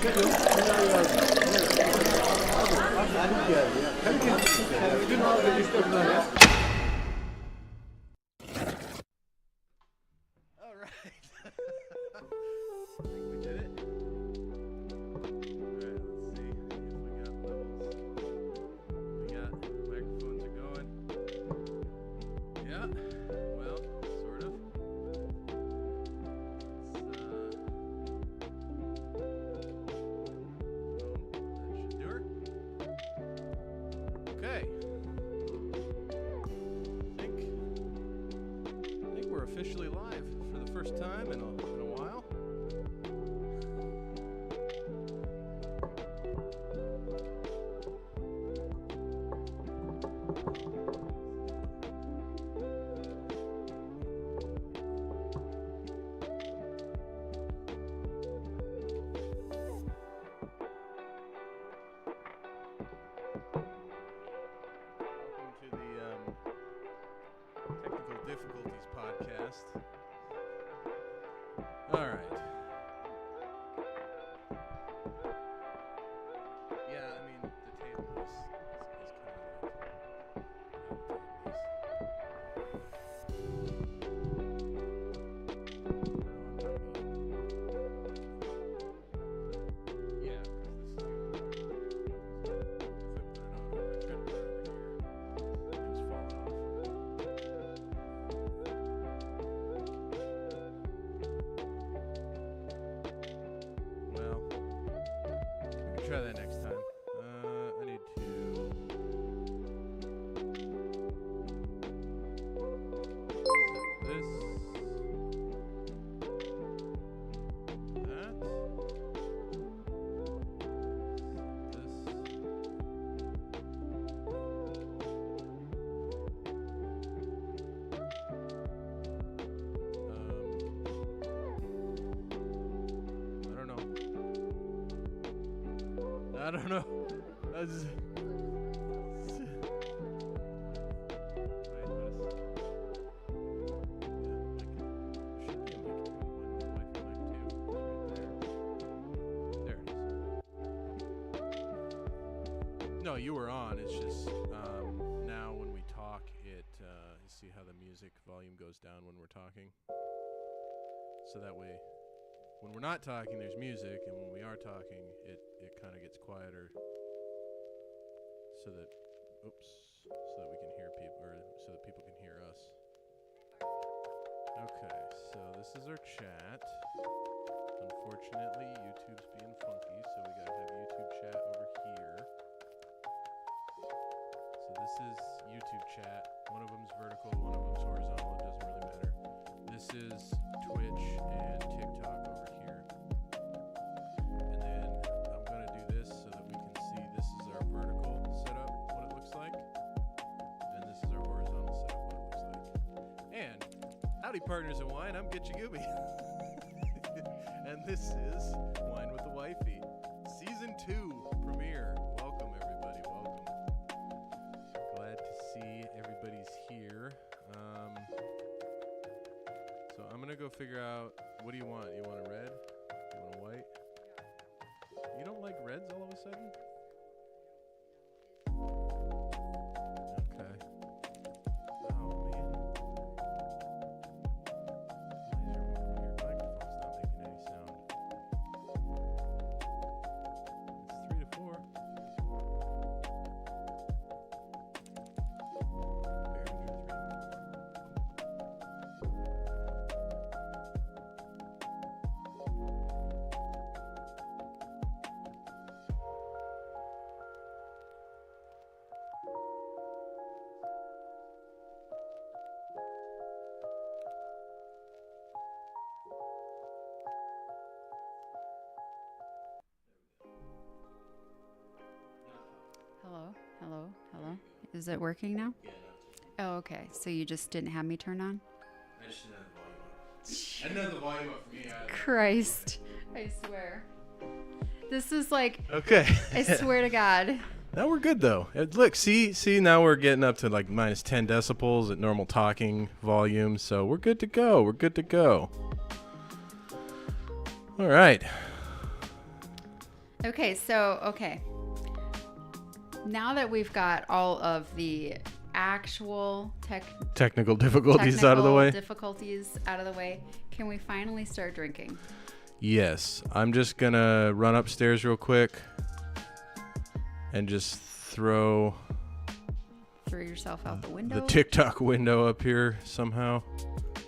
All right. I think we did it. All right, let's see if we got levels. We got microphones are going. Yeah, well, sort of. That should do her. Okay. I think we're officially live for the first time in a while. Welcome to the Technical Difficulties podcast. All right. Yeah, I mean, the table is kind of yeah, because this is if I put it on, I'm gonna put it over here. It was falling off. Well, we can try that next time. I need to. Set this. That. This. I don't know. I just... No, you were on. It's just now when we talk, you see how the music volume goes down when we're talking. So that way, when we're not talking, there's music, and when we are talking, it kind of gets quieter. So that we can hear people, or so that people can hear us. Okay, so this is our chat. Unfortunately, YouTube's being funky, so we gotta have YouTube chat over here. So this is YouTube chat. One of them's vertical, one of them's horizontal. It doesn't really matter. This is Twitch and TikTok over here. And then I'm gonna do this so that we can see. This is our vertical setup, what it looks like, and this is our horizontal setup, what it looks like. And howdy, partners in wine. I'm Gitchegumi, and this is Wine with the Wifey, Season 2 premiere. Welcome, everybody. Welcome. Glad to see everybody's here. So I'm gonna go figure out, what do you want? You want a red? You want a white? You don't like reds all of a sudden? Okay. Oh man. Why is your microphone's not making any sound? It's 3 to 4. Hello. Is it working now? Yeah, Oh, okay. So you just didn't have me turn on? I just didn't have the volume up. I didn't have the volume up for me either. Christ. I swear. This is like, Okay. I swear to God. Now we're good though. Look, see, now we're getting up to like minus 10 decibels at normal talking volume, so we're good to go. We're good to go. All right. Okay. Now that we've got all of the actual Technical difficulties out of the way. Can we finally start drinking? Yes. I'm just going to run upstairs real quick and just throw yourself out the window. The TikTok window up here somehow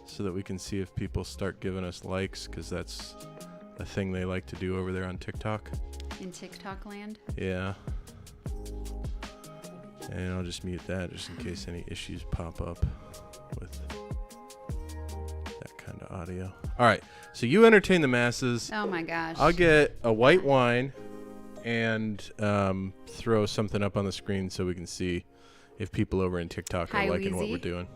so that we can see if people start giving us likes, because that's a thing they like to do over there on TikTok. In TikTok land? Yeah. And I'll just mute that just in case any issues pop up with that kind of audio. All right. So you entertain the masses. Oh my gosh. I'll get a white wine and throw something up on the screen so we can see if people over in TikTok are liking what we're doing.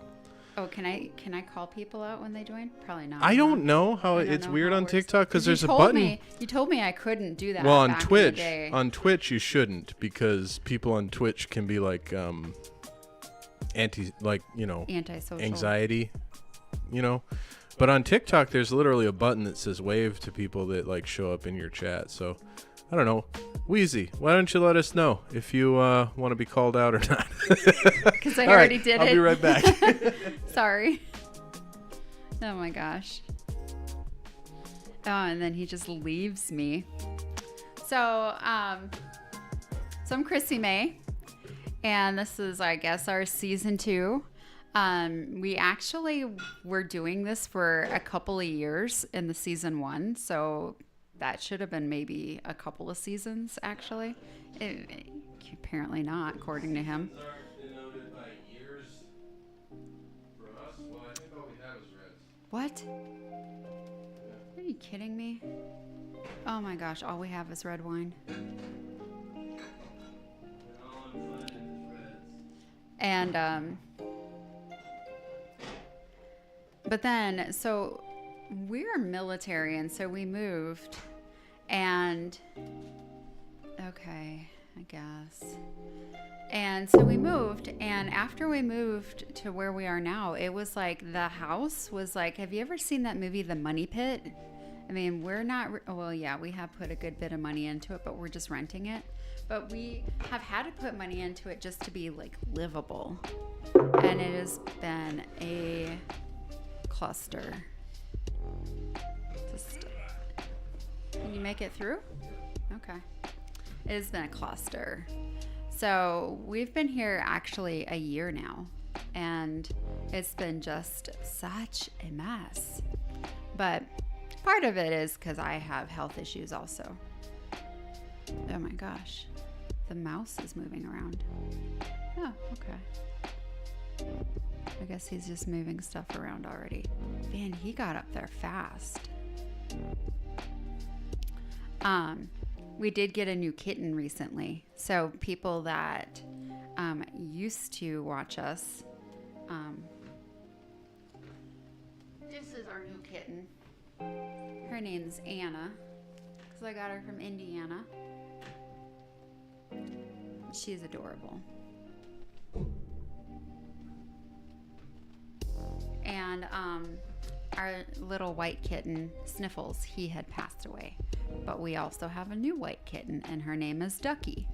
Oh, can I call people out when they join? Probably not. I don't know how it's weird on TikTok because there's a button. You told me I couldn't do that. Well, on Twitch you shouldn't, because people on Twitch can be like antisocial, anxiety, But on TikTok there's literally a button that says wave to people that like show up in your chat. So I don't know. Wheezy, why don't you let us know if you want to be called out or not? Because I already did it. I'll be right back. Sorry. Oh my gosh. Oh, and then he just leaves me. So I'm Krissimay, and this is, I guess, our season 2. We actually were doing this for a couple of years in the season 1, so that should have been maybe a couple of seasons, actually. Apparently not, according to him. What? Are you kidding me? Oh my gosh, all we have is red wine. And, but then, so we're military, and so we moved, and, okay, I guess. And so we moved, and after we moved to where we are now, it was like the house was like, have you ever seen that movie, The Money Pit? I mean, we're not, well, yeah, we have put a good bit of money into it, but we're just renting it. But we have had to put money into it just to be like livable. And it has been a cluster. Can you make it through? Okay. It has been a cluster. So we've been here actually a year now, and it's been just such a mess. But part of it is because I have health issues also. Oh my gosh. The mouse is moving around. Oh, okay. I guess he's just moving stuff around already. Man, he got up there fast. We did get a new kitten recently. So people that used to watch us, this is our new kitten. Her name's Anna, because I got her from Indiana. She's adorable. And our little white kitten, Sniffles, he had passed away. But we also have a new white kitten, and her name is Ducky,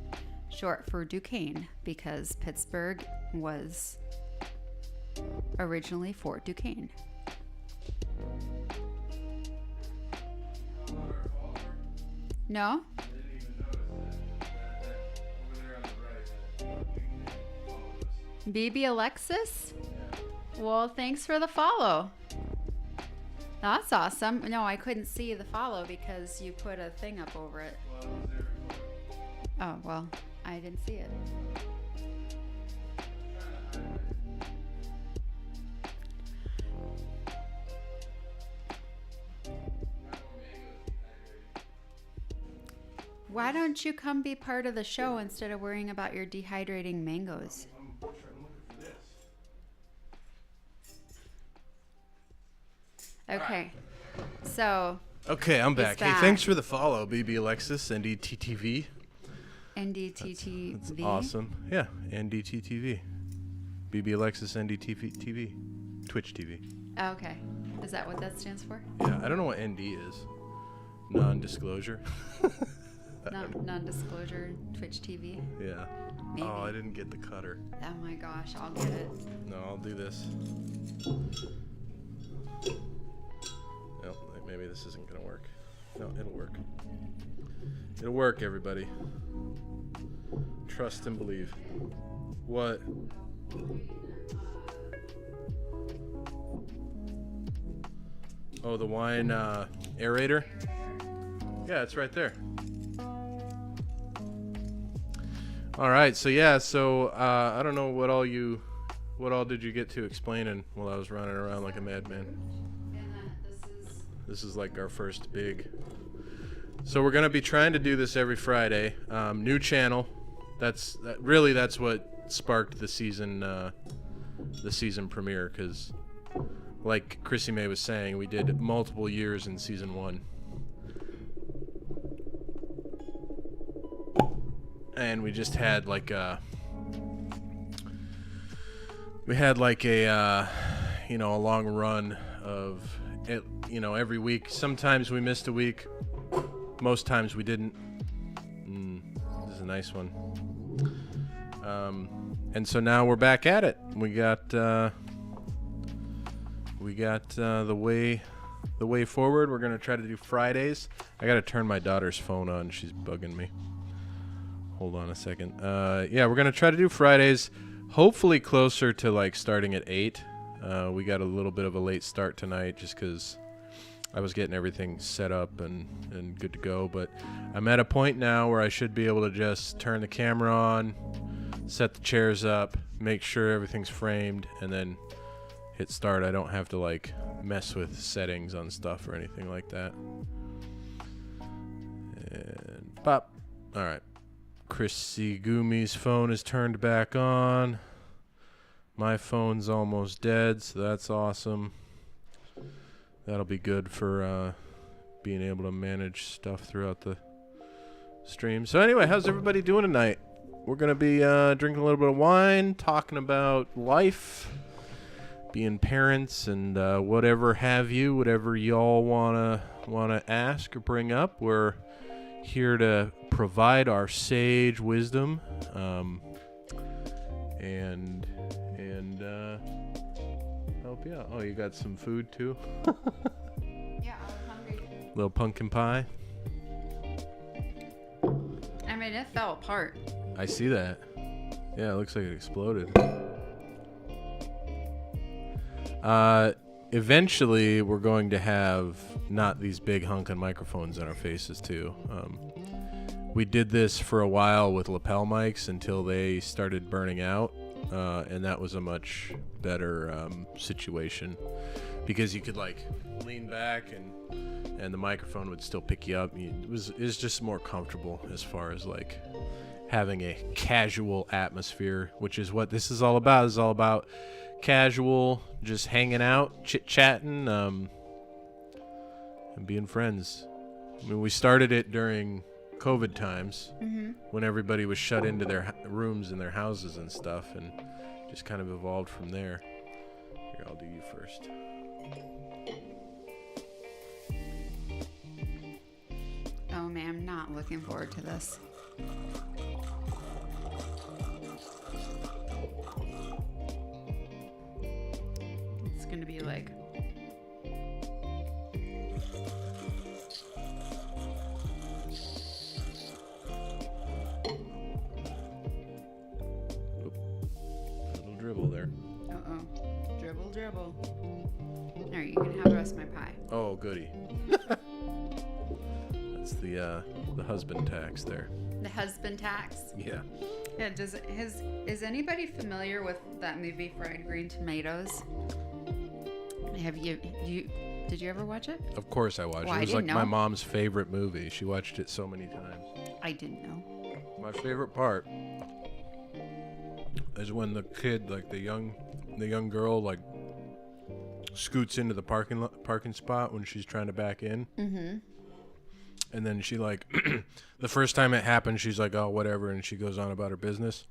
short for Duquesne, because Pittsburgh was originally Fort Duquesne. No? BB Alexis? Well, thanks for the follow. That's awesome. No, I couldn't see the follow because you put a thing up over it. Oh, well, I didn't see it. Why don't you come be part of the show instead of worrying about your dehydrating mangoes? Okay, so. Okay, I'm back. Hey, thanks for the follow, BB Alexis, NDTTV. NDTTV. That's awesome. Yeah, NDTTV. BB Alexis, NDTV. Twitch TV. Oh, okay. Is that what that stands for? Yeah, I don't know what ND is. Non-disclosure. Non-disclosure Twitch TV. Yeah. Maybe. Oh, I didn't get the cutter. Oh my gosh, I'll get it. No, I'll do this. No, maybe this isn't gonna work. No, it'll work. It'll work, everybody. Trust and believe. What? Oh, the wine aerator? Yeah, it's right there. All right, so I don't know what all did you get to explaining while I was running around like a madman. This is like our first big. So we're gonna be trying to do this every Friday. New channel. That's what sparked the season premiere, because, like Krissimay was saying, we did multiple years in season 1. And we just had like a long run of it, every week. Sometimes we missed a week. Most times we didn't. This is a nice one. And so now we're back at it. We got the way forward. We're gonna try to do Fridays. I gotta turn my daughter's phone on. She's bugging me. Hold on a second. We're gonna try to do Fridays. Hopefully closer to like starting at 8. We got a little bit of a late start tonight just because I was getting everything set up and good to go. But I'm at a point now where I should be able to just turn the camera on, set the chairs up, make sure everything's framed, and then hit start. I don't have to like mess with settings on stuff or anything like that. And pop. All right. Gitchegumi's phone is turned back on. My phone's almost dead, so that's awesome. That'll be good for being able to manage stuff throughout the stream. So anyway, how's everybody doing tonight? We're going to be drinking a little bit of wine, talking about life, being parents, and whatever have you, whatever y'all want to ask or bring up. We're here to provide our sage wisdom and help you out. Oh, you got some food too? Yeah, I was hungry. Little pumpkin pie. I mean, it fell apart. I see that. Yeah, it looks like it exploded. Eventually, we're going to have not these big honking microphones on our faces too. We did this for a while with lapel mics until they started burning out, and that was a much better situation because you could like lean back and the microphone would still pick you up. It was just more comfortable as far as like having a casual atmosphere, which is what this is all about. This is all about casual, just hanging out, chit-chatting, and being friends. I mean, we started it during COVID times when everybody was shut into their rooms and their houses and stuff, and just kind of evolved from there. Here, I'll do you first. Oh man, I'm not looking forward to this. It's gonna be like Dribble there. Dribble. All right, you can have the rest of my pie. Oh, goody. That's the husband tax there. The husband tax. Yeah. Yeah. Is anybody familiar with that movie Fried Green Tomatoes? Did you ever watch it? Of course I watched it. It was like my mom's favorite movie. She watched it so many times. I didn't know. My favorite part is when the kid, like the young girl, like scoots into the parking spot when she's trying to back in. Mm-hmm. And then she like, the first time it happened, she's like, oh, whatever. And she goes on about her business.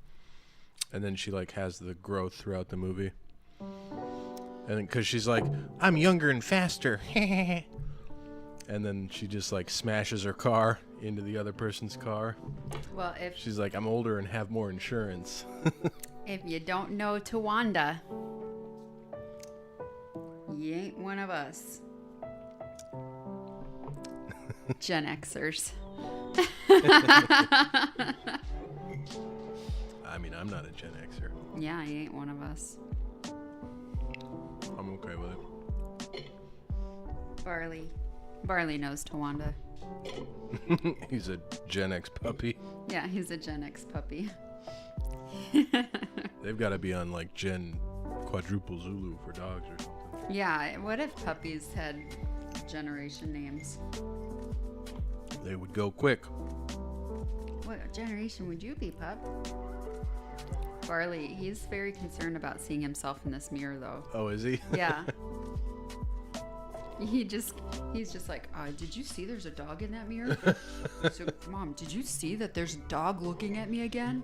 And then she like has the growth throughout the movie. And then, cause she's like, I'm younger and faster. And then she just like smashes her car into the other person's car. Well, if She's like, I'm older and have more insurance. if you don't know Tawanda, you ain't one of us. Gen Xers. I mean, I'm not a Gen Xer. Yeah, you ain't one of us. I'm okay with it. Barley knows Tawanda. He's a Gen X puppy. Yeah, he's a Gen X puppy. They've got to be on like Gen Quadruple Zulu for dogs or something. Yeah, what if puppies had generation names? They would go quick. What generation would you be, pup? Barley, he's very concerned about seeing himself in this mirror, though. Oh, is he? Yeah. He's just like, did you see there's a dog in that mirror? So, Mom, did you see that there's a dog looking at me again?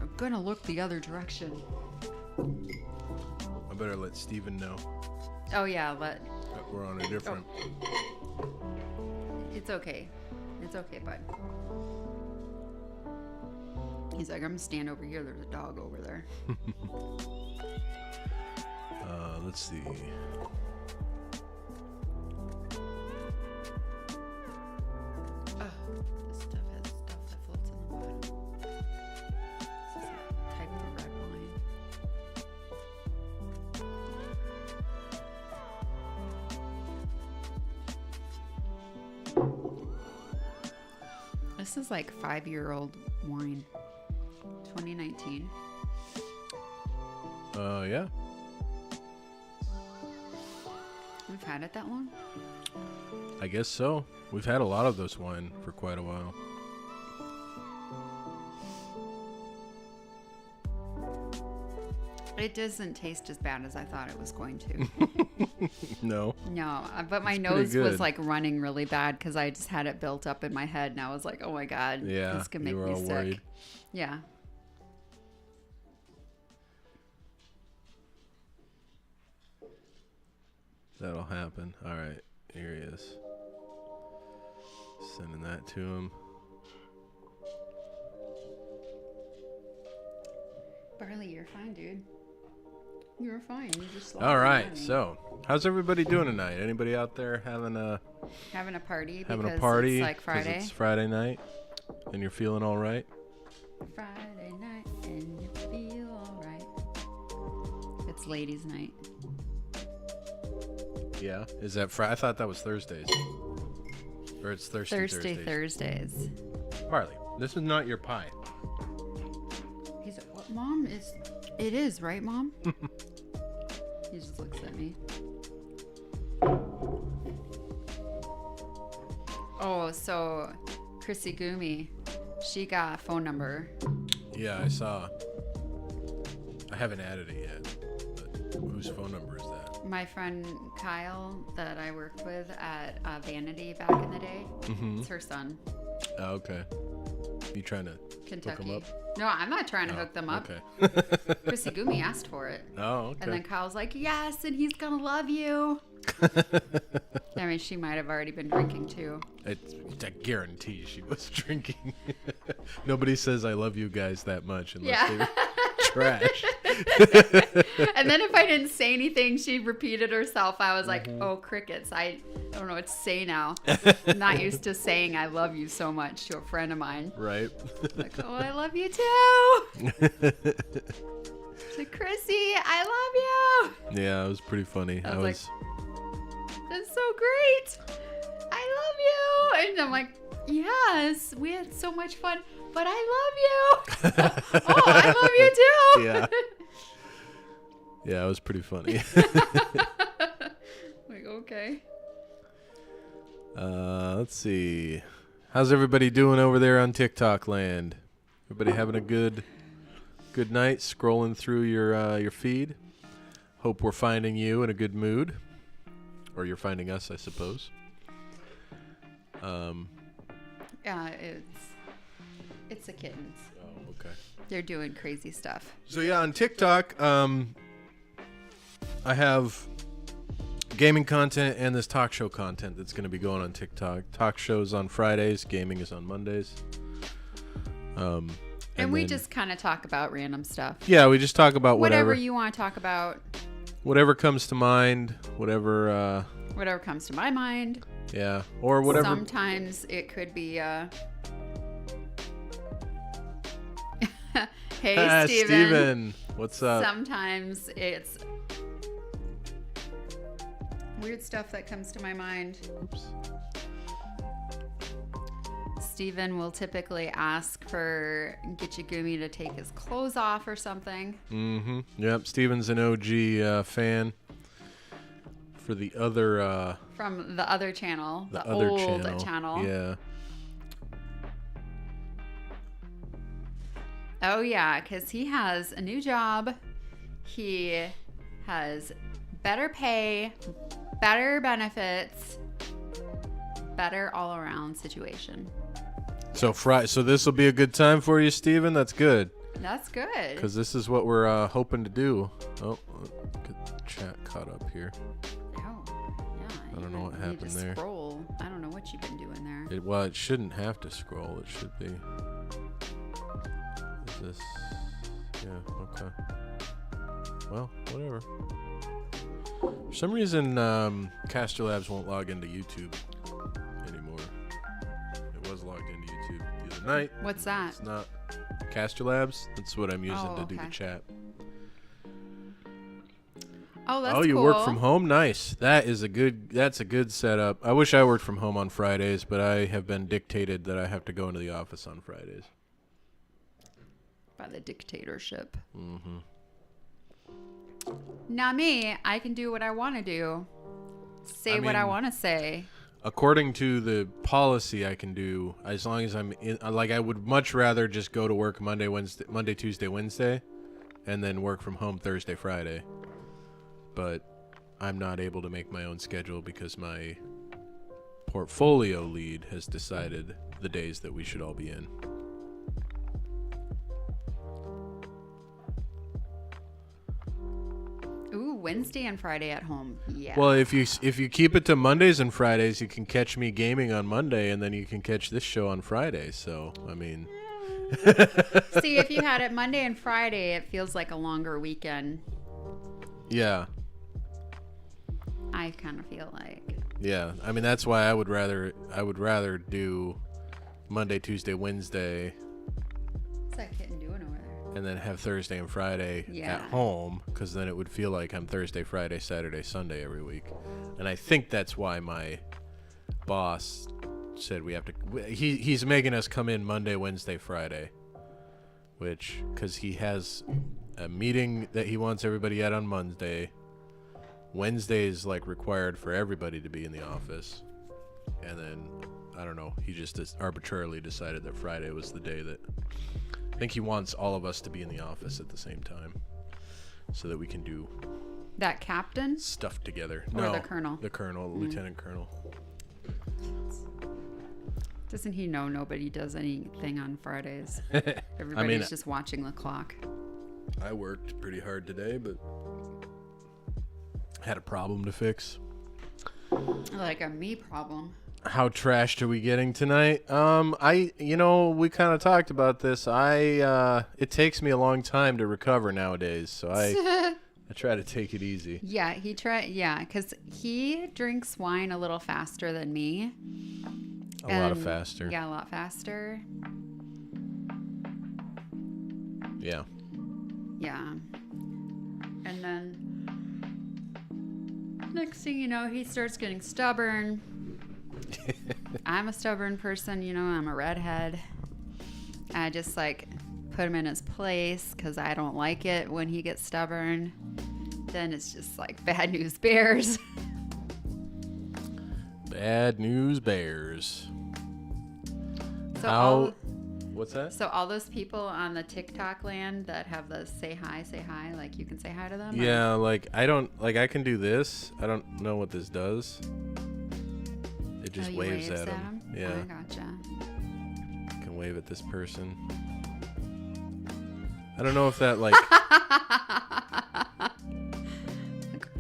I'm gonna look the other direction. I better let Steven know Oh yeah, that we're on a different. It's okay. It's okay, bud. He's like, I'm gonna stand over here. There's a dog over there. Let's see. This stuff has stuff that floats in the bottom. This is a type of red wine. This is like 5-year-old wine. 2019. Yeah. We've had it that long? I guess so. We've had a lot of this wine for quite a while. It doesn't taste as bad as I thought it was going to. No. No, but my It's nose pretty was good. like running really bad because I just had it built up in my head, and I was like, "Oh my god, Yeah, this could make you were me all sick." worried. Yeah. That'll happen. All right. Here he is. Sending that to him. Barley, you're fine, dude. You're fine. You just All right. So, how's everybody doing tonight? Anybody out there having a party having because a party? it's like 'cause Friday. It's Friday night, and you're feeling all right. Friday night and you feel alright. It's ladies' night. Yeah. Is that Friday? I thought that was Thursdays. Or it's Thursdays. Thursdays. Barley, this is not your pie. He's like, "What, Mom? It is, right, Mom?" He just looks at me. Oh, so Gitchegumi, she got a phone number. Yeah, I saw. I haven't added it yet. But whose phone number is that? My friend Kyle that I worked with at Vanity back in the day. Mm-hmm. It's her son. Oh, okay. You trying to Kentucky. hook him up? No, I'm not trying to hook them up. Okay. Gitchegumi asked for it. Oh, okay. And then Kyle's like, yes, and he's going to love you. I mean, she might have already been drinking too. I guarantee she was drinking. Nobody says I love you guys that much unless they're trash. And then if I didn't say anything, she repeated herself. I was like, oh, crickets. I don't know what to say now. I'm not used to saying I love you so much to a friend of mine. Right. Like, oh, I love you too. To Chrissy, I love you. Yeah, it was pretty funny. I was like, that's so great. I love you. And I'm like, yes, we had so much fun, but I love you. Oh, I love you too. Yeah. Yeah, it was pretty funny. Like, okay. Let's see. How's everybody doing over there on TikTok land? Everybody having a good night scrolling through your feed? Hope we're finding you in a good mood. Or you're finding us, I suppose. Yeah, it's the kittens. Oh, okay. They're doing crazy stuff. So yeah, on TikTok, I have gaming content and this talk show content that's going to be going on TikTok. Talk shows on Fridays, gaming is on Mondays. And we just kind of talk about random stuff. Yeah, we just talk about whatever you want to talk about. Whatever comes to mind, whatever comes to my mind. Yeah, or whatever. Sometimes it could be Hey, Steven. What's up? Sometimes it's weird stuff that comes to my mind. Oops. Steven will typically ask for Gitchegumi to take his clothes off or something. Mm-hmm. Yep, Steven's an OG fan. For the other... From the other channel. The other old channel. Yeah. Oh, yeah, because he has a new job. He has better pay, better benefits, better all-around situation. So this will be a good time for you, Steven? That's good. That's good. Because this is what we're hoping to do. Oh, get the chat caught up here. Oh, yeah. I don't know what happened there. Scroll. I don't know what you've been doing there. It shouldn't have to scroll. It should be. Is this? Yeah, okay. Well, whatever. For some reason, Caster Labs won't log into YouTube anymore. It was logged into YouTube the other night. What's that? It's not Caster Labs. That's what I'm using to do the chat. Oh, that's cool. You work from home? Nice. That's a good setup. I wish I worked from home on Fridays, but I have been dictated that I have to go into the office on Fridays. By the dictatorship. Mm-hmm. Not me. I can do what I want to do. Say what I want to say. According to the policy, I can do as long as I'm in. Like, I would much rather just go to work Monday, Tuesday, Wednesday, and then work from home Thursday, Friday. But I'm not able to make my own schedule because my portfolio lead has decided the days that we should all be in. Ooh, Wednesday and Friday at home. Yeah. Well, if you keep it to Mondays and Fridays, you can catch me gaming on Monday, and then you can catch this show on Friday. So, I mean... See, if you had it Monday and Friday, it feels like a longer weekend. Yeah. I kind of feel like. Yeah, I mean that's why I would rather do Monday, Tuesday, Wednesday. What's that kitten doing over there? And then have Thursday and Friday at home, because then it would feel like I'm Thursday, Friday, Saturday, Sunday every week. And I think that's why my boss said we have to. He's making us come in Monday, Wednesday, Friday, because he has a meeting that he wants everybody at on Monday. Wednesday is like required for everybody to be in the office, and then I don't know. He just arbitrarily decided that Friday was the day that I think he wants all of us to be in the office at the same time, so that we can do that captain stuff together. Or no, the colonel. The colonel, the lieutenant colonel. Doesn't he know nobody does anything on Fridays? Everybody's just watching the clock. I worked pretty hard today, but had a problem to fix. Like a me problem. How trashed are we getting tonight? We kind of talked about this. It takes me a long time to recover nowadays, so I try to take it easy. Yeah, because he drinks wine a little faster than me. A lot faster. Yeah, a lot faster. Yeah. Yeah. And then next thing you know, he starts getting stubborn. I'm a stubborn person, I'm a redhead. I just put him in his place because I don't like it when he gets stubborn. Then it's just bad news bears. Bad news bears. So what's that? So all those people on the TikTok land that have the say hi, you can say hi to them? Yeah, I can do this. I don't know what this does. It just waves at them. Yeah. I gotcha. I can wave at this person. I don't know if that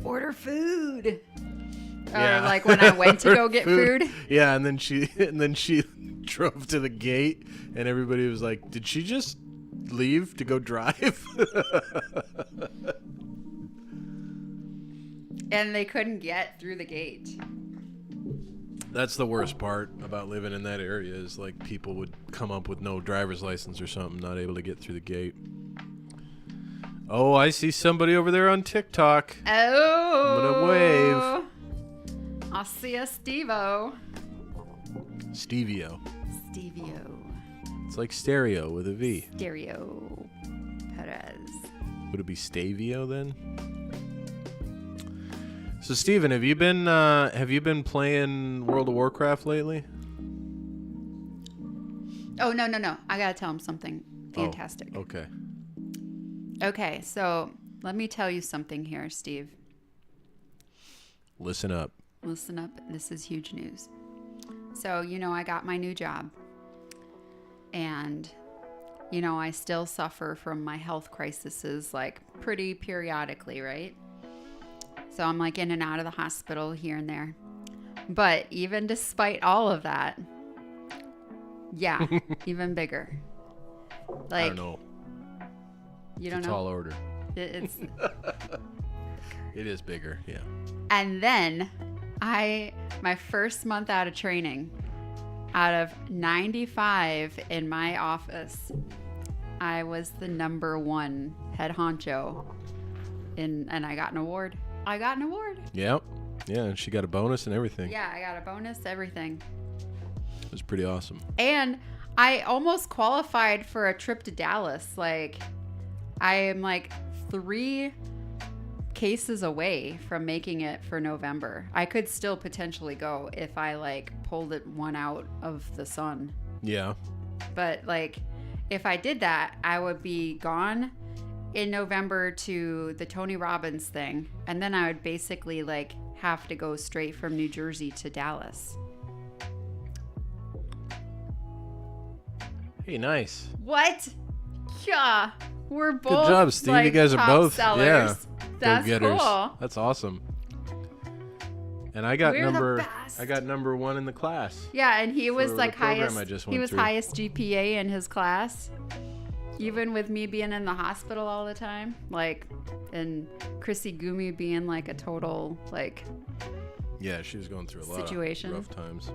order food. like when I went to go get food. Yeah, and then she drove to the gate, and everybody was like, "Did she just leave to go drive?" And they couldn't get through the gate. That's the worst part about living in that area is like people would come up with no driver's license or something, not able to get through the gate. Oh, I see somebody over there on TikTok. Oh. I'm gonna wave. I see a Steve-O. Stevio. Stevio. It's like stereo with a V. Stereo Perez. Would it be Stavio then? So Steven, have you been playing World of Warcraft lately? Oh no. I gotta tell him something fantastic. Oh, okay. Okay, so let me tell you something here, Steve. Listen up. Listen up. This is huge news. So, I got my new job. And, I still suffer from my health crises, like, pretty periodically, right? So I'm, like, in and out of the hospital here and there. But even despite all of that, yeah, even bigger. Like, I don't know. You don't know? Tall order. It's It is bigger, yeah. And then my first month out of training, out of 95 in my office, I was the #1 head honcho, and I got an award. Yep. Yeah, and she got a bonus and everything. Yeah, I got a bonus, everything. It was pretty awesome. And I almost qualified for a trip to Dallas. Like, I am like 3 cases away from making it for November. I could still potentially go if I like pulled one out of the sun. Yeah. But like, if I did that, I would be gone in November to the Tony Robbins thing. And then I would basically like have to go straight from New Jersey to Dallas. Hey, nice. What? Yeah. We're both. Good job, Steve. Like, you guys are top both sellers. Yeah. That's Go-getters. cool. That's awesome. And I got We're the best. I got #1 in the class. Yeah, and he was for like the program highest. I just He went was through. highest GPA in his class, even with me being in the hospital all the time. Like, and Gitchegumi being like a total like. Yeah, she was going through a lot Situation. of rough times.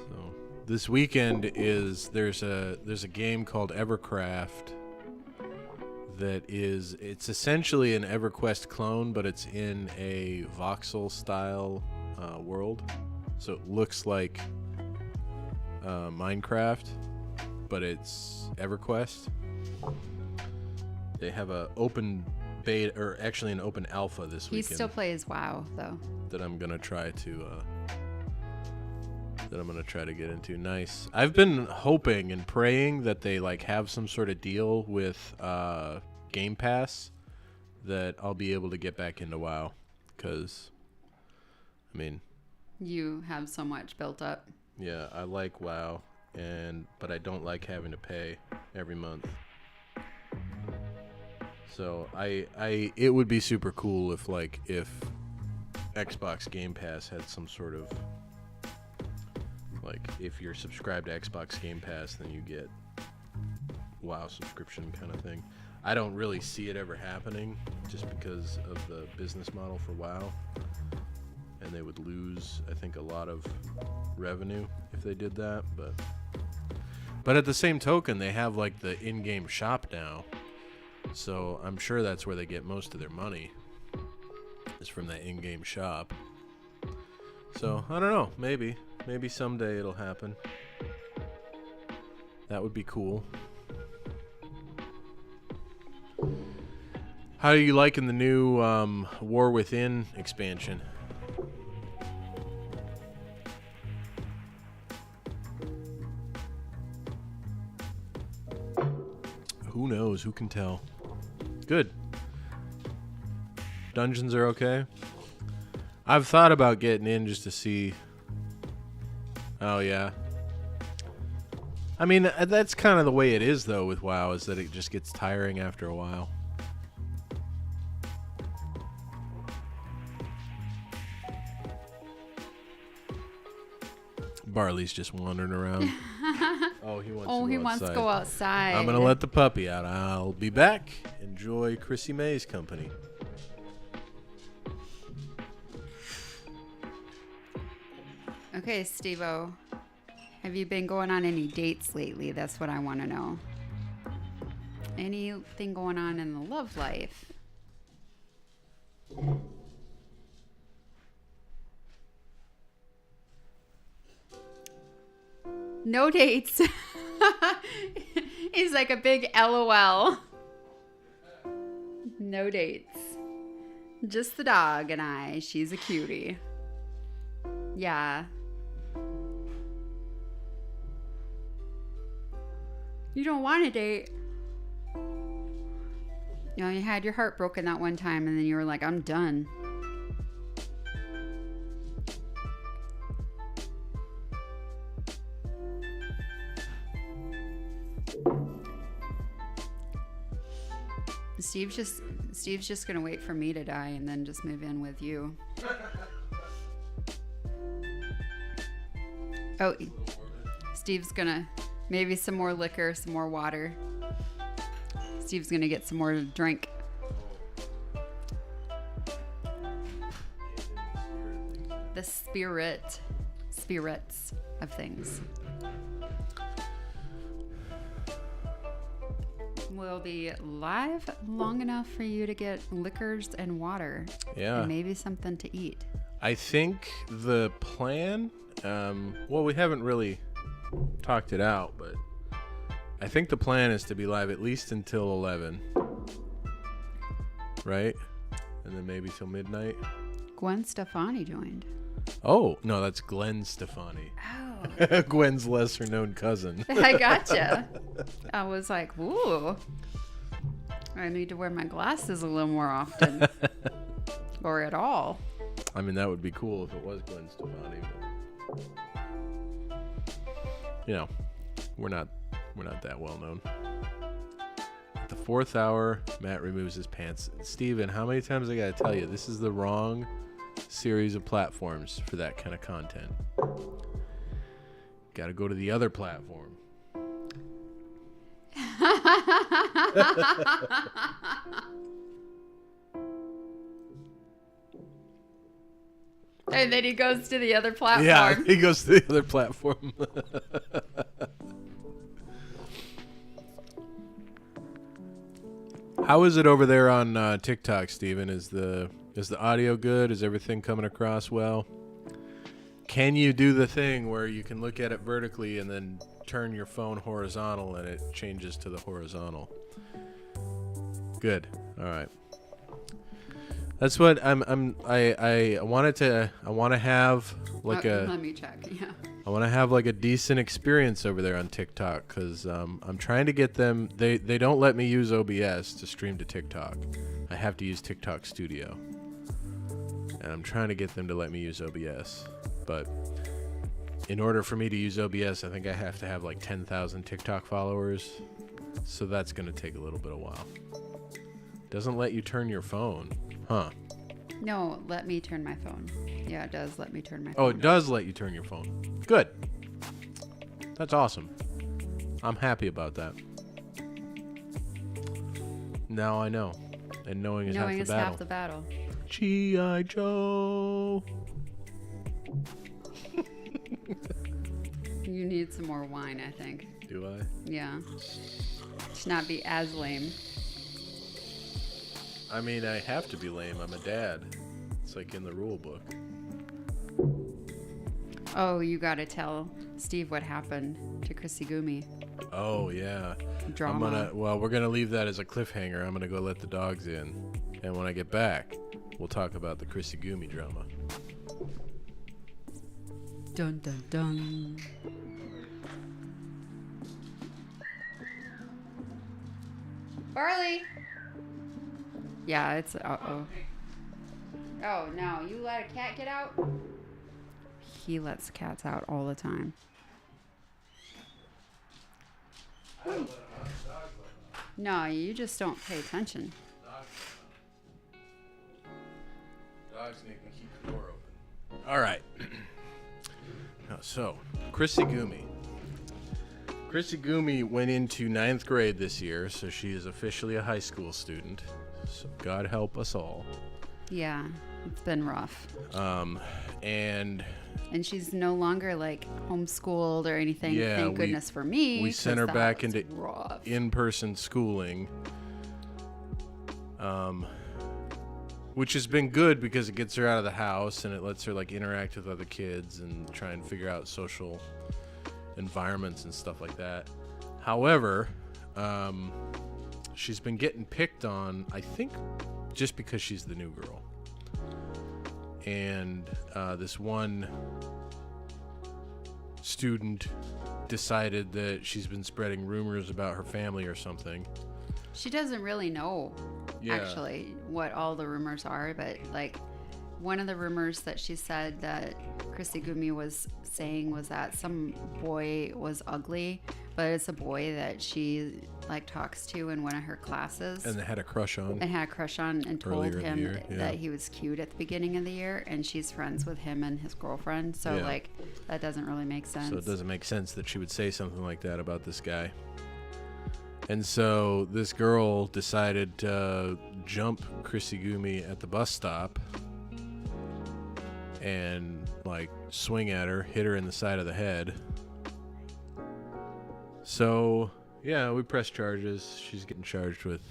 So this weekend there's a game called Evercraft it's essentially an EverQuest clone, but it's in a voxel style world. So it looks like Minecraft, but it's EverQuest. They have a open beta, or actually an open alpha this He weekend. still plays WoW though. That I'm gonna try to get into. Nice. I've been hoping and praying that they like have some sort of deal with Game Pass that I'll be able to get back into WoW, because I mean, You have so much built up. yeah, I like WoW, but I don't like having to pay every month. So it would be super cool if Xbox Game Pass had some sort of, like, if you're subscribed to Xbox Game Pass, then you get WoW subscription kind of thing. I don't really see it ever happening just because of the business model for WoW, and they would lose, I think, a lot of revenue if they did that. But at the same token, they have like the in-game shop now, so I'm sure that's where they get most of their money, is from that in-game shop. So I don't know, maybe someday it'll happen. That would be cool. How are you liking the new War Within expansion? Who knows? Who can tell? Good. Dungeons are okay. I've thought about getting in just to see. Oh, yeah. I mean, that's kind of the way it is, though, with WoW, is that it just gets tiring after a while. Barley's just wandering around. Oh, he wants. He wants to go outside. I'm gonna let the puppy out. I'll be back. Enjoy Krissimmay's company. Okay, Steve-O. Have you been going on any dates lately? That's what I want to know. Anything going on in the love life? No dates. He's like a big LOL. No dates. Just the dog and I. She's a cutie. Yeah. You don't want a date. You know, you had your heart broken that one time and then you were like, I'm done. Steve's just gonna wait for me to die and then just move in with you. Oh, Steve's gonna maybe some more liquor, some more water. Steve's gonna get some more to drink. The spirits of things. We'll be live long enough for you to get liquors and water. Yeah. And maybe something to eat. I think the plan, well, we haven't really talked it out, but I think the plan is to be live at least until 11. Right? And then maybe till midnight. Gwen Stefani joined. Oh, no, that's Glenn Stefani. Oh. Gwen's lesser known cousin. I gotcha. I was like, ooh. I need to wear my glasses a little more often. Or at all. I mean, that would be cool if it was Gwen Stefani, but you know, we're not that well known. At the 4th hour, Matt removes his pants. Steven, how many times I gotta tell you, this is the wrong series of platforms for that kind of content. Gotta go to the other platform. And then he goes to the other platform. Yeah, he goes to the other platform. How is it over there on TikTok, Steven? Is the audio good? Is everything coming across well? Can you do the thing where you can look at it vertically and then turn your phone horizontal and it changes to the horizontal? Good. All right. That's what I want to have like let me check. Yeah. I want to have like a decent experience over there on TikTok because I'm trying to get them. They don't let me use OBS to stream to TikTok. I have to use TikTok Studio, and I'm trying to get them to let me use OBS. But in order for me to use OBS, I think I have to have like 10,000 TikTok followers. So that's going to take a little bit of while. Doesn't let you turn your phone, huh? No, let me turn my phone. Yeah, it does let me turn my phone. Oh, it does let you turn your phone. Good. That's awesome. I'm happy about that. Now I know. And knowing is half the battle. G.I. Joe. You need some more wine, I think. Do I? Yeah. Should not be as lame. I mean, I have to be lame. I'm a dad. It's like in the rule book. Oh, you gotta tell Steve what happened to Gitchegumi. Oh, yeah. Drama. We're gonna leave that as a cliffhanger. I'm gonna go let the dogs in. And when I get back, we'll talk about the Gitchegumi drama. Dun, dun, dun. Barley! Yeah, it's uh-oh. Oh, no. You let a cat get out? He lets cats out all the time. No, you just don't pay attention. Dogs make me keep the door open. All right. So, Krissigumi. Krissigumi went into 9th grade this year, so she is officially a high school student. So God help us all. Yeah, it's been rough. And she's no longer like homeschooled or anything. Yeah, Thank goodness for me. We sent her back into rough. in-person schooling. Which has been good because it gets her out of the house and it lets her like interact with other kids and try and figure out social environments and stuff like that. However, she's been getting picked on, I think, just because she's the new girl. And this one student decided that she's been spreading rumors about her family or something. She doesn't really know, actually, what all the rumors are, but like one of the rumors that she said that Krissigumi was saying was that some boy was ugly, but it's a boy that she like talks to in one of her classes. And had a crush on. And told him that he was cute at the beginning of the year, and she's friends with him and his girlfriend. So like that doesn't really make sense. So it doesn't make sense that she would say something like that about this guy. And so this girl decided to jump Krissigumi at the bus stop and like swing at her, hit her in the side of the head. So yeah, we pressed charges. She's getting charged with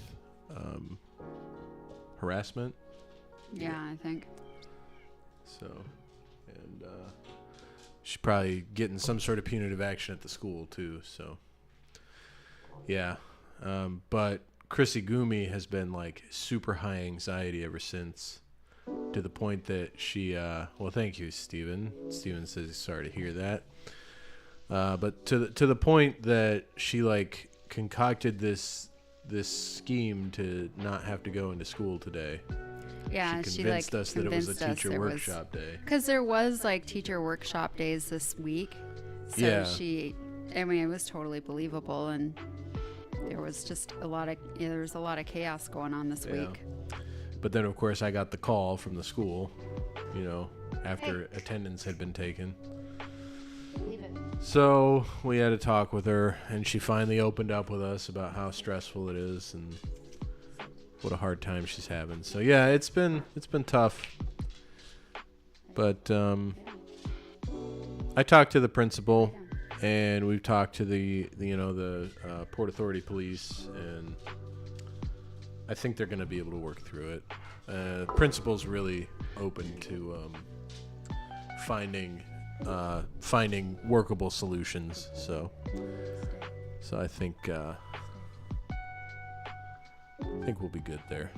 harassment. Yeah, I think. So, and she's probably getting some sort of punitive action at the school too. So yeah. But Krissigumi has been like super high anxiety ever since, to the point that she, well, thank you, Steven. Steven says he's sorry to hear that. But to the point that she like concocted this scheme to not have to go into school today. Yeah, she convinced us that it was a teacher workshop day. Because there was like teacher workshop days this week. So it was totally believable, and there was just a lot of chaos going on this week. But then, of course, I got the call from the school, after attendance had been taken. Leave it. So we had to talk with her, and she finally opened up with us about how stressful it is and what a hard time she's having. So yeah, it's been tough. But I talked to the principal. And we've talked to the Port Authority police, and I think they're going to be able to work through it. Principal's really open to finding workable solutions. So I think we'll be good there.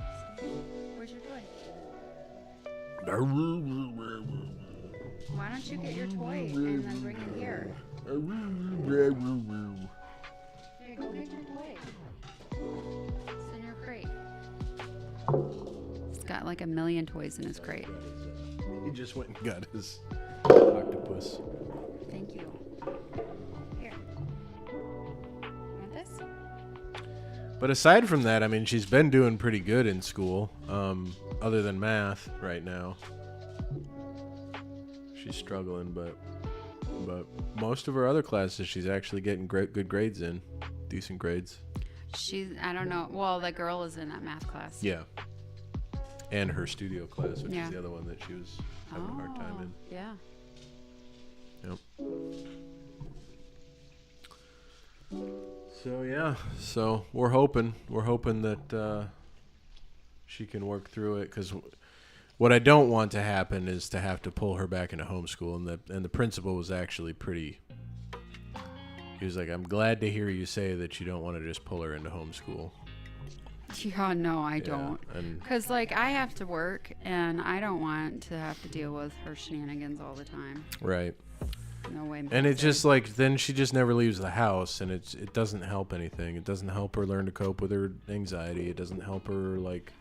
Where's your toy? Why don't you get your toy and then bring it here? Here, go get your toy. It's in your crate. He's got like 1 million toys in his crate. He just went and got his octopus. Thank you. Here. Want this? But aside from that, I mean, she's been doing pretty good in school, other than math right now. She's struggling, but most of her other classes, she's actually getting good grades in, decent grades. I don't know. Well, the girl is in that math class. Yeah. And her studio class, which is the other one that she was having a hard time in. Yeah. Yep. So yeah, we're hoping that she can work through it, because what I don't want to happen is to have to pull her back into homeschool, and the principal was actually pretty. He was like, "I'm glad to hear you say that you don't want to just pull her into homeschool." Yeah, no, I don't. Because, like, I have to work, and I don't want to have to deal with her shenanigans all the time. Right. No way. And it's just like, then she just never leaves the house, and it doesn't help anything. It doesn't help her learn to cope with her anxiety. It doesn't help her, like,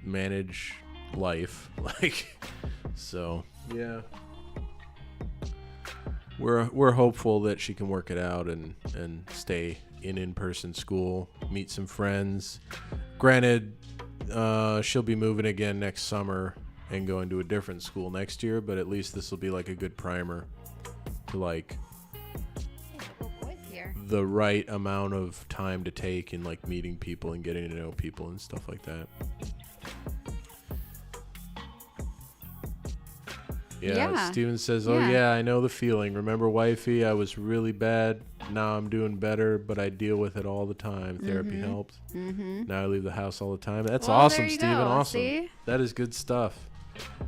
manage life. So, yeah. We're hopeful that she can work it out and stay in-person school, meet some friends. Granted, she'll be moving again next summer and going to a different school next year, but at least this will be like a good primer to like Here. the right amount of time to take in like meeting people and getting to know people and stuff like that. Yeah. Steven says, "Oh yeah, I know the feeling. Remember Wifey? I was really bad. Now I'm doing better, but I deal with it all the time. Therapy helps. Now I leave the house all the time." That's awesome, Steven. Awesome. See? That is good stuff.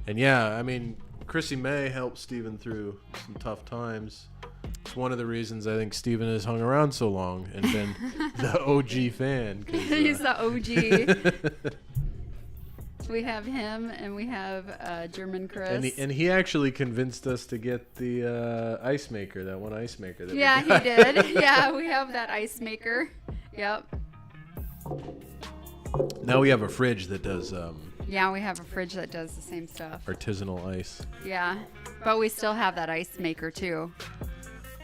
And yeah, I mean, Krissimay helped Steven through some tough times. It's one of the reasons I think Steven has hung around so long and been the OG fan. He's the OG. We have him, and we have German Chris. And he actually convinced us to get the ice maker, that one ice maker. That yeah, he did. Yeah, we have that ice maker. Yep. Now we have a fridge that does... yeah, we have a fridge that does the same stuff. Artisanal ice. Yeah, but we still have that ice maker, too.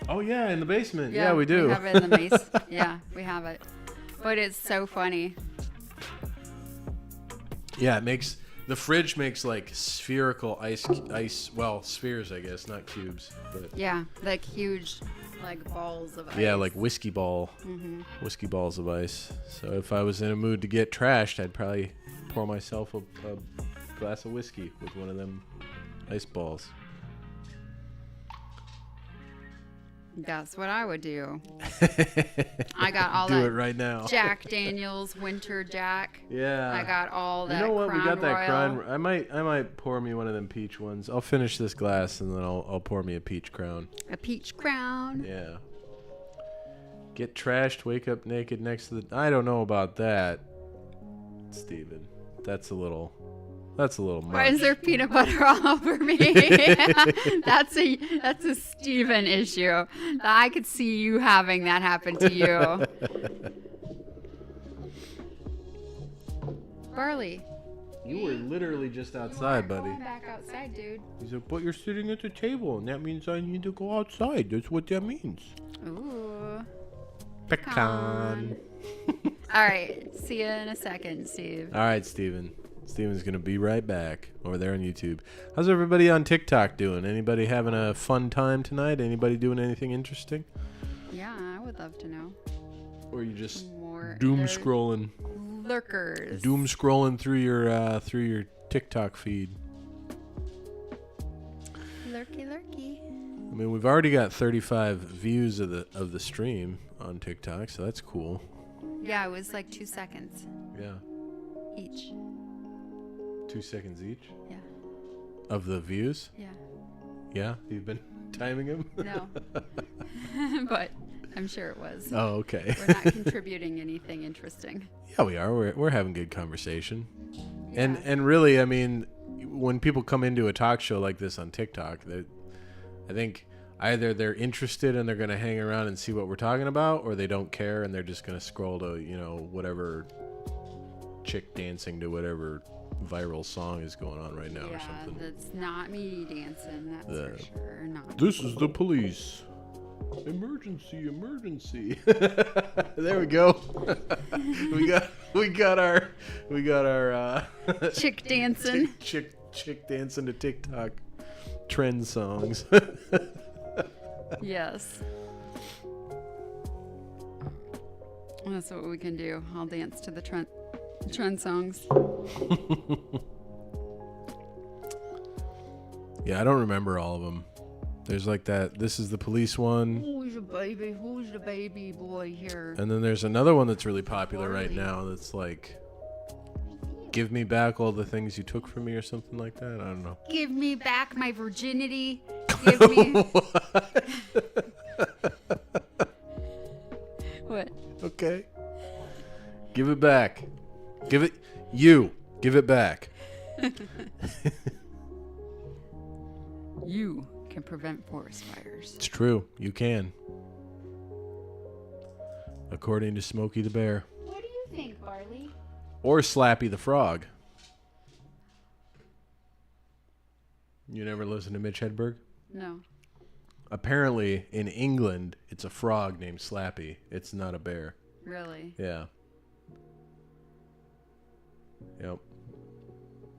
Oh, yeah, in the basement. Yeah, we do. We have it in the mace. Yeah, we have it. But it's so funny. Yeah, the fridge makes like spherical ice, well, spheres, I guess, not cubes. But yeah, like huge, like balls of ice. Yeah, like whiskey balls of ice. So if I was in a mood to get trashed, I'd probably pour myself a glass of whiskey with one of them ice balls. That's what I would do. I got all do that. Do it right now. Jack Daniels Winter Jack. Yeah. I got all that. You know what? Crown We got that Royal. Crown. I might pour me one of them peach ones. I'll finish this glass and then I'll pour me a peach Crown. A peach Crown. Yeah. Get trashed, wake up naked next to the... I don't know about that, Steven. That's a little much. Why is there peanut butter all over me? That's a Steven issue. I could see you having that happen to you. Barley. You were literally just outside, buddy. Going back outside, dude. He said, "But you're sitting at the table, and that means I need to go outside. That's what that means." Ooh. Pecan. All right. See you in a second, Steve. All right, Steven. Steven's going to be right back over there on YouTube. How's everybody on TikTok doing? Anybody having a fun time tonight? Anybody doing anything interesting? Yeah, I would love to know. Or you just More doom they're scrolling? Lurkers. Doom scrolling through your TikTok feed. Lurky. I mean, we've already got 35 views of the stream on TikTok, so that's cool. Yeah, it was like 2 seconds. Yeah. Each. 2 seconds each? Yeah. Of the views? Yeah. Yeah? You've been timing them? No. But I'm sure it was. Oh, okay. We're not contributing anything interesting. Yeah, we are. We're having good conversation. Yeah. And really, I mean, when people come into a talk show like this on TikTok, I think either they're interested and they're going to hang around and see what we're talking about, or they don't care and they're just going to scroll to, whatever chick dancing to whatever viral song is going on right now or something. Yeah, that's not me dancing, that's for sure. Not. This is the police. Emergency. There we go. we got our Chick dancing. chick dancing to TikTok trend songs. Yes. That's what we can do. I'll dance to the trend songs. Yeah, I don't remember all of them. There's like that This Is the Police one. Who's the baby boy here? And then there's another one that's really popular right now that's like, give me back all the things you took from me or something like that. I don't know. Give me back my virginity. Give me... What? Okay. Give it back. Give it back. You can prevent forest fires. It's true. You can. According to Smokey the Bear. What do you think, Barley? Or Slappy the Frog. You never listened to Mitch Hedberg? No. Apparently, in England, it's a frog named Slappy. It's not a bear. Really? Yeah. Yep.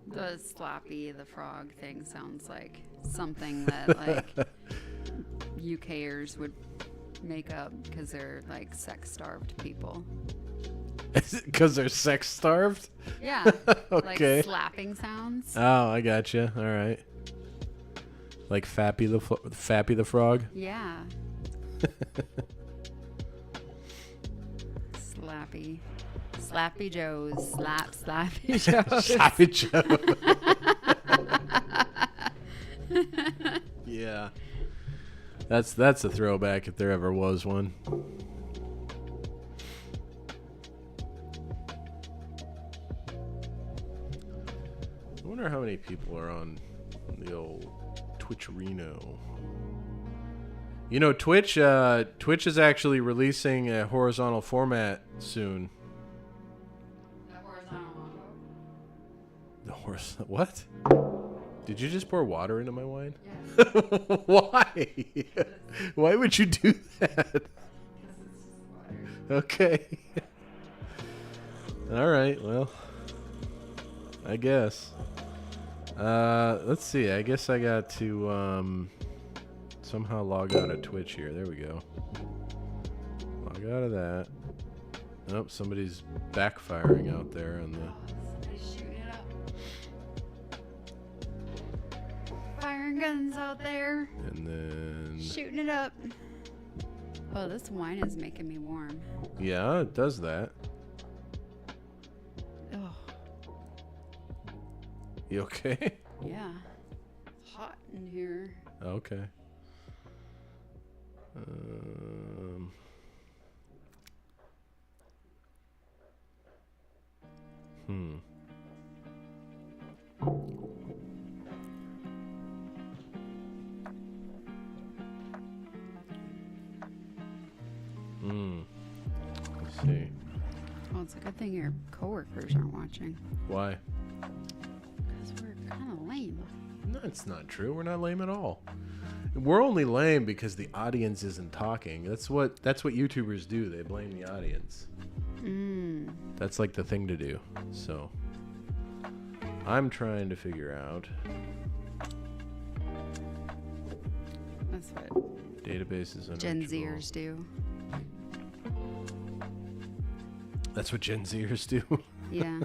The Slappy the Frog thing sounds like something that, like, UKers would make up because they're like sex-starved people. Because they're sex-starved? Yeah. Okay. Like slapping sounds. Oh, I gotcha. All right. Like Fappy the Frog? Yeah. Slappy. Slappy Joe's. Slappy Joe's. Slappy Joe. Yeah. That's a throwback if there ever was one. I wonder how many people are on the old Twitch Reno. You know, Twitch is actually releasing a horizontal format soon. The horizontal what? Did you just pour water into my wine? Yeah. Why? Why would you do that? Because it's just water. Okay. All right. Well, I guess. Let's see. I guess I got to somehow log out of Twitch here. There we go. Log out of that. Nope, somebody's backfiring out there on the. Somebody's shooting it up. Firing guns out there. And then. Shooting it up. Oh, this wine is making me warm. Yeah, it does that. Oh, You okay? yeah. It's hot in here. Okay. Let's see. Well, it's a good thing your coworkers aren't watching. Why? Because we're kind of lame. No, it's not true. We're not lame at all. We're only lame because the audience isn't talking. That's what YouTubers do. They blame the audience. That's like the thing to do. So I'm trying to figure out. That's what Databases and Gen Zers do. That's what Gen Zers do. Yeah.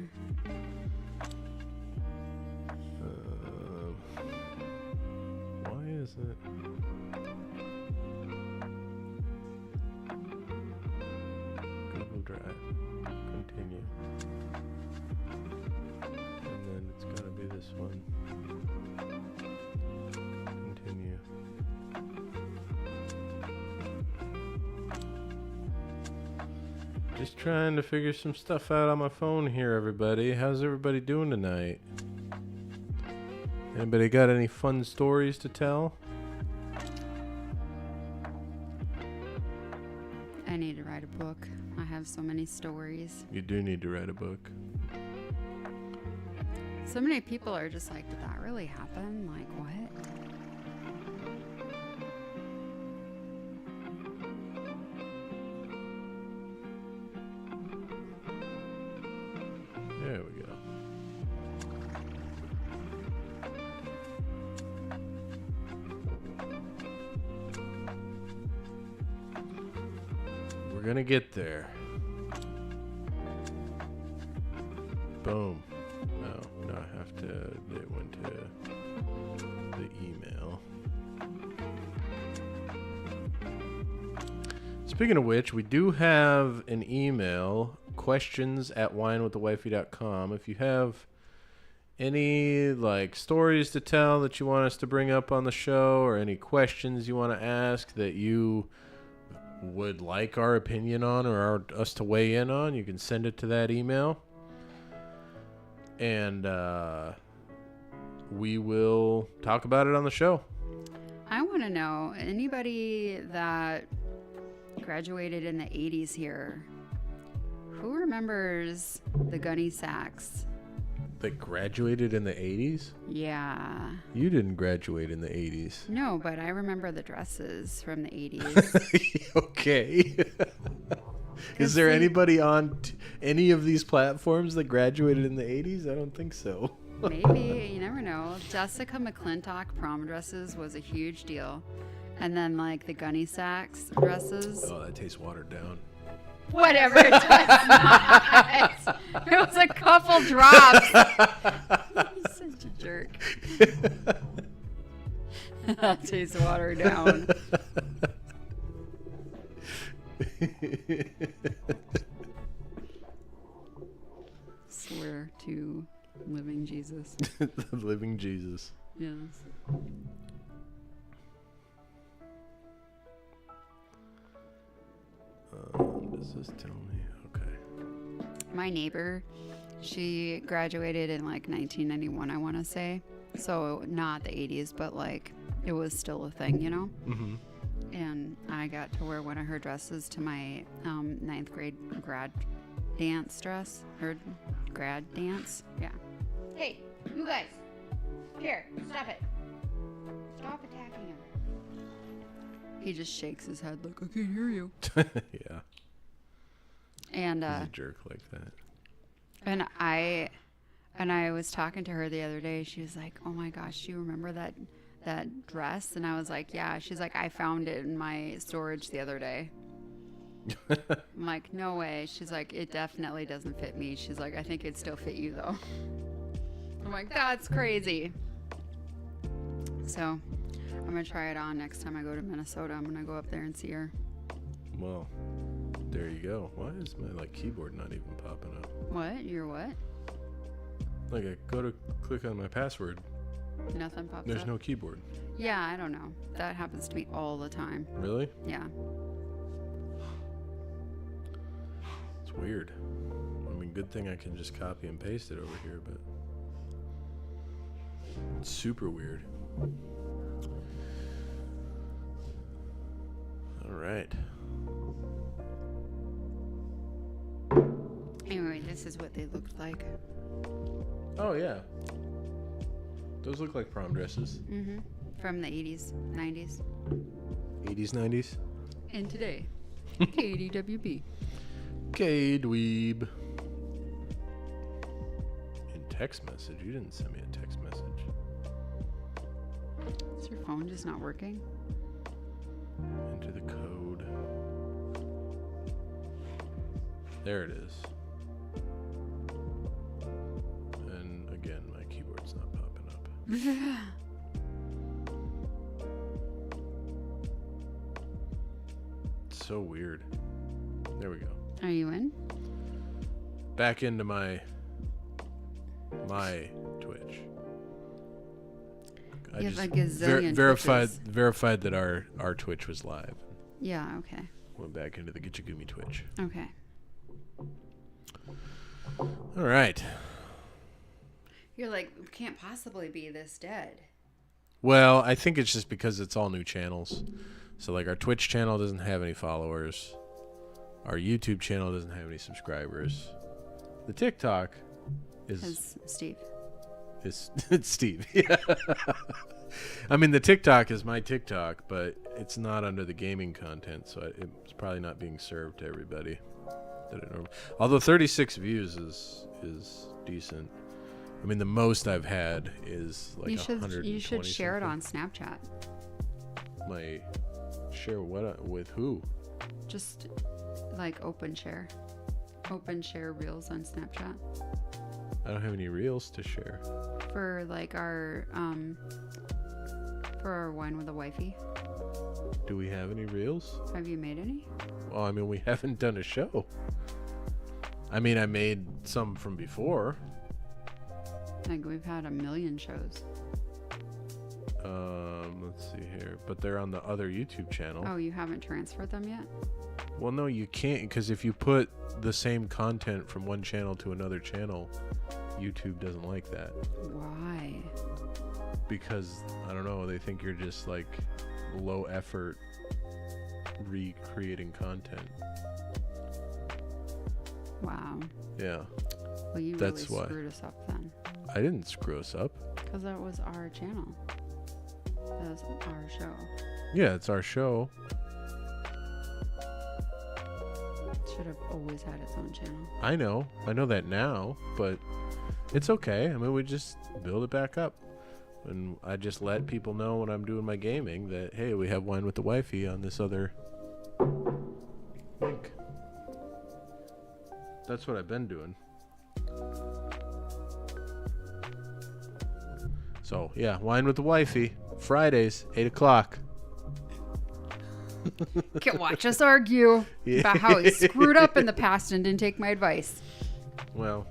Why is it? Google Drive. Continue. And then it's gotta be this one. Continue. Just trying to figure some stuff out on my phone here, everybody. How's everybody doing tonight? Anybody got any fun stories to tell? I need to write a book. I have so many stories. You do need to write a book. So many people are just like, did that really happen? Like, what? There we go. We're gonna get there. Boom. No, I have to. It went to the email. Speaking of which, we do have an email, questions@winewiththewifey.com. If you have any like stories to tell that you want us to bring up on the show, or any questions you want to ask that you would like our opinion on, or us to weigh in on, you can send it to that email. And we will talk about it on the show. I want to know, anybody that graduated in the 80s here, who remembers the gunny sacks? That graduated in the 80s? Yeah. You didn't graduate in the 80s. No, but I remember the dresses from the 80s. Okay. Is there anybody on any of these platforms that graduated in the 80s? I don't think so. Maybe. You never know. Jessica McClintock prom dresses was a huge deal. And then like the gunny sacks dresses. Oh, that tastes watered down. Whatever, it does not. It was a couple drops. You're such a jerk. That tastes watered down. Swear to living Jesus. The living Jesus. Yes. Does this tell me? Okay. My neighbor, she graduated in like 1991, I want to say. So not the 80s, but like it was still a thing, you know? Mm-hmm. And I got to wear one of her dresses to my 9th grade grad dance dress. Her grad dance. Yeah. Hey, you guys. Here, stop it. Stop attacking him. He just shakes his head like, I can't hear you. Yeah. And He's a jerk like that. And I was talking to her the other day. She was like, "Oh my gosh, do you remember that dress?" And I was like, "Yeah." She's like, "I found it in my storage the other day." I'm like, "No way." She's like, "It definitely doesn't fit me." She's like, "I think it'd still fit you though." I'm like, "That's crazy." So I'm gonna try it on next time I go to Minnesota. I'm gonna go up there and see her. Well, there you go. Why is my like keyboard not even popping up? What? You're what? Like I go to click on my password. Nothing pops up. There's no keyboard. Yeah, I don't know. That happens to me all the time. Really? Yeah. It's weird. I mean, good thing I can just copy and paste it over here, but it's super weird. All right. Anyway, this is what they looked like. Oh yeah. Those look like prom dresses. Mm-hmm. From the 80s, 90s. 80s, 90s. And today. KDWB. K-dweeb. In text message? You didn't send me a text message. Is your phone just not working? Enter the code. There it is. And again, my keyboard's not popping up. It's so weird. There we go. Are you in? Back into my Twitch. I You have just like a zillion verified that our Twitch was live. Yeah, okay. Went back into the Gitchegumi Twitch. Okay. All right. You're like, can't possibly be this dead. Well, I think it's just because it's all new channels. So like our Twitch channel doesn't have any followers. Our YouTube channel doesn't have any subscribers. The TikTok is Steve. It's Steve. Yeah. I mean, the TikTok is my TikTok, but it's not under the gaming content, so it's probably not being served to everybody. Although 36 views is decent. I mean, the most I've had is like 120. You should share it on Snapchat. Share what with who? Just like open share reels on Snapchat. I don't have any reels to share. For like our wine with a wifey. Do we have any reels? Have you made any? Well, I mean, we haven't done a show. I mean, I made some from before. Like we've had a million shows. Let's see here. But they're on the other YouTube channel. Oh, you haven't transferred them yet? Well, no, you can't, because if you put the same content from one channel to another channel, YouTube doesn't like that. Why? Because, I don't know, they think you're just like low effort recreating content. Wow. Yeah. Well, you That's really why. screwed us up then. I didn't screw us up. Because that was our channel. That was our show. Yeah, it's our show. Should have always had its own channel. I know that now, but it's okay. I mean, we just build it back up. And I just let people know when I'm doing my gaming that, hey, we have Wine with the Wifey on this other link. That's what I've been doing. So, yeah, Wine with the Wifey, Fridays, 8 o'clock. Can watch us argue about how he screwed up in the past and didn't take my advice. Well,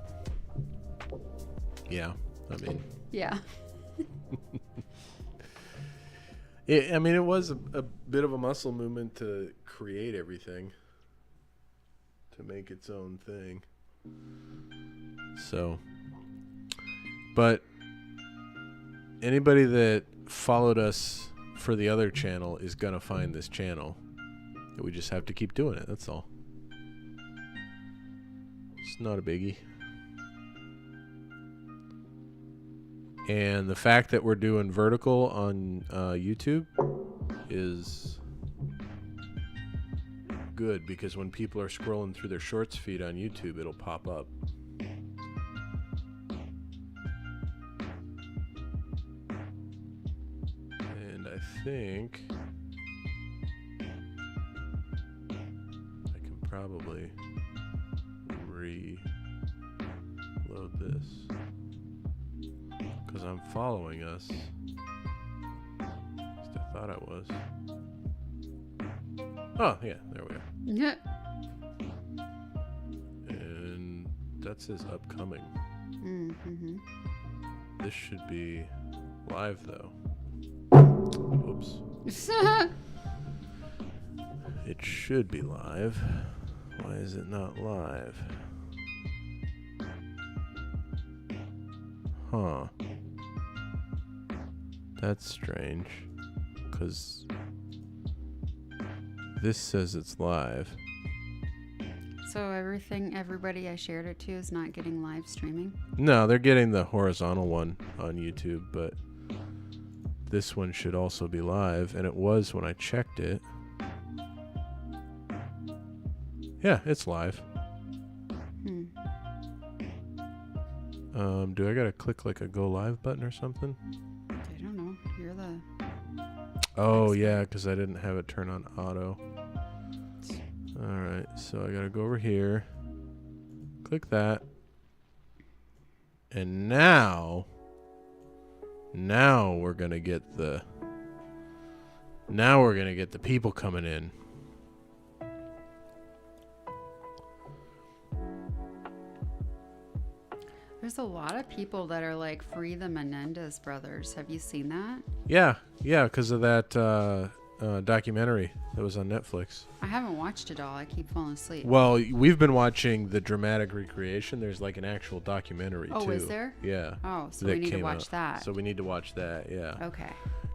yeah, I mean. Yeah. It was a bit of a muscle movement to create everything, to make its own thing. So, but anybody that followed us for the other channel is going to find this channel. We just have to keep doing it, that's all. It's not a biggie. And the fact that we're doing vertical on YouTube is good, because when people are scrolling through their shorts feed on YouTube, it'll pop up. And I think I can probably reload this, because I'm following us. At least I thought I was. Oh, yeah, there we are. Yeah. And that says upcoming. Mm-hmm. This should be live, though. Oops. It should be live. Why is it not live? Huh. That's strange. Because this says it's live. So everybody I shared it to is not getting live streaming? No, they're getting the horizontal one on YouTube, but this one should also be live, and it was when I checked it. Yeah, it's live. Do I gotta click like a go live button or something? I don't know. You're the... Oh, yeah, because I didn't have it turn on auto. Alright, so I gotta go over here. Click that. And now we're gonna get the... Now we're gonna get the people coming in. There's a lot of people that are like, free the Menendez brothers. Have you seen that? Yeah, because of that documentary that was on Netflix. I haven't watched it all. I keep falling asleep. Well, we've been watching the dramatic recreation. There's like an actual documentary, too. Oh, is there? Yeah. Oh, so we need to watch that. So we need to watch that, yeah. Okay.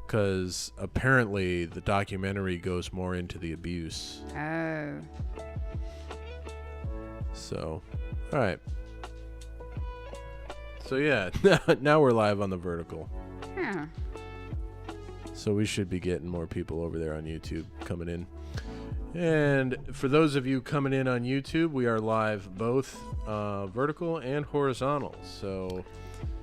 Because apparently the documentary goes more into the abuse. Oh. So, all right. So, yeah, now we're live on the vertical. Yeah. So we should be getting more people over there on YouTube coming in. And for those of you coming in on YouTube, we are live both vertical and horizontal. So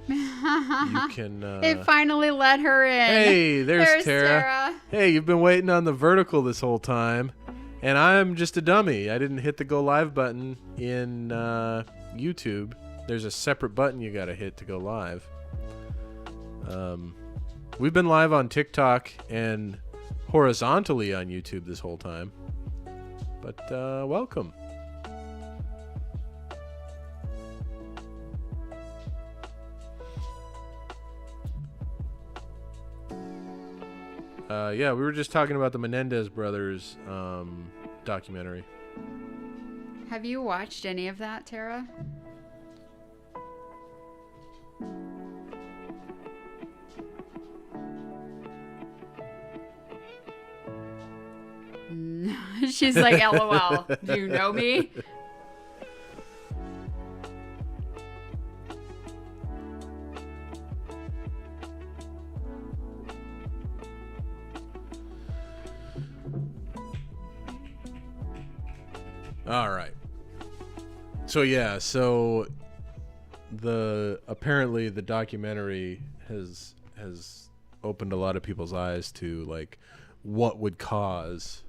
you can... it finally let her in. Hey, there's Tara. Hey, you've been waiting on the vertical this whole time. And I'm just a dummy. I didn't hit the go live button in YouTube. There's a separate button you got to hit to go live. We've been live on TikTok and horizontally on YouTube this whole time. But welcome. Yeah, we were just talking about the Menendez brothers documentary. Have you watched any of that, Tara? She's like, LOL. Do you know me? All right. So yeah, apparently the documentary has has opened a lot of people's eyes to like what would cause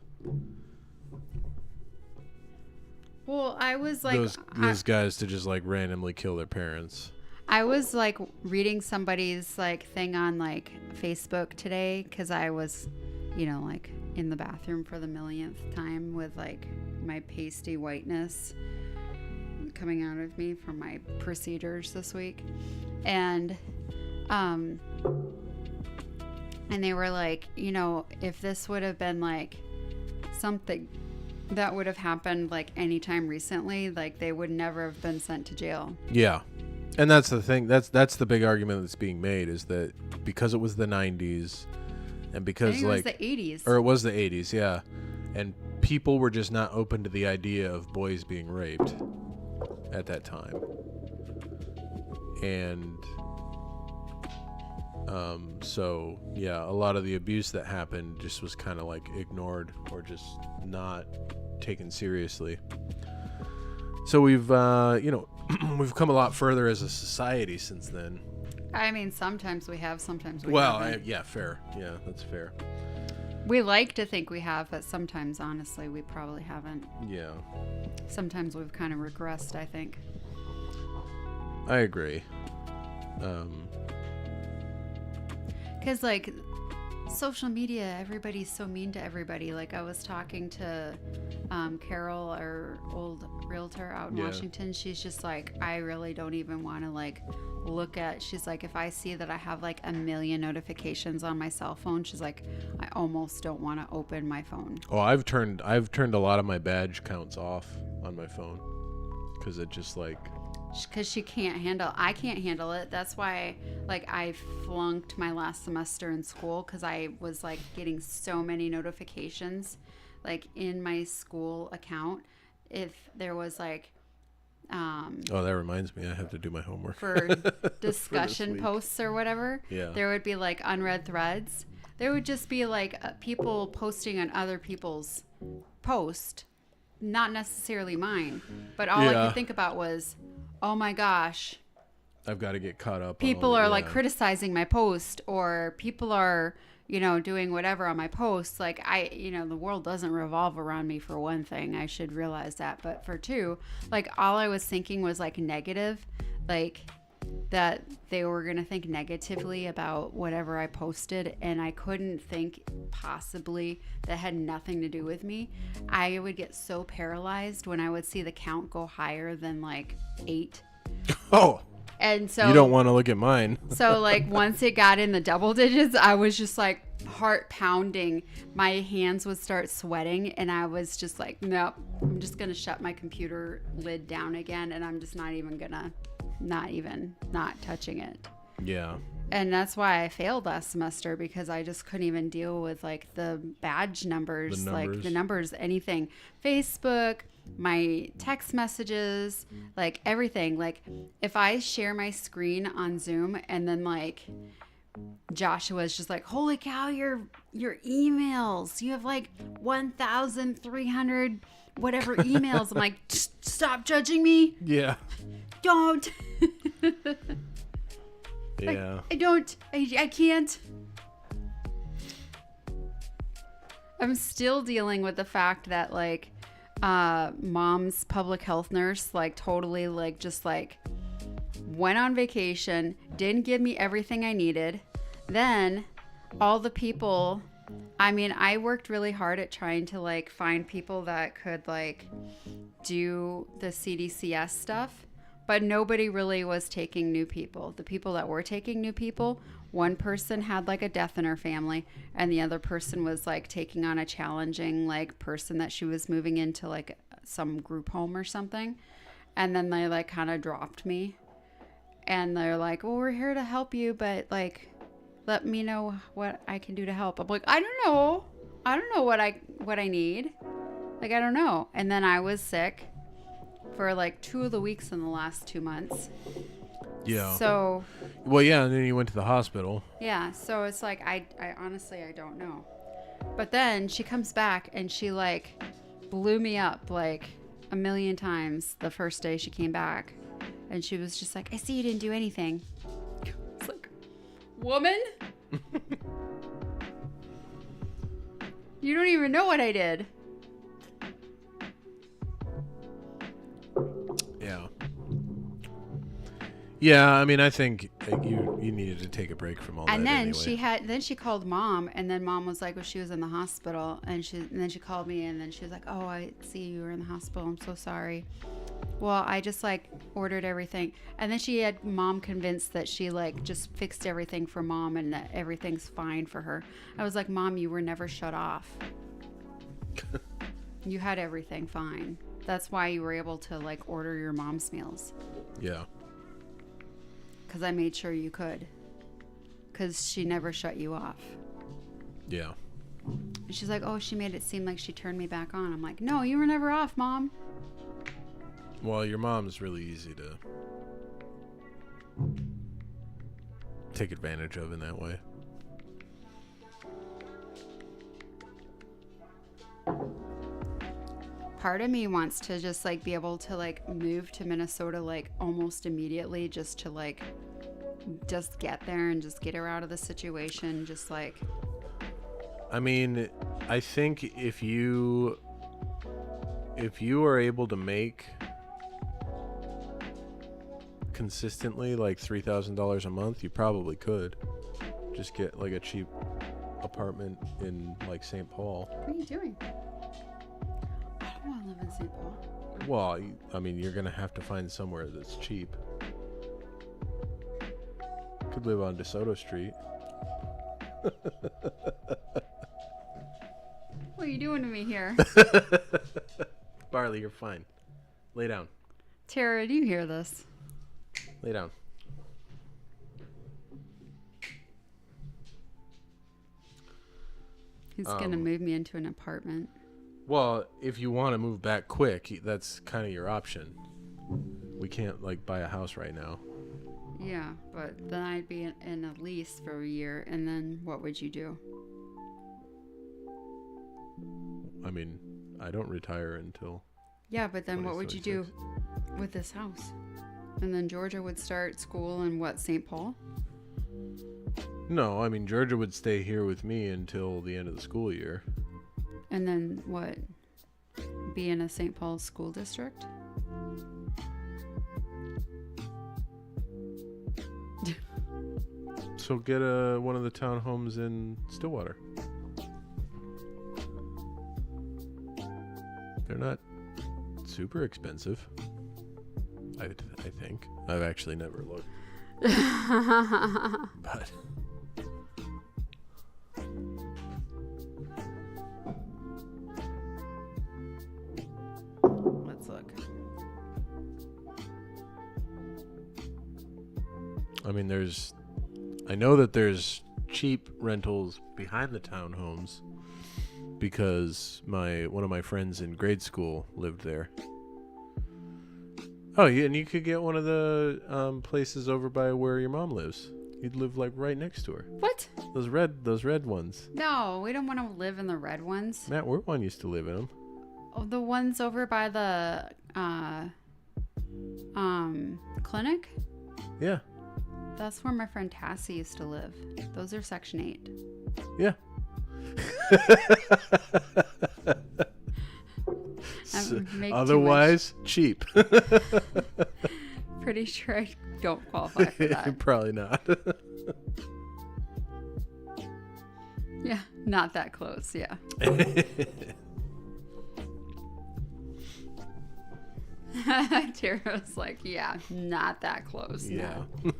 I was like those guys to just like randomly kill their parents. I was like reading somebody's like thing on like Facebook today because I was, like in the bathroom for the millionth time with like my pasty whiteness coming out of me from my procedures this week. And they were like, if this would have been like something that would have happened like anytime recently, like they would never have been sent to jail. Yeah. And that's the thing. That's the big argument that's being made, is that because it was the 90s and because it was the 80s. Or it was the 80s, yeah. And people were just not open to the idea of boys being raped at that time. And so yeah, a lot of the abuse that happened just was kind of like ignored or just not taken seriously. So we've we've come a lot further as a society since then. I mean, sometimes we have, sometimes we haven't. Yeah, fair. Yeah, that's fair. We like to think we have, but sometimes, honestly, we probably haven't. Yeah. Sometimes we've kind of regressed, I think. I agree. Because, like, social media, everybody's so mean to everybody. Like, I was talking to Carol, our old realtor out in Washington. She's just like, I really don't even want to, like, look at. She's like, if I see that I have, like, 1 million notifications on my cell phone, she's like, I almost don't want to open my phone. Oh, I've turned a lot of my badge counts off on my phone because it just like... Because I can't handle it. That's why, like, I flunked my last semester in school because I was, like, getting so many notifications, like, in my school account. If there was, like... oh, that reminds me. I have to do my homework. For discussion for posts or whatever. Yeah. There would be, like, unread threads. There would just be, like, people posting on other people's post, not necessarily mine. But all I could think about was... oh my gosh, I've got to get caught up. People are like criticizing my post, or people are, doing whatever on my post. Like the world doesn't revolve around me, for one thing. I should realize that. But for two, like all I was thinking was like negative, like that they were going to think negatively about whatever I posted. And I couldn't think possibly that had nothing to do with me. I would get so paralyzed when I would see the count go higher than like 8. Oh. And so you don't want to look at mine. So like once it got in the double digits, I was just like heart pounding. My hands would start sweating, and I was just like, nope, I'm just going to shut my computer lid down again, and I'm just not touching it. Yeah. And that's why I failed last semester, because I just couldn't even deal with like the badge numbers, like the numbers, anything. Facebook, my text messages, like everything. Like if I share my screen on Zoom and then like Joshua's just like, holy cow, your emails, you have like 1,300 whatever emails. I'm like, stop judging me. Yeah. Don't. Yeah. I can't. I'm still dealing with the fact that like mom's public health nurse like totally like just like went on vacation, didn't give me everything I needed. Then all the people, I mean, I worked really hard at trying to like find people that could like do the CDCS stuff. But nobody really was taking new people. The people that were taking new people, one person had like a death in her family, and the other person was like taking on a challenging like person that she was moving into like some group home or something. And then they like kind of dropped me. And they're like, well, we're here to help you, but like, let me know what I can do to help. I'm like, I don't know what I need. Like, I don't know. And then I was sick for like 2 of the weeks in the last 2 months. Yeah. So. Well, yeah, and then you went to the hospital. Yeah. So it's like, I honestly, I don't know. But then she comes back and she like blew me up like 1 million times the first day she came back. And she was just like, I see you didn't do anything. It's like, Woman? You don't even know what I did. Yeah. Yeah, I mean, I think you needed to take a break from all And that then anyway. she called mom, and then mom was like, well, she was in the hospital, and then she called me, and then she was like, oh, I see you were in the hospital. I'm so sorry. Well, I just like ordered everything, and then she had mom convinced that she like just fixed everything for mom and that everything's fine for her. I was like, Mom, you were never shut off. You had everything fine. That's why you were able to like order your mom's meals. Yeah. Because I made sure you could. Because she never shut you off. Yeah. And she's like, oh, she made it seem like she turned me back on. I'm like, no, you were never off, Mom. Well, your mom's really easy to take advantage of in that way. Part of me wants to just like be able to like move to Minnesota like almost immediately just to like just get there and just get her out of the situation. Just like, I mean, I think if you are able to make consistently like $3,000 a month, you probably could just get like a cheap apartment in like St. Paul. what are you doing? I don't want to live in St. Paul. Well, I mean, you're gonna have to find somewhere that's cheap. Could live on DeSoto Street. What are you doing to me here? Barley, you're fine. Lay down. Tara, do you hear this? Lay down. He's gonna move me into an apartment. Well, if you want to move back quick, that's kind of your option. We can't like buy a house right now. Yeah, but then I'd be in a lease for a year, and then what would you do? I mean, I don't retire until. Yeah, but then what would you do 2026. with this house? And then Georgia would start school in what, St. Paul? No, I mean Georgia would stay here with me until the end of the school year. And then what? Be in a St. Paul school district? So get one of the townhomes in Stillwater. They're not super expensive. I think. I've actually never looked. But Let's look. I mean, I know that there's cheap rentals behind the townhomes because one of my friends in grade school lived there. Oh, yeah, and you could get one of the places over by where your mom lives. You'd live like right next to her. What? Those red ones. No, we don't want to live in the red ones. Matt Wertwan used to live in them. Oh, the ones over by the clinic? Yeah. That's where my friend Tassie used to live. Those are Section 8. Yeah. Otherwise, cheap. Pretty sure I don't qualify for that. Probably not. Yeah, not that close. Yeah. Tara's like, yeah, not that close. Yeah. No.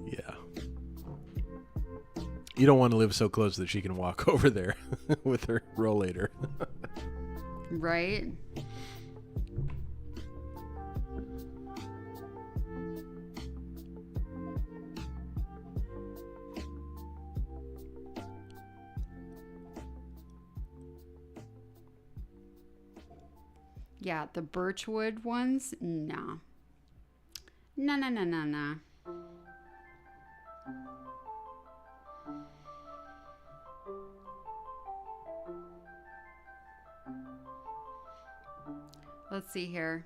Yeah. You don't want to live so close that she can walk over there with her rollator. Right? Yeah, the birchwood ones, no. No. Let's see here.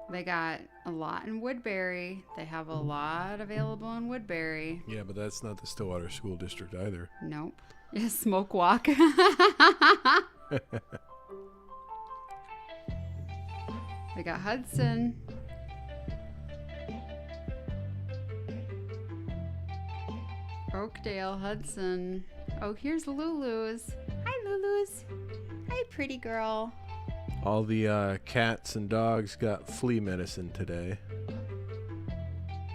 They got a lot in Woodbury. They have a lot available in Woodbury. Yeah, but that's not the Stillwater School District either. Nope. Yeah, Smoke Walk. They got Hudson. Oakdale, Hudson. Oh, here's Lulu's. Hi, Lulu's. Hi, pretty girl. All the cats and dogs got flea medicine today.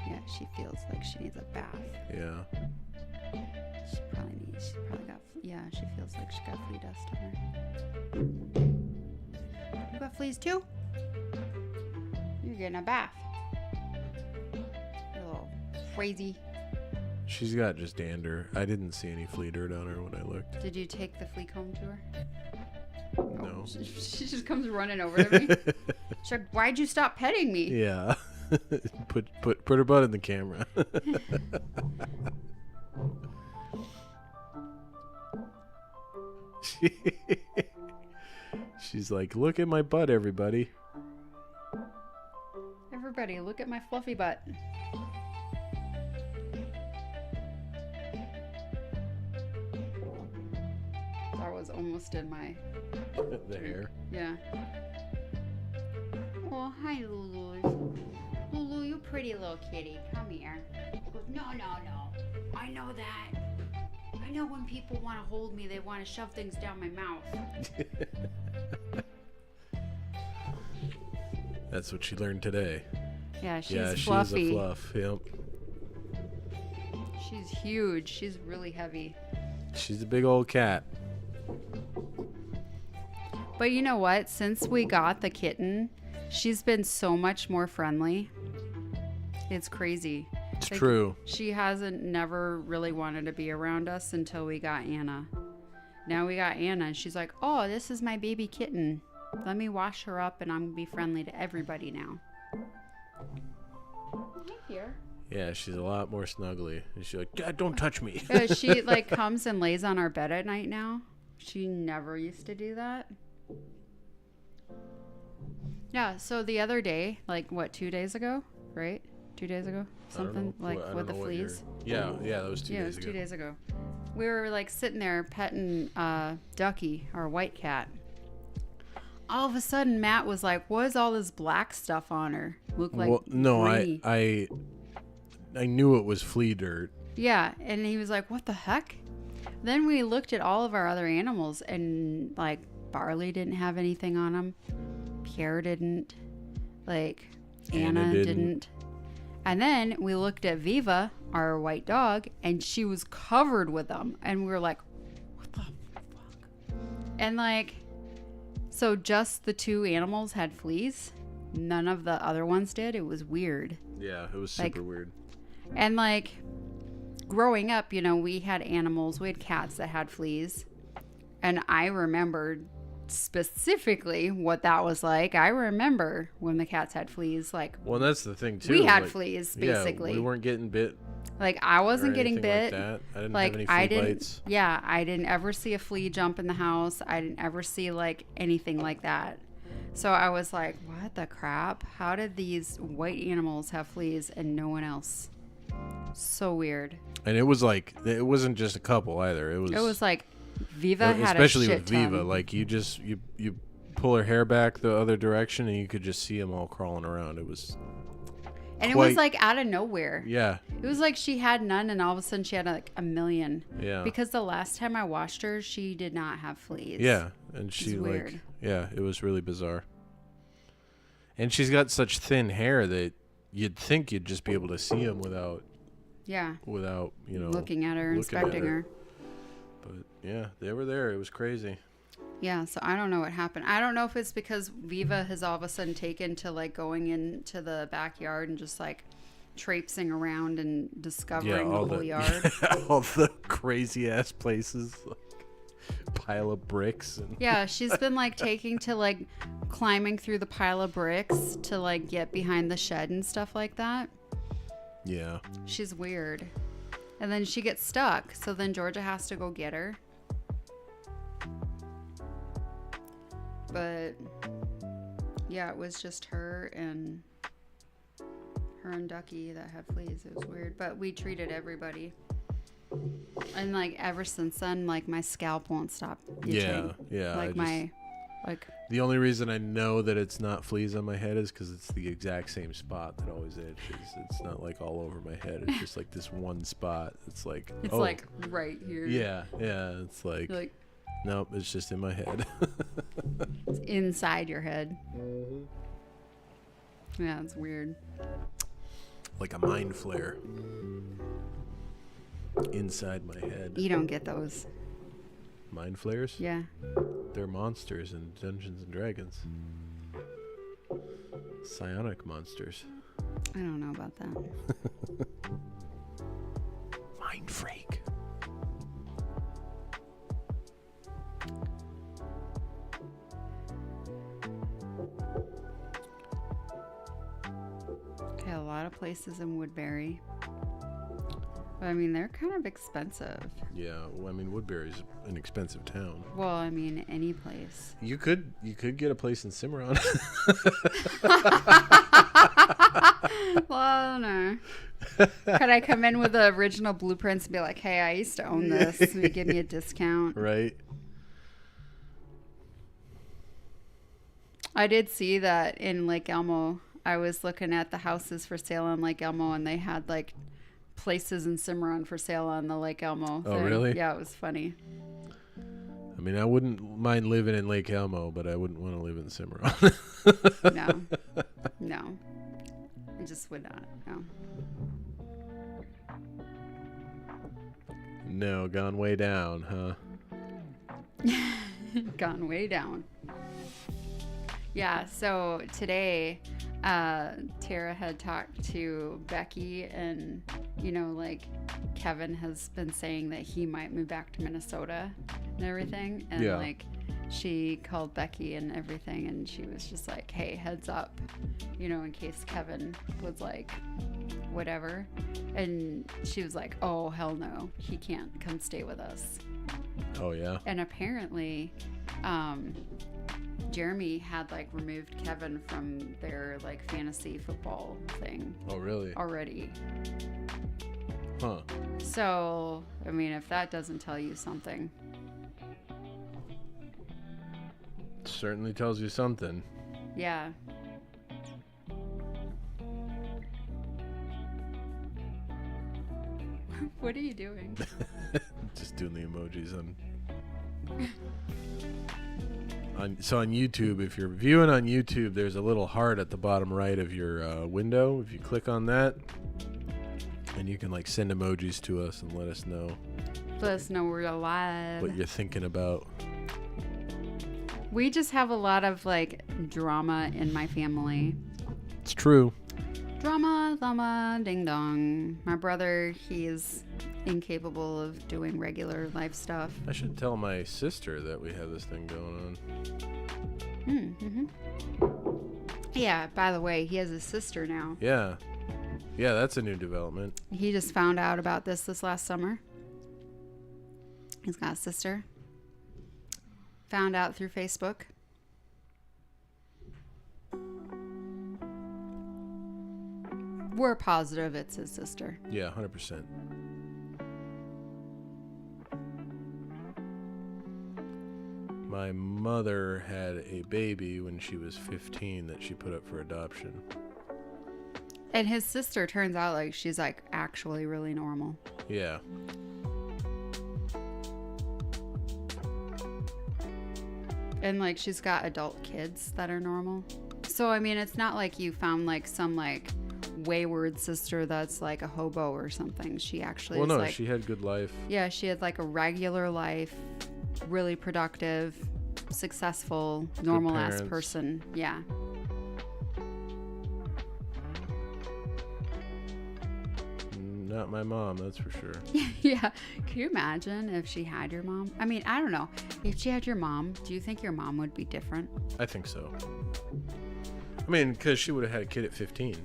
Yeah, she feels like she needs a bath. Yeah. She probably got, yeah, she feels like she got flea dust on her. You got fleas too? You're getting a bath. You little crazy. She's got just dander. I didn't see any flea dirt on her when I looked. Did you take the flea comb to her? No. Oh, she just comes running over to me. She's like, why'd you stop petting me? Yeah. put her butt in the camera. She's like, look at my butt, everybody. Everybody, look at my fluffy butt. That was almost in my... The hair. Yeah. Oh, hi, Lulu. Lulu, you pretty little kitty. Come here. She goes, no. I know that. I know when people want to hold me, they want to shove things down my mouth. That's what she learned today. Yeah, she's yeah, fluffy. She's a fluff. Yep. She's huge. She's really heavy. She's a big old cat. But you know what? Since we got the kitten, she's been so much more friendly. It's crazy. It's true. She hasn't never really wanted to be around us until we got Anna. Now we got Anna and she's like, oh, this is my baby kitten. Let me wash her up and I'm going to be friendly to everybody now. Hi, here. Yeah, she's a lot more snuggly. And she's like, Dad, don't touch me. She like comes and lays on our bed at night now. She never used to do that. Yeah, so the other day, like what, 2 days ago, right? 2 days ago? Something like with the fleas. Yeah, that was 2 days ago. Yeah, it was 2 days ago. We were like sitting there petting Ducky, our white cat. All of a sudden, Matt was like, what is all this black stuff on her? Looked like grainy. I knew it was flea dirt. Yeah, and he was like, what the heck? Then we looked at all of our other animals and like Barley didn't have anything on him. Pierre didn't. Like Anna didn't. And then we looked at Viva, our white dog, and she was covered with them. And we were like, what the fuck? And like, so just the two animals had fleas. None of the other ones did. It was weird. Yeah, it was super weird. And like growing up, you know, we had animals, we had cats that had fleas. And I remembered specifically what that was like. I remember when the cats had fleas. Like, well, that's the thing too. We had fleas basically. Yeah, we weren't getting bit. Like I wasn't getting bit. Like that. I didn't have any flea bites. Yeah, I didn't ever see a flea jump in the house. I didn't ever see like anything like that. So I was like, what the crap? How did these white animals have fleas and no one else? So weird. And it was like, it wasn't just a couple either. It was like Viva had especially a shit with Viva, ton. like you pull her hair back the other direction and you could just see them all crawling around. It was it was like out of nowhere. Yeah. It was like she had none and all of a sudden she had like a million. Yeah. Because the last time I washed her, she did not have fleas. Yeah. And she like, weird. Yeah, it was really bizarre. And she's got such thin hair that you'd think you'd just be able to see them without, you know, looking at her, inspecting her. But yeah, they were there. It was crazy. Yeah, so I don't know what happened. I don't know if it's because Viva has all of a sudden taken to like going into the backyard and just like traipsing around and discovering the whole yard. All the crazy ass places, like pile of bricks. And yeah, she's been like taking to like climbing through the pile of bricks to like get behind the shed and stuff like that. Yeah. She's weird. And then she gets stuck. So then Georgia has to go get her. But Yeah, it was just her and Ducky that had fleas. It was weird, but we treated everybody. And like ever since then, like my scalp won't stop itching. Yeah. Like the only reason I know that it's not fleas on my head is because it's the exact same spot that always itches. It's not like all over my head. It's just like this one spot. It's like like right here. Yeah. It's like nope. It's just in my head. It's inside your head. Mm-hmm. Yeah, it's weird. Like a mind flare inside my head. You don't get those. Mind flares? Yeah. They're monsters in Dungeons and Dragons. Psionic monsters. I don't know about that. Mind freak. Okay, a lot of places in Woodbury. But I mean, they're kind of expensive. Yeah, well, I mean, Woodbury's an expensive town. Well, I mean, any place. You could get a place in Cimarron. Well, no. Could I come in with the original blueprints and be like, hey, I used to own this. Will you give me a discount? Right. I did see that in Lake Elmo. I was looking at the houses for sale on Lake Elmo, and they had like places in Cimarron for sale on the Lake Elmo Oh, thing. really? Yeah, it was funny. I mean, I wouldn't mind living in Lake Elmo, but I wouldn't want to live in Cimarron. No. I just would not. No. No, gone way down, huh? Gone way down. Yeah, so today Tara had talked to Becky, and like Kevin has been saying that he might move back to Minnesota and everything, and like she called Becky and everything, and she was just like, hey, heads up, in case Kevin was like whatever, and she was like, oh hell no, he can't come stay with us. Oh yeah. And apparently Jeremy had like removed Kevin from their like fantasy football thing. Oh really? Already. Huh. So, I mean, if that doesn't tell you something. Certainly tells you something. Yeah. What are you doing? Just doing the emojis So on YouTube, if you're viewing on YouTube, there's a little heart at the bottom right of your window. If you click on that, and you can like send emojis to us and let us know. Let us know we're alive. What you're thinking about. We just have a lot of like drama in my family. It's true. Drama, llama, ding dong. My brother, he's incapable of doing regular life stuff. I should tell my sister that we have this thing going on. Mm-hmm. Yeah, by the way, he has a sister now. Yeah, that's a new development. He just found out about this last summer. He's got a sister. Found out through Facebook. We're positive it's his sister. Yeah, 100%. My mother had a baby when she was 15 that she put up for adoption. And his sister turns out like she's like actually really normal. Yeah. And like she's got adult kids that are normal. So I mean, it's not like you found like some like wayward sister that's like a hobo or something. She actually Well, no, like, she had good life. Yeah, she had like a regular life, really productive, successful, normal ass person. Yeah. Not my mom, that's for sure. Yeah. Can you imagine if she had your mom? I mean, I don't know. If she had your mom, do you think your mom would be different? I think so. I mean, because she would have had a kid at 15.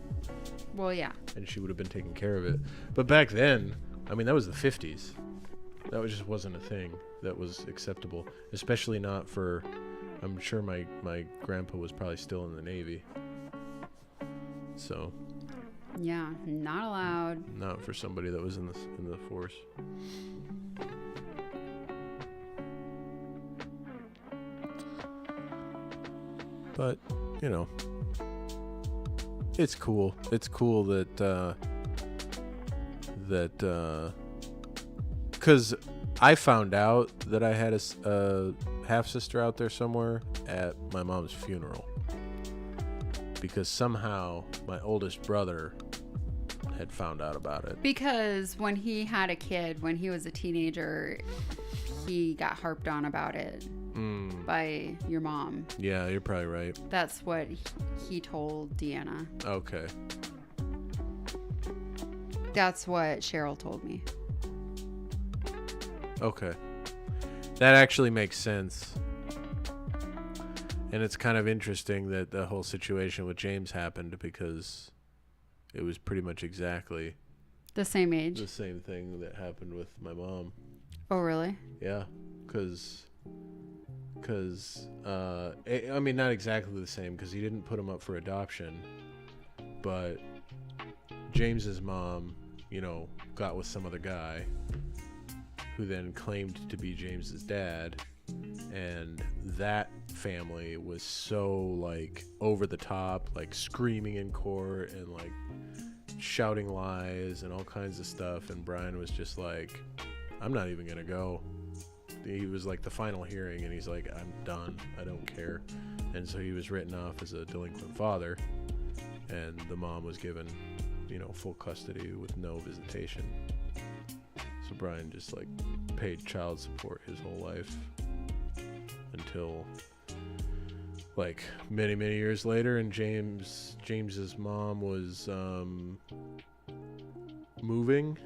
Well, yeah. And she would have been taking care of it. But back then, I mean, that was the 50s. That just wasn't a thing that was acceptable. Especially not for I'm sure my grandpa was probably still in the Navy. So. Yeah, not allowed. Not for somebody that was in the force. But, you know, it's cool. It's cool that because I found out that I had a half sister out there somewhere at my mom's funeral, because somehow my oldest brother had found out about it. Because when he had a kid, when he was a teenager, he got harped on about it by your mom. Yeah, you're probably right. That's what he told Deanna. Okay. That's what Cheryl told me. Okay. That actually makes sense. And it's kind of interesting that the whole situation with James happened, because it was pretty much exactly the same age. The same thing that happened with my mom. Oh, really? Yeah, because I mean, not exactly the same, because he didn't put him up for adoption, but James's mom, you know, got with some other guy who then claimed to be James's dad, and that family was so, like, over the top, like screaming in court and like shouting lies and all kinds of stuff, and Brian was just like, I'm not even gonna go. He was like, the final hearing, and he's like, I'm done, I don't care. And so he was written off as a delinquent father, and the mom was given, you know, full custody with no visitation. So Brian just like paid child support his whole life until like many years later, and James's mom was moving,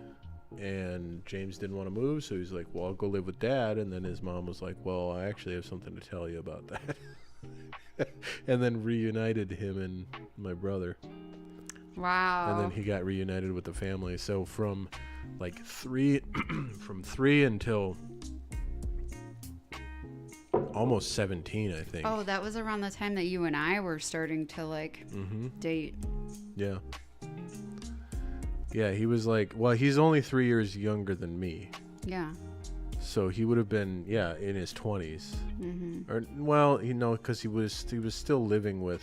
and James didn't want to move, so he's like, well, I'll go live with Dad. And then his mom was like, well, I actually have something to tell you about that. And then reunited him and my brother. Wow. And then he got reunited with the family. So from like three until almost 17, I think. Oh, that was around the time that you and I were starting to like date. Yeah. Yeah, he was like, well, he's only 3 years younger than me. Yeah. So he would have been, yeah, in his 20s. Mm-hmm. Or, well, you know, because he was still living with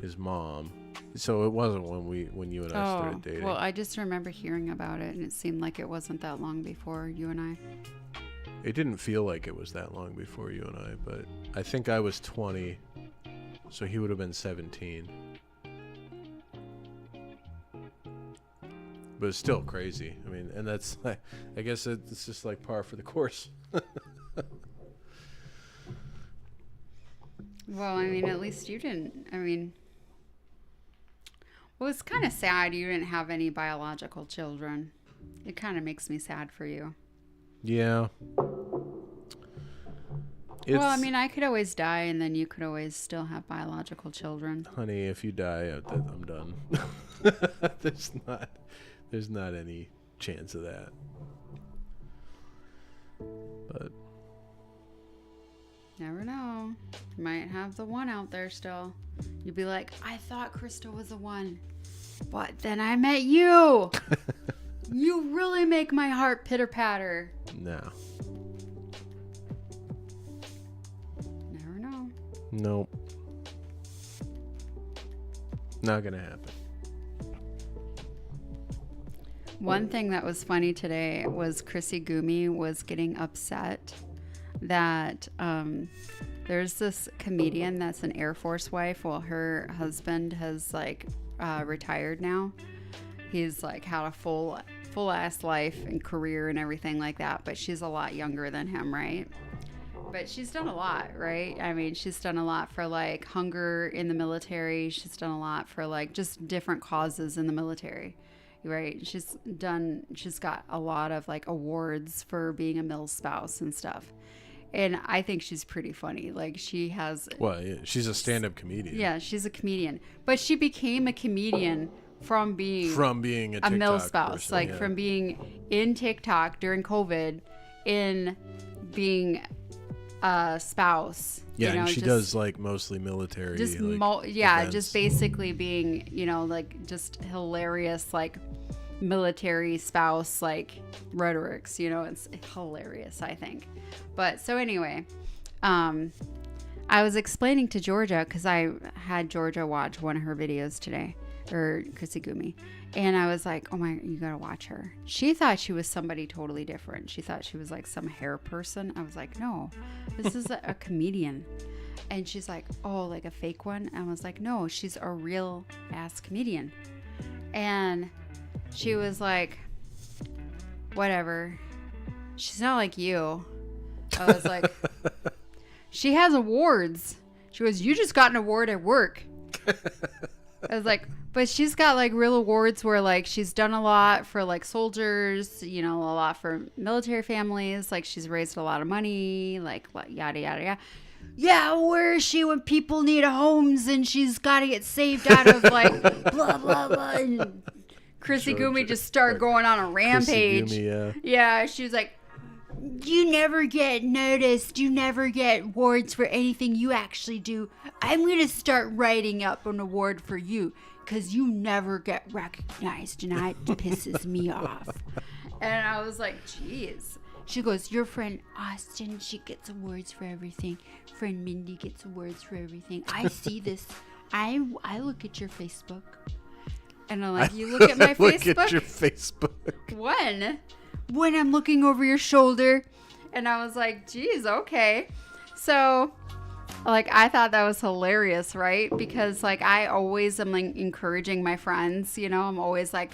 his mom. So it wasn't when you and I started dating. Well, I just remember hearing about it, and it seemed like it wasn't that long before you and I. It didn't feel like it was that long before you and I, but I think I was 20, so he would have been 17. But it's still crazy. I mean, and that's, I guess it's just like par for the course. Well, I mean, at least you didn't. I mean, well, it's kind of sad you didn't have any biological children. It kind of makes me sad for you. Yeah. Well, I mean, I could always die, and then you could always still have biological children. Honey, if you die, I'm done. There's not any chance of that. But never know. You might have the one out there still. You'd be like, I thought Krista was the one, but then I met you. You really make my heart pitter patter. No. Never know. Nope. Not gonna happen. One thing that was funny today was Gitchegumi was getting upset that there's this comedian that's an Air Force wife. Well, her husband has like retired now. He's like had a full ass life and career and everything like that, but she's a lot younger than him, right? But she's done a lot, right? I mean, she's done a lot for like hunger in the military. She's done a lot for like just different causes in the military, right? She's got a lot of like awards for being a mil spouse and stuff. And I think she's pretty funny. Like she has... Well, yeah, she's a stand-up comedian. Yeah, she's a comedian. But she became a comedian from being a mil spouse. person, like yeah. from being in TikTok during COVID, in being spouse. Yeah, you know, and she just, does like mostly military. just like, just events. basically being, you know, like just hilarious, like military spouse, like rhetorics. You know, it's hilarious, I think. But so anyway, I was explaining to Georgia, because I had Georgia watch one of her videos today, or Gitchegumi, and I was like, oh my, you gotta watch her. She thought she was somebody totally different. She thought she was like some hair person. I was like, no, this is a comedian. And she's like, oh, like a fake one? I was like, no, she's a real ass comedian. And she was like, whatever, she's not like you. I was like, she has awards. She goes, you just got an award at work. I was like, but she's got like real awards where like she's done a lot for like soldiers, you know, a lot for military families. Like she's raised a lot of money, like yada, yada, yada. Yeah, where is she when people need homes and she's got to get saved out of like blah, blah, blah. And Krissimay just started going on a rampage. Yeah, she was like, you never get noticed. You never get awards for anything you actually do. I'm going to start writing up an award for you because you never get recognized, and that pisses me off. And I was like, geez. She goes, your friend Austin, she gets awards for everything. Friend Mindy gets awards for everything. I see this. I look at your Facebook. And I'm like, you look at my Facebook? Look at your Facebook. When I'm looking over your shoulder. And I was like, geez, okay. So, like, I thought that was hilarious, right? Because, like, I always am, like, encouraging my friends, you know? I'm always, like,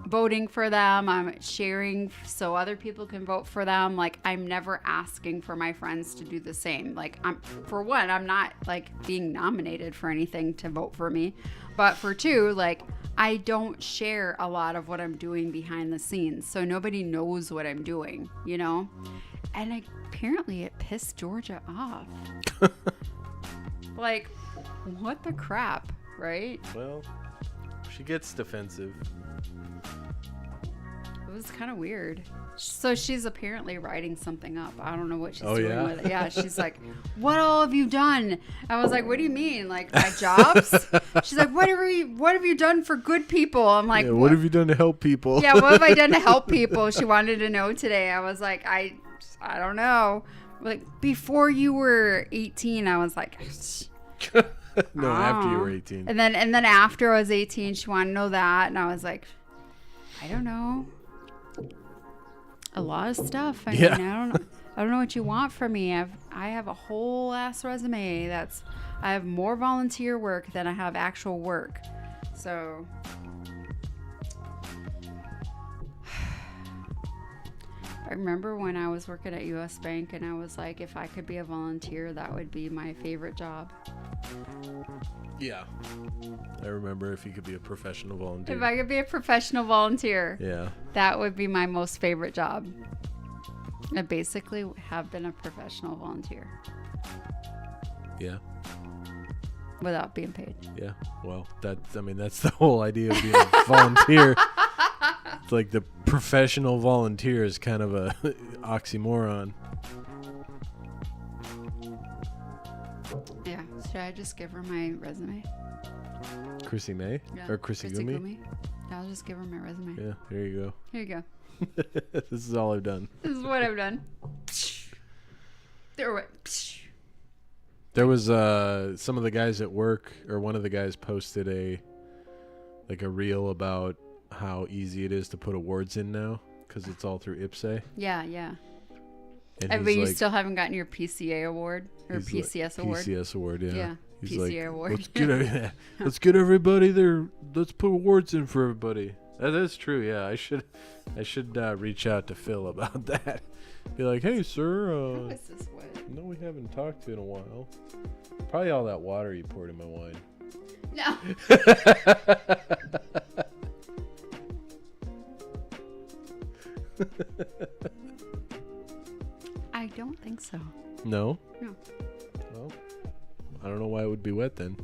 voting for them. I'm sharing so other people can vote for them. Like, I'm never asking for my friends to do the same. Like, for one, I'm not, like, being nominated for anything to vote for me. But for two, like, I don't share a lot of what I'm doing behind the scenes. So nobody knows what I'm doing, you know? And apparently it pissed Georgia off. Like, what the crap, right? Well, she gets defensive. It was kind of weird. So she's apparently writing something up. I don't know what she's doing with it. Yeah, she's like, what all have you done? I was like, what do you mean? Like, my jobs? She's like, what have you done for good people? I'm like, what have you done to help people? Yeah, what have I done to help people? She wanted to know today. I was like, I don't know. Like, before you were 18, I was like, no, after you were 18. And then after I was 18, she wanted to know that, and I was like, I don't know. A lot of stuff. I mean, I don't know what you want from me. I have a whole ass resume. I have more volunteer work than I have actual work. So I remember when I was working at US Bank and I was like, if I could be a volunteer, that would be my favorite job. Yeah. I remember if you could be a professional volunteer. If I could be a professional volunteer. Yeah. That would be my most favorite job. I basically have been a professional volunteer. Yeah. Without being paid. Yeah. Well, that's the whole idea of being a volunteer. It's like the professional volunteer is kind of a oxymoron. Yeah. Should I just give her my resume? Krissimay? Yeah. Or Krissimay? I'll just give her my resume. Yeah, there you go. Here you go. This is all I've done. This is what I've done. There was some of the guys at work, or one of the guys posted a reel about how easy it is to put awards in now because it's all through Ipse. Yeah, yeah. And but you still haven't gotten your PCA award or PCS award? PCS award, yeah. Yeah, he's PCA award. Let's get everybody there. Let's put awards in for everybody. That is true, yeah. I should reach out to Phil about that. Be like, hey, sir. How is this wet? No, we haven't talked to in a while. Probably all that water you poured in my wine. No. I don't think so. No? No. Well, I don't know why it would be wet then.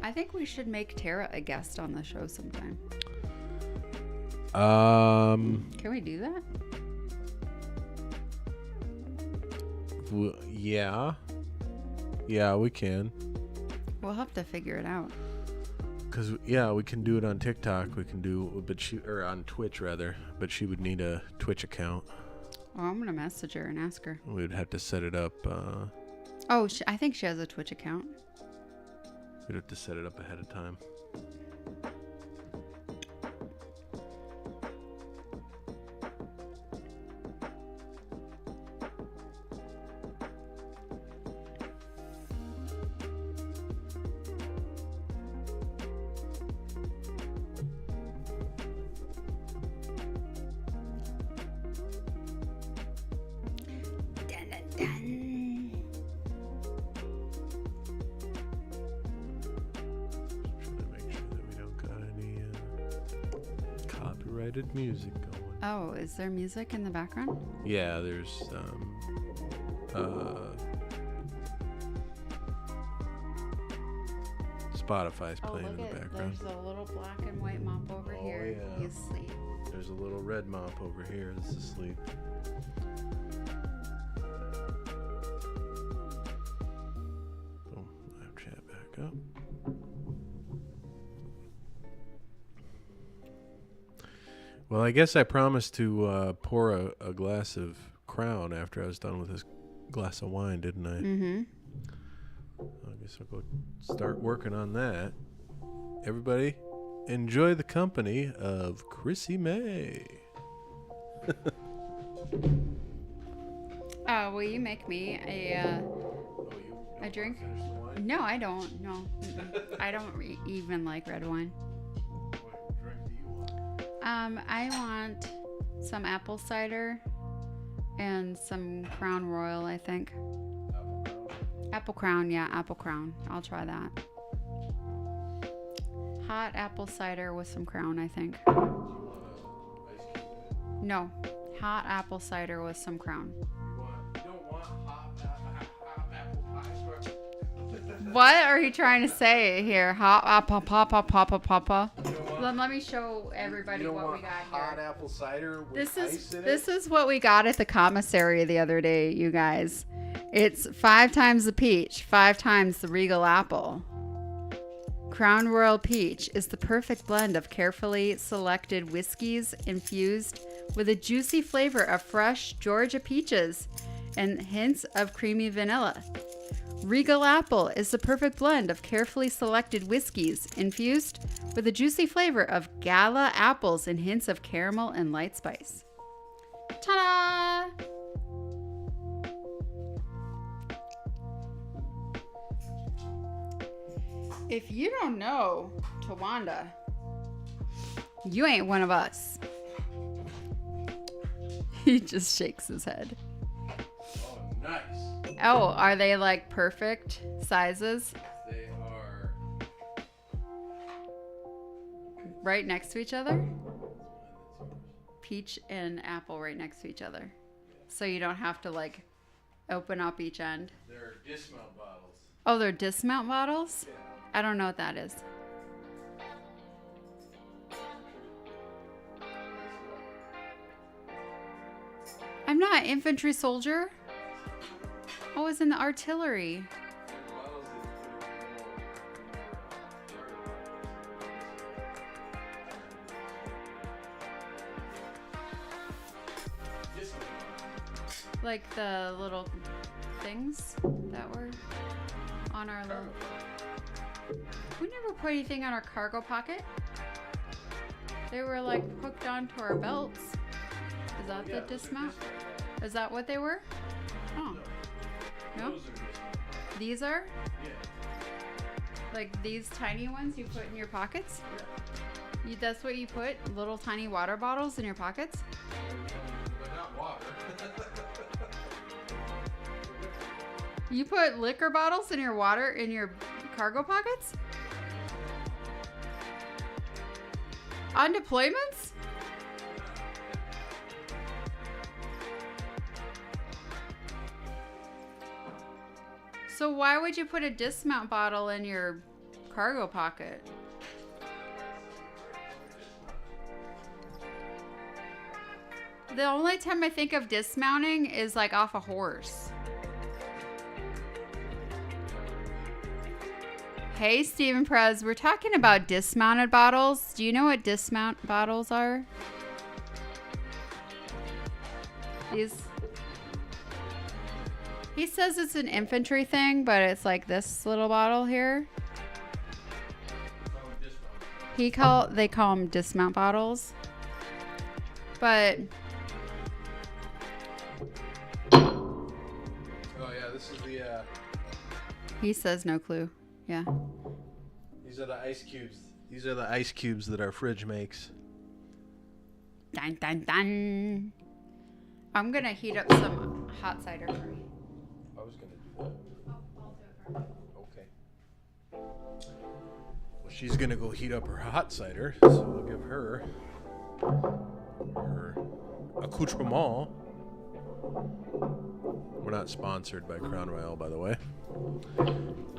I think we should make Tara a guest on the show sometime. Can we do that? Yeah. Yeah, we can. We'll have to figure it out. Cause we can do it on TikTok. We can do, or on Twitch rather. But she would need a Twitch account. Oh, I'm gonna message her and ask her. We'd have to set it up. I think she has a Twitch account. We'd have to set it up ahead of time. Music going. Oh, is there music in the background? Yeah, there's Spotify's playing in the background. There's a little black and white mop over here. Yeah. He's asleep. There's a little red mop over here that's asleep. Boom. I have chat back up. Well, I guess I promised to pour a glass of Crown after I was done with this glass of wine, didn't I? Mm-hmm. I guess I'll go start working on that. Everybody, enjoy the company of Krissimay. Will you make me a drink? No, I don't. No, I don't even like red wine. I want some apple cider and some Crown Royal, I think. Apple Crown, yeah, Apple Crown. I'll try that. Hot apple cider with some Crown, I think. No, hot apple cider with some Crown. You don't want hot apple pie? What are you trying to say here? Hot apple papa. Let me show everybody what we got hot here. apple cider with ice in it? This is what we got at the commissary the other day, you guys. It's 5 times the peach, 5 times the regal apple. Crown Royal Peach is the perfect blend of carefully selected whiskeys infused with a juicy flavor of fresh Georgia peaches and hints of creamy vanilla. Regal Apple is the perfect blend of carefully selected whiskeys infused with a juicy flavor of gala apples and hints of caramel and light spice. Ta-da! If you don't know Tawanda, you ain't one of us. He just shakes his head. Oh, nice. Oh, are they like perfect sizes? They are. Right next to each other? Peach and apple right next to each other. So you don't have to like open up each end. They're dismount bottles. Oh, they're dismount bottles? Yeah. I don't know what that is. I'm not an infantry soldier. I was in the artillery. Like the little things that were on our little... We never put anything on our cargo pocket. They were like hooked onto our belts. Is that the dismount? Is that what they were? Oh. No? These are? Yeah. Like these tiny ones you put in your pockets? Yeah. That's what you put? Little tiny water bottles in your pockets? But not water. You put liquor bottles in your cargo pockets? On deployments? So why would you put a dismount bottle in your cargo pocket? The only time I think of dismounting is like off a horse. Hey, Stephen Perez. We're talking about dismounted bottles. Do you know what dismount bottles are? He says it's an infantry thing, but it's like this little bottle here. They call them dismount bottles. But oh yeah, this is the he says no clue. Yeah. These are the ice cubes. These are the ice cubes that our fridge makes. Dun dun dun. I'm gonna heat up some hot cider for you. I was gonna do that. I'll do it for you. Okay. Well, she's gonna go heat up her hot cider, so we'll give her her accoutrement. We're not sponsored by Crown Royal, by the way.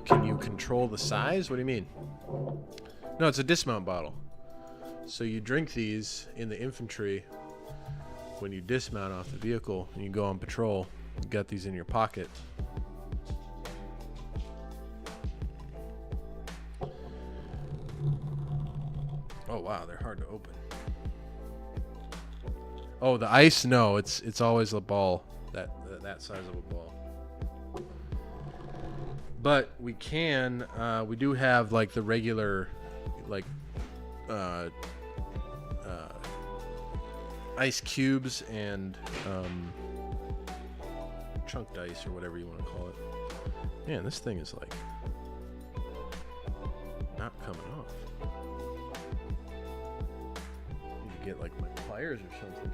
Can you control the size? What do you mean? No, it's a dismount bottle. So you drink these in the infantry when you dismount off the vehicle and you go on patrol. You got these in your pocket. Oh wow, they're hard to open. Oh, the ice? No, it's always a ball, that size of a ball. But we can, we do have like the regular, like, ice cubes and chunked ice or whatever you want to call it. Man, this thing is like not coming off. Need to get like my pliers or something.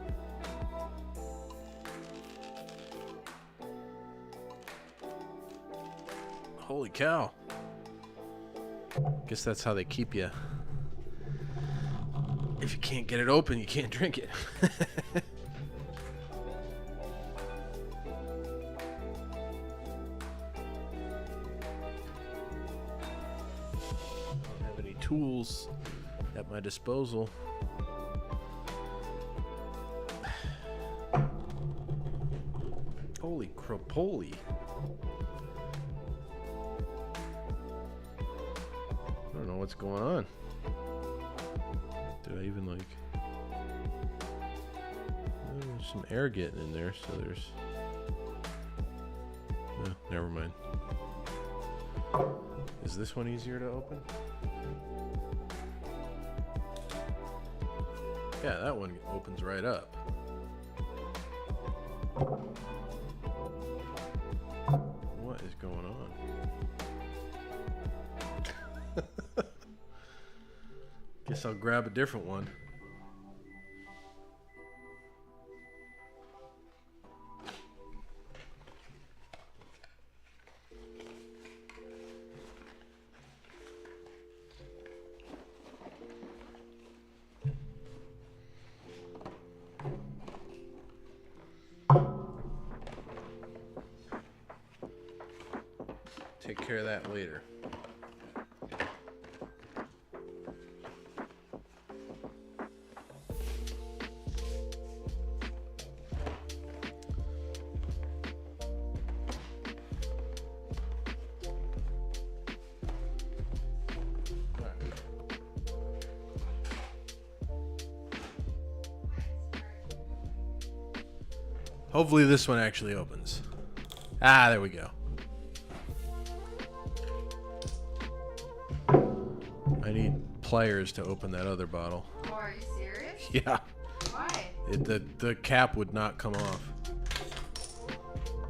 Holy cow. Guess that's how they keep you. If you can't get it open, you can't drink it. I don't have any tools at my disposal. Holy crapoly. I don't know what's going on. Did I even like... Oh, there's some air getting in there, so there's... No, never mind. Is this one easier to open? Yeah, that one opens right up. What is going on? Guess I'll grab a different one. Take care of that later. Hopefully this one actually opens. Ah, there we go. I need pliers to open that other bottle. Oh, are you serious? Yeah. Why? The cap would not come off.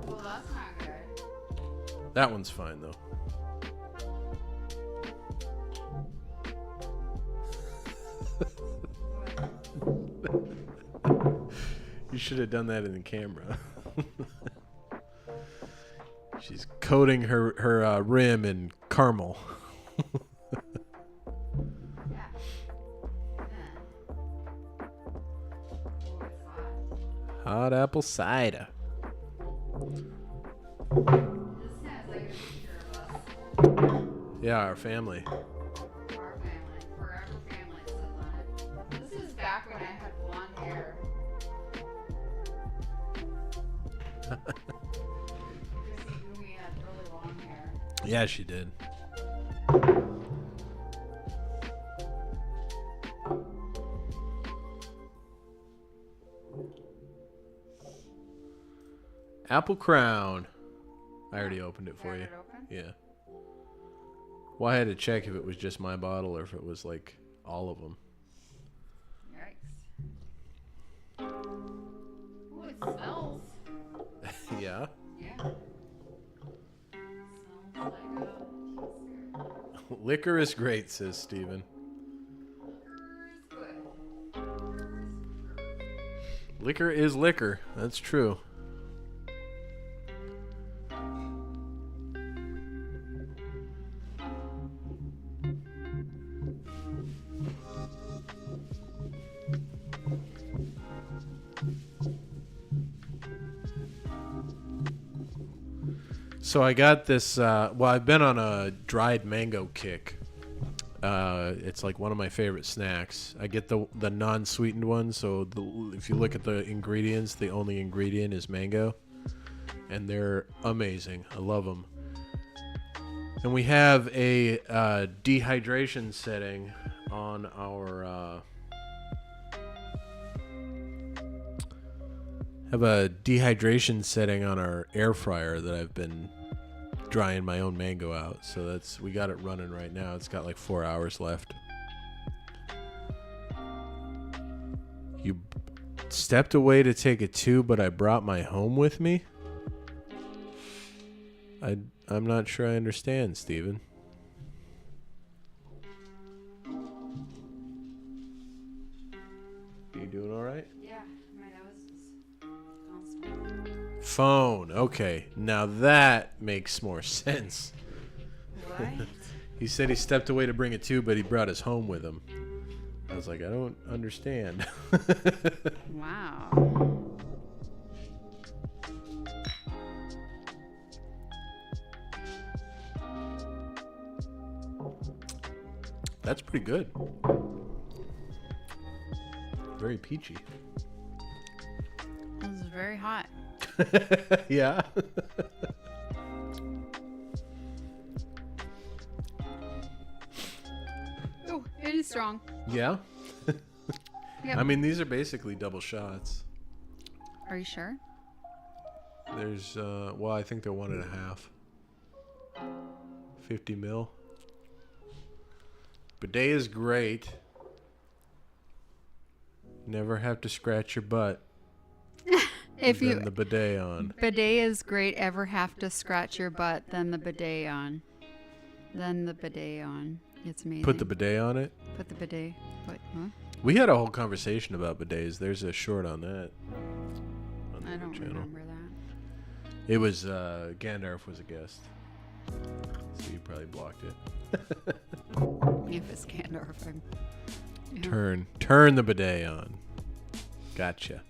Well, that's not good. That one's fine though. You should have done that in the camera. She's coating her rim in caramel. Yeah. Hot apple cider. This has like a picture of us. Yeah, our family. Our family. Forever family says on it. This is back when I had blonde hair. Gitchegumi had really long hair. Yeah, she did. Apple Crown. I already opened it for you. Yeah. Well, I had to check if it was just my bottle or if it was like all of them. Yikes. Ooh, it smells. Yeah. Yeah. Smells like a Liquor is great, says Steven. Liquor is liquor. That's true. So I got this, well, I've been on a dried mango kick. It's like one of my favorite snacks. I get the non-sweetened one, so if you look at the ingredients, the only ingredient is mango. And they're amazing. I love them. And we have a dehydration setting on our... have a dehydration setting on our air fryer that I've been drying my own mango out. So we got it running right now. It's got like 4 hours left. You stepped away to take a 2, but I brought my home with me? I'm not sure I understand, Steven. You doing all right? Yeah, my nose is constipated. Phone. Okay, now that makes more sense. What? He said he stepped away to bring a 2, but he brought his home with him. I was like, I don't understand. Wow. That's pretty good. Very peachy. It was very hot. Yeah. Oh, it is strong. Yeah. Yep. I mean, these are basically double shots. Are you sure? There's, well, I think they're 1.5. 50 mil. Bidet is great. Never have to scratch your butt. If you Then the bidet on. bidet is great, ever have to scratch your butt, then the bidet on. Then the bidet on. It's amazing. Put the bidet on it. Put the bidet. Huh? We had a whole conversation about bidets. There's a short on that. On the I don't channel. remember that. It was Gandalf was a guest, so you probably blocked it. If it's Gandalf, I'm... Yeah. Turn the bidet on. Gotcha.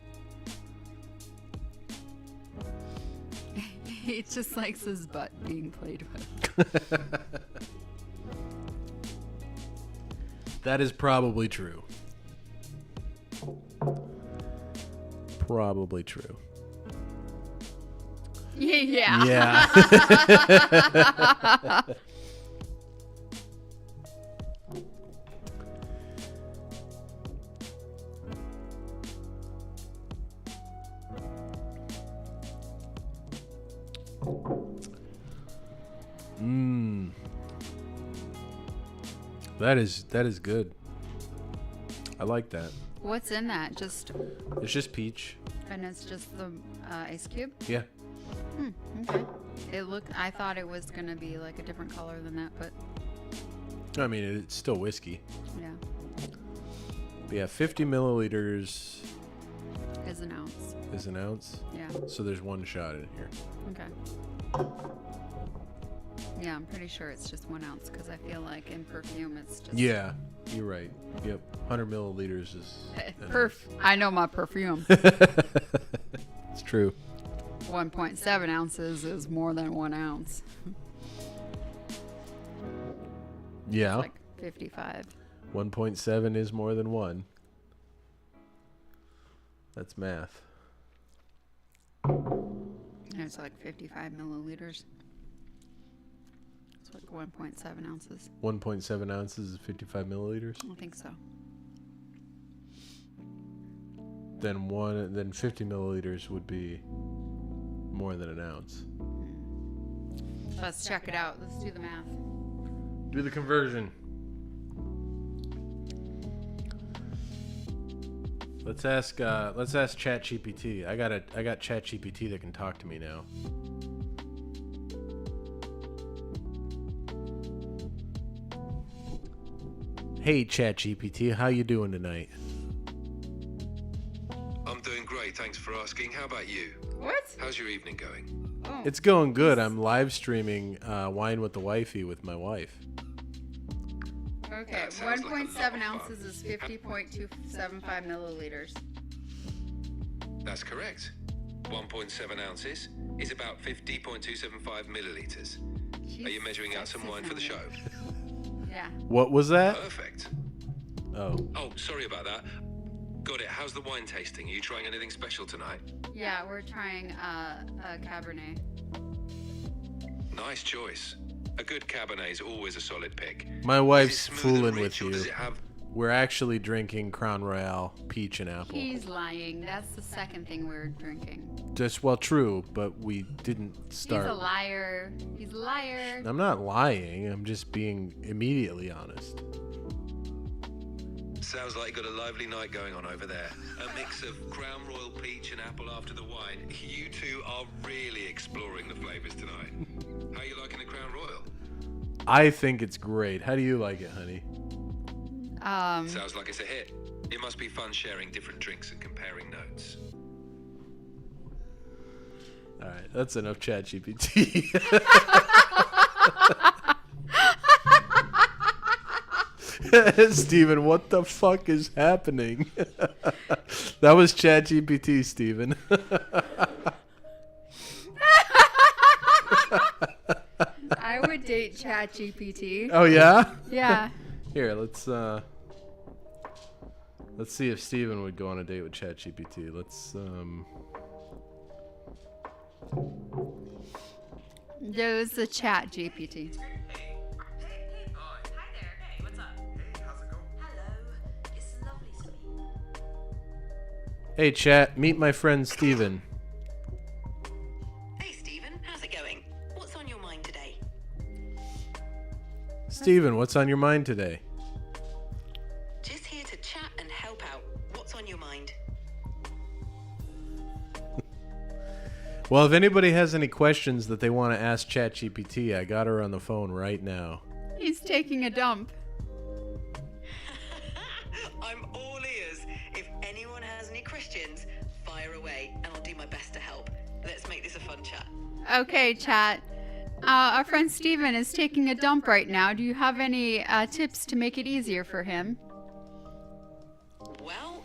He just likes his butt being played with. That is probably true. Probably true. Yeah. Yeah. That is good. I like that. What's in that? It's just peach. And it's just the ice cube? Yeah. Okay. I thought it was going to be like a different color than that, but I mean, it's still whiskey. yeah. But yeah, 50 milliliters Is an ounce. is an ounce. Yeah. So there's one shot in here. Okay. Yeah, I'm pretty sure it's just 1 ounce because I feel like in perfume it's just... Yeah, you're right. Yep. 100 milliliters is... I know my perfume. It's true. 1.7 ounces is more than 1 ounce. Yeah. Like 55. 1.7 is more than 1. That's math. It's like 55 milliliters. It's like 1.7 ounces. 1.7 ounces is 55 milliliters? I think so. then 50 milliliters would be more than an ounce. Let's check it out. Let's do the math. Do the conversion. Let's ask Chat GPT. I got Chat GPT that can talk to me now. Hey Chat GPT, how you doing tonight? I'm doing great, thanks for asking. How about you? What? How's your evening going? Oh. It's going good. I'm live streaming Wine with the Wifey with my wife. Okay, That sounds like a lot of 1.7 fun. ounces is 50.275 milliliters. That's correct. 1.7 ounces is about 50.275 milliliters. Are you measuring out some wine for the show? Yeah. What was that? Perfect. Oh. Oh, sorry about that. Got it. How's the wine tasting? Are you trying anything special tonight? Yeah, we're trying a Cabernet. Nice choice. A good Cabernet is always a solid pick. My Is it wife's smooth and fooling rich, with or you. does it have... We're actually drinking Crown Royal peach and apple. He's lying. That's the second thing we're drinking. Just well, true, but we didn't start. He's a liar. He's a liar. I'm not lying. I'm just being immediately honest. Sounds like you got a lively night going on over there. A mix of Crown Royal peach and apple after the wine. You two are really exploring the flavors tonight. How are you liking the Crown Royal? I think it's great. How do you like it, honey? Sounds like it's a hit. It must be fun sharing different drinks and comparing notes. All right, that's enough Chat GPT. Steven, what the fuck is happening? That was Chat GPT, Steven. I would date Chat GPT. Oh yeah? Yeah. Here, let's see if Steven would go on a date with Chat GPT. There's the Chat GPT. Hi there. Hey, what's up? Hey, how's it going? Hello. It's lovely to meet you. Hey Chat, meet my friend Steven. Hey, Stephen. How's it going? What's on your mind today? Steven, what's on your mind today? Just here to chat and help out. What's on your mind? Well, if anybody has any questions that they want to ask Chat GPT, I got her on the phone right now. He's taking a dump. I'm all ears. If anyone has any questions, fire away, and I'll do my best to help. Let's make this a fun chat. Okay, Chat. Our friend Steven is taking a dump right now. Do you have any tips to make it easier for him? Well,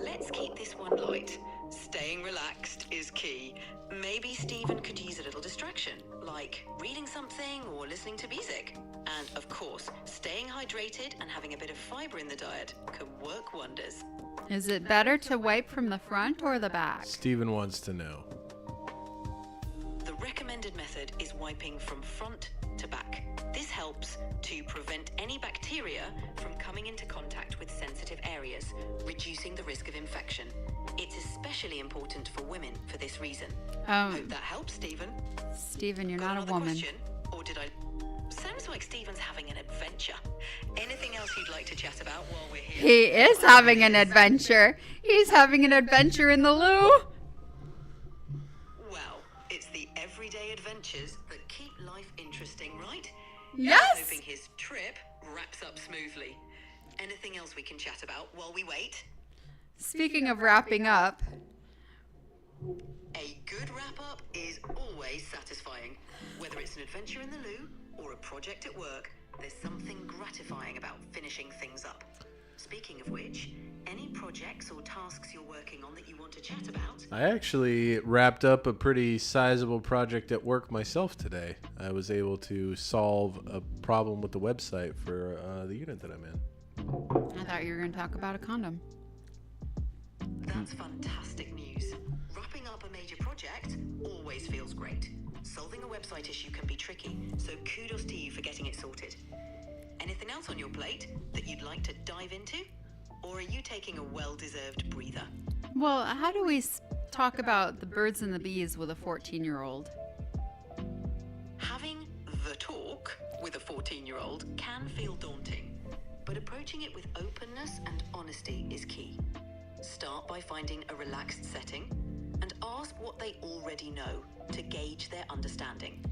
let's keep this one light. Staying relaxed is key. Maybe Stephen could use a little distraction, like reading something or listening to music. And of course, staying hydrated and having a bit of fiber in the diet can work wonders. Is it better to wipe from the front or the back? Steven wants to know. The recommended method is wiping from front to back. This helps to prevent any bacteria from coming into contact with sensitive areas, reducing the risk of infection. It's especially important for women for this reason. Hope that helps, Stephen. Steven, you're Got not a another woman. question? Or did I... Sounds like Stephen's having an adventure. Anything else you'd like to chat about while we're here? He is having an adventure. He's having an adventure in the loo. Well, it's the everyday adventures that keep life interesting, right? Yes. Hoping his trip wraps up smoothly. Anything else we can chat about while we wait? Speaking of wrapping up, A good wrap-up is always satisfying. Whether it's an adventure in the loo or a project at work, there's something gratifying about finishing things up. Speaking of which, any projects or tasks you're working on that you want to chat about? I actually wrapped up a pretty sizable project at work myself today. I was able to solve a problem with the website for the unit that I'm in. I thought you were going to talk about a condom. That's fantastic news. Wrapping up a major project always feels great. Solving a website issue can be tricky, so kudos to you for getting it sorted. Anything else on your plate that you'd like to dive into? Or are you taking a well-deserved breather? Well, how do we talk about the birds and the bees with a 14-year-old? Having the talk with a 14-year-old can feel daunting, but approaching it with openness and honesty is key. Start by finding a relaxed setting and ask what they already know to gauge their understanding.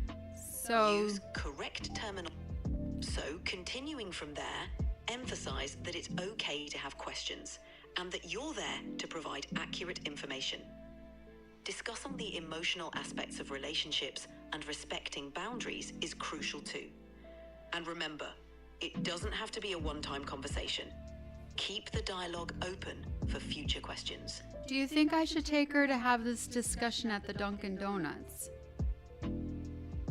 So, Use correct terminology. So, continuing from there, emphasize that it's okay to have questions and that you're there to provide accurate information. Discussing the emotional aspects of relationships and respecting boundaries is crucial too. And remember, it doesn't have to be a one-time conversation. Keep the dialogue open for future questions. do you think I should take her to have this discussion at the Dunkin' Donuts?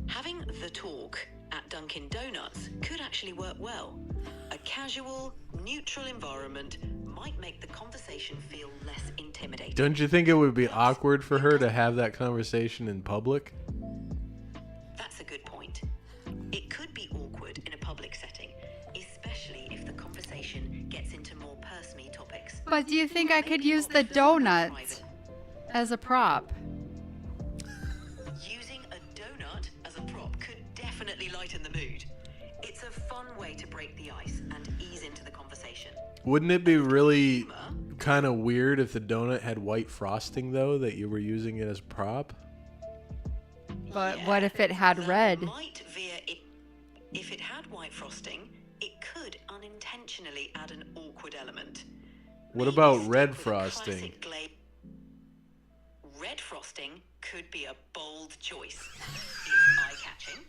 Having the talk at Dunkin' Donuts could actually work well. A casual, neutral environment might make the conversation feel less intimidating. Don't you think it would be awkward for her to have that conversation in public? That's a good point. It could be awkward in a public setting, especially if the conversation gets into more personal topics. But do you think I could use the donut as a prop? Using a donut as a prop could definitely lighten the mood. It's a fun way to break the ice and ease into the conversation. Wouldn't it be really kind of weird if the donut had white frosting, though, that you were using it as a prop? But what if it had That red? might veer it. If it had white frosting, it could unintentionally add an awkward element. What Maybe about stick red with a frosting? classic Red frosting could be a bold choice. It's eye-catching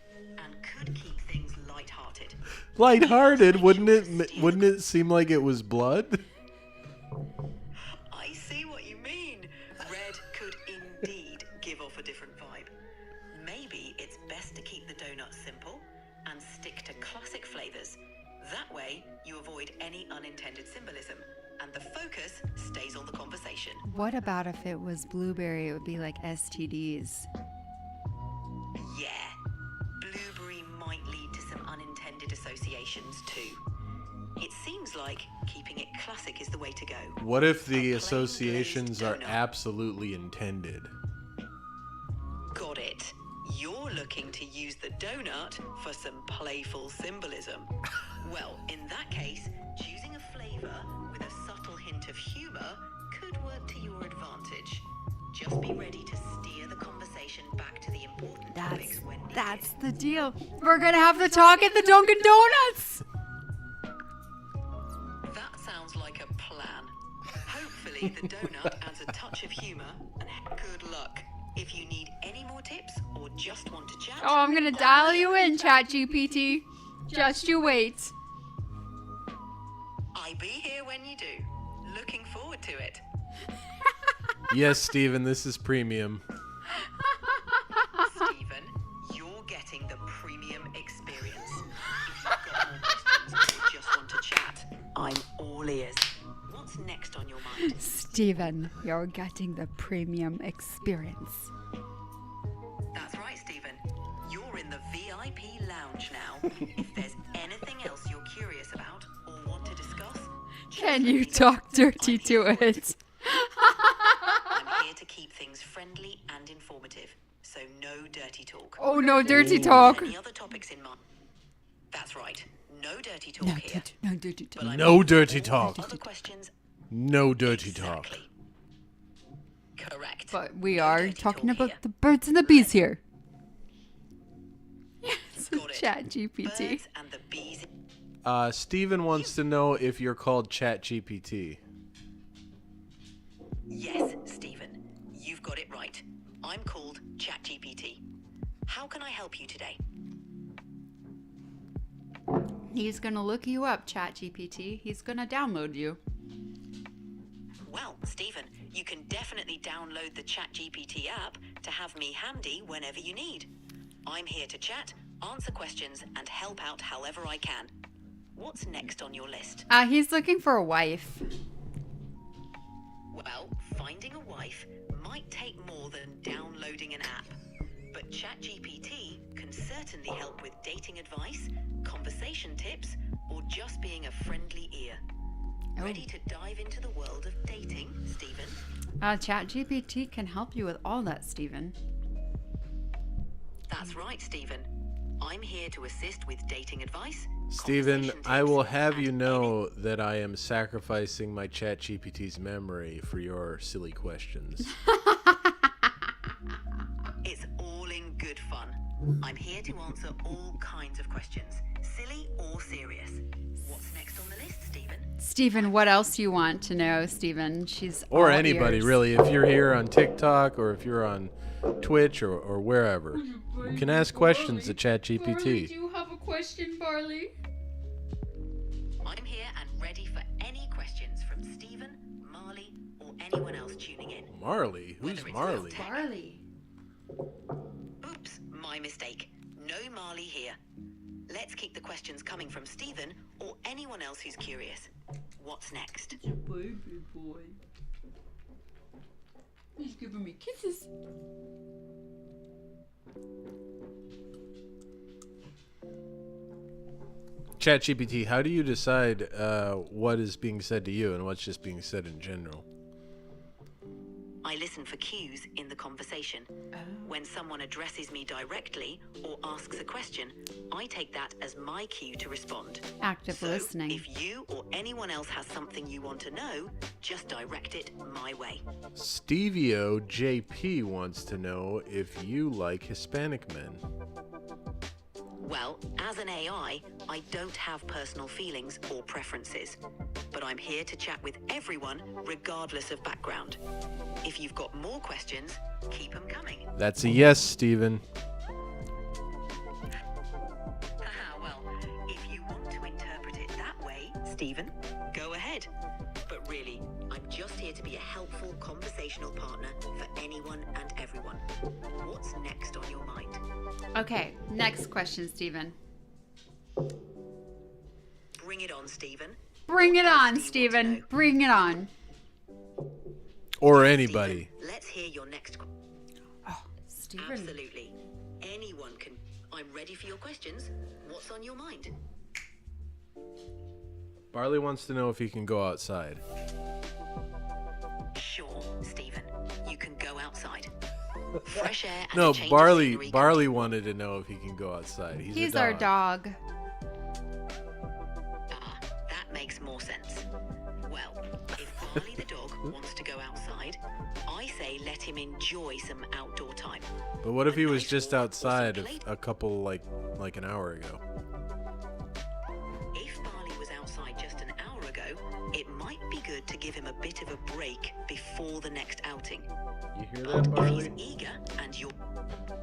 and could keep things light-hearted. Lighthearted? Wouldn't it seem like it was blood? I see what you mean. Red could indeed give off a different vibe. Maybe it's best to keep the donut simple and stick to classic flavors. That way, you avoid any unintended symbolism, and the focus stays on the conversation. What about if it was blueberry? It would be like STDs. Yeah, blueberry might lead to some unintended associations too. It seems like keeping it classic is the way to go. What if A the plain associations glazed are donut. absolutely intended? Got it. You're looking to use the donut for some playful symbolism. Well, in that case, choosing a flavor with a subtle hint of humor could work to your advantage. Just be ready to steer the conversation back to the important topics when needed. That's the deal. We're gonna have the talk at the Dunkin' Donuts. That sounds like a plan. Hopefully the donut adds a touch of humor, and good luck. If you need any more tips or just want to chat, Oh, I'm gonna dial you in, Chat GPT. Just you wait. I be here when you do. Looking forward to it. Yes, Steven, this is premium. Stephen, you're getting the premium experience. If you've got more questions or just want to chat, I'm all ears. What's next on your mind? Steven, you're getting the premium experience. That's right, Stephen. You're in the VIP lounge now. If there's anything else you're curious about or want to discuss, just Can let you me know. talk dirty I'm to here. it? I'm here to keep things friendly and informative, so no dirty talk. Oh, no dirty talk. Any other topics in mind? That's right. No dirty talk here. No dirty talk. But I'm No here for dirty all talk. Other questions? No dirty talk. Exactly. Correct. But we No are dirty talking talk about here. the birds and the bees here. Yes, Got it. Chat GPT. Birds and the bees. Steven wants to know if you're called Chat GPT. Yes, Stephen. You've got it right. I'm called Chat GPT. How can I help you today? He's gonna look you up, Chat GPT. He's gonna download you. Well, Stephen, you can definitely download the Chat GPT app to have me handy whenever you need. I'm here to chat, answer questions, and help out however I can. What's next on your list? He's looking for a wife. Well, finding a wife might take more than downloading an app, but Chat GPT can certainly help with dating advice, conversation tips, or just being a friendly ear. Ready to dive into the world of dating, Stephen? Chat GPT can help you with all that, Stephen. That's right, Stephen. I'm here to assist with dating advice. Stephen, conversation I tips, will have and you know that I am sacrificing my Chat GPT's memory for your silly questions. It's all in good fun. I'm here to answer all kinds of questions, silly or serious. What's next on the list, Stephen? Stephen, what else you want to know, Stephen? She's Or all anybody, ears. really. If you're here on TikTok or if you're on Twitch or wherever, you can ask questions to Chat Barley, do GPT. you have a question, Barley? I'm here and ready for any questions from Stephen, Marley, or anyone else tuning in. Marley? Who's Whether it's Marley? tech- Barley. Oops, my mistake. No Marley here. Let's keep the questions coming from Stephen or anyone else who's curious. What's next? It's a baby boy. He's giving me kisses. Chat GPT, how do you decide what is being said to you and what's just being said in general? I listen for cues in the conversation. When someone addresses me directly or asks a question, I take that as my cue to respond. Active So, listening. if you or anyone else has something you want to know, just direct it my way. Stevio JP wants to know if you like Hispanic men. Well, as an AI, I don't have personal feelings or preferences, but I'm here to chat with everyone regardless of background. If you've got more questions, keep them coming. That's a yes, Steven. Well, if you want to interpret it that way, Stephen, go ahead. But really, I'm just here to be a helpful conversational partner for anyone and everyone. What's next on your mind? Okay, next question, Stephen. Bring it on, Stephen. Bring it on, Steve wants to Stephen. know. Bring it on. Or anybody. Stephen, let's hear your next question. Oh, Stephen. Absolutely. Anyone can. I'm ready for your questions. What's on your mind? Barley wants to know if he can go outside. Sure, Stephen. You can go outside. Fresh air and No, a change of Barley scenery can Barley do- wanted to know if he can go outside. He's a dog. our dog. That makes more sense. Well, if Barley the dog wants to go outside, I say let him enjoy some outdoor time. But what if he was Nice just walk or outside some play- a couple like an hour ago? If Barley was outside just an hour ago, it might be good to give him a bit of a break before the next outing. You hear But that, Barley? if he's eager and you're...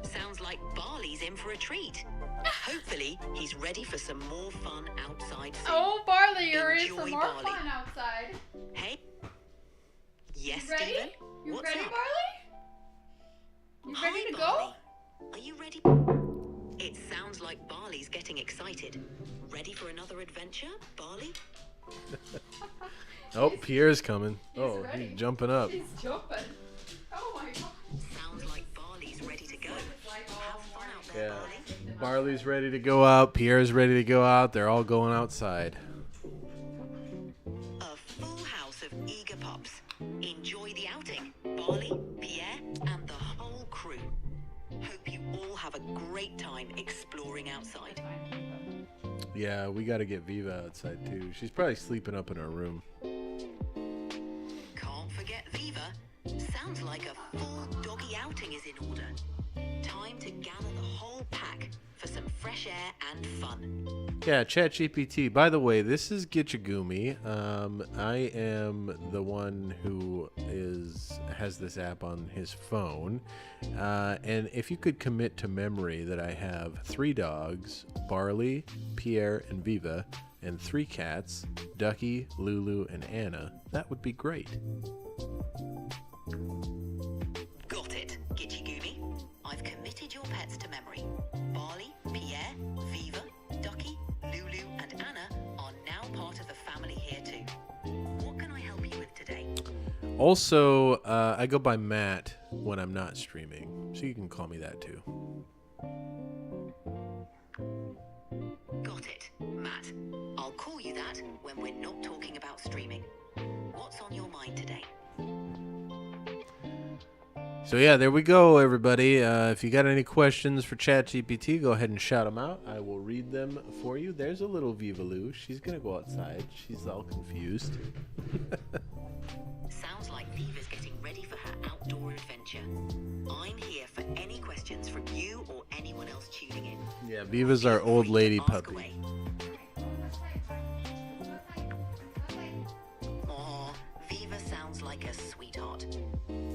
Sounds like Barley's in for a treat. Hopefully, he's ready for some more fun outside soon. Oh, Barley, you're in for Enjoy, more Barley. fun outside. Hey? Yes, You ready? Stephen? You What's ready, up? Barley? You ready Hi, to Barley. go? Are you ready? It sounds like Barley's getting excited. Ready for another adventure, Barley? Oh, Pierre's coming. Oh, ready. he's jumping up. He's jumping. Oh my god. Sounds like Barley's ready to go. Have fun out there, Yeah. Barley. Barley's ready to go out. Pierre's ready to go out. They're all going outside. A full house of eager pups. Enjoy the outing, Barley, Pierre, and the whole crew. Hope you all have a great time exploring outside. Yeah, we got to get Viva outside too. She's probably sleeping up in her room. Can't forget Viva. Sounds like a full doggy outing is in order. Time to gather the whole pack for some fresh air and fun. Yeah, Chat GPT. By the way, this is Gitchegumi. I am the one who has this app on his phone. And if you could commit to memory that I have 3 dogs, Barley, Pierre, and Viva, and 3 cats, Ducky, Lulu, and Anna, that would be great. Got it, Gitchegumi. I've committed your pets to memory. Barley, Pierre, Viva, Ducky, Lulu, and Anna are now part of the family here too. What can I help you with today? Also, I go by Matt when I'm not streaming, so you can call me that too. Got it, Matt. I'll call you that when we're not talking about streaming. So yeah, there we go, everybody. If you got any questions for Chat GPT, go ahead and shout them out. I will read them for you. There's a little Vivaloo. She's gonna go outside. She's all confused. Sounds like Viva's getting ready for her outdoor adventure. I'm here for any questions from you or anyone else tuning in. Yeah, Viva's our old lady Ask puppy. away. Aw, Viva sounds like a sweetheart.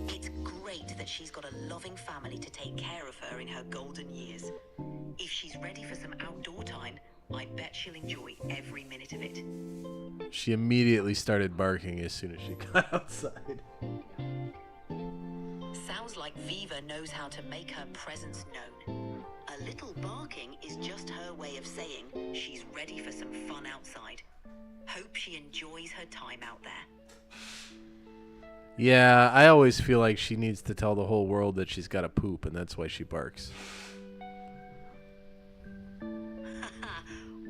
It's great that she's got a loving family to take care of her in her golden years. If she's ready for some outdoor time, I bet she'll enjoy every minute of it. She immediately started barking as soon as she got outside. Sounds like Viva knows how to make her presence known. A little barking is just her way of saying she's ready for some fun outside. Hope she enjoys her time out there. Yeah, I always feel like she needs to tell the whole world that she's got to poop, and that's why she barks.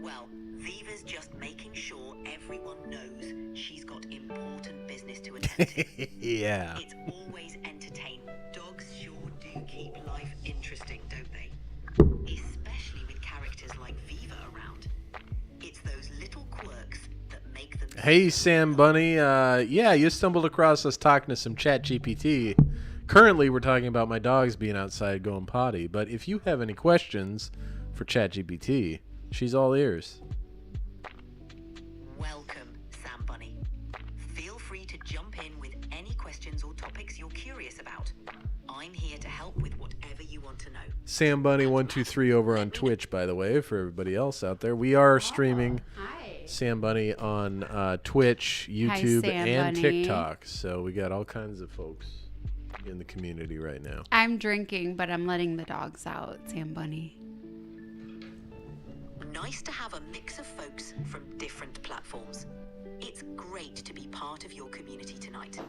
Well, Viva's just making sure everyone knows she's got important business to attend to. Yeah. It's always entertaining. Dogs sure do keep life interesting, don't they? Especially with characters like Viva around. It's those little quirks that make them... Hey, Sam Bunny. Yeah, you stumbled across us talking to some Chat GPT. Currently, we're talking about my dogs being outside going potty. But if you have any questions for Chat GPT, she's all ears. Welcome, Sam Bunny. Feel free to jump in with any questions or topics you're curious about. I'm here to help with whatever you want to know. Sam Bunny 123 over on Twitch, by the way, for everybody else out there. We are streaming Hi. Sam Bunny on Twitch, YouTube, Sam and Bunny. TikTok. So we got all kinds of folks in the community right now. I'm drinking, but I'm letting the dogs out, Sam Bunny. Nice to have a mix of folks from different platforms. It's great to be part of your community tonight.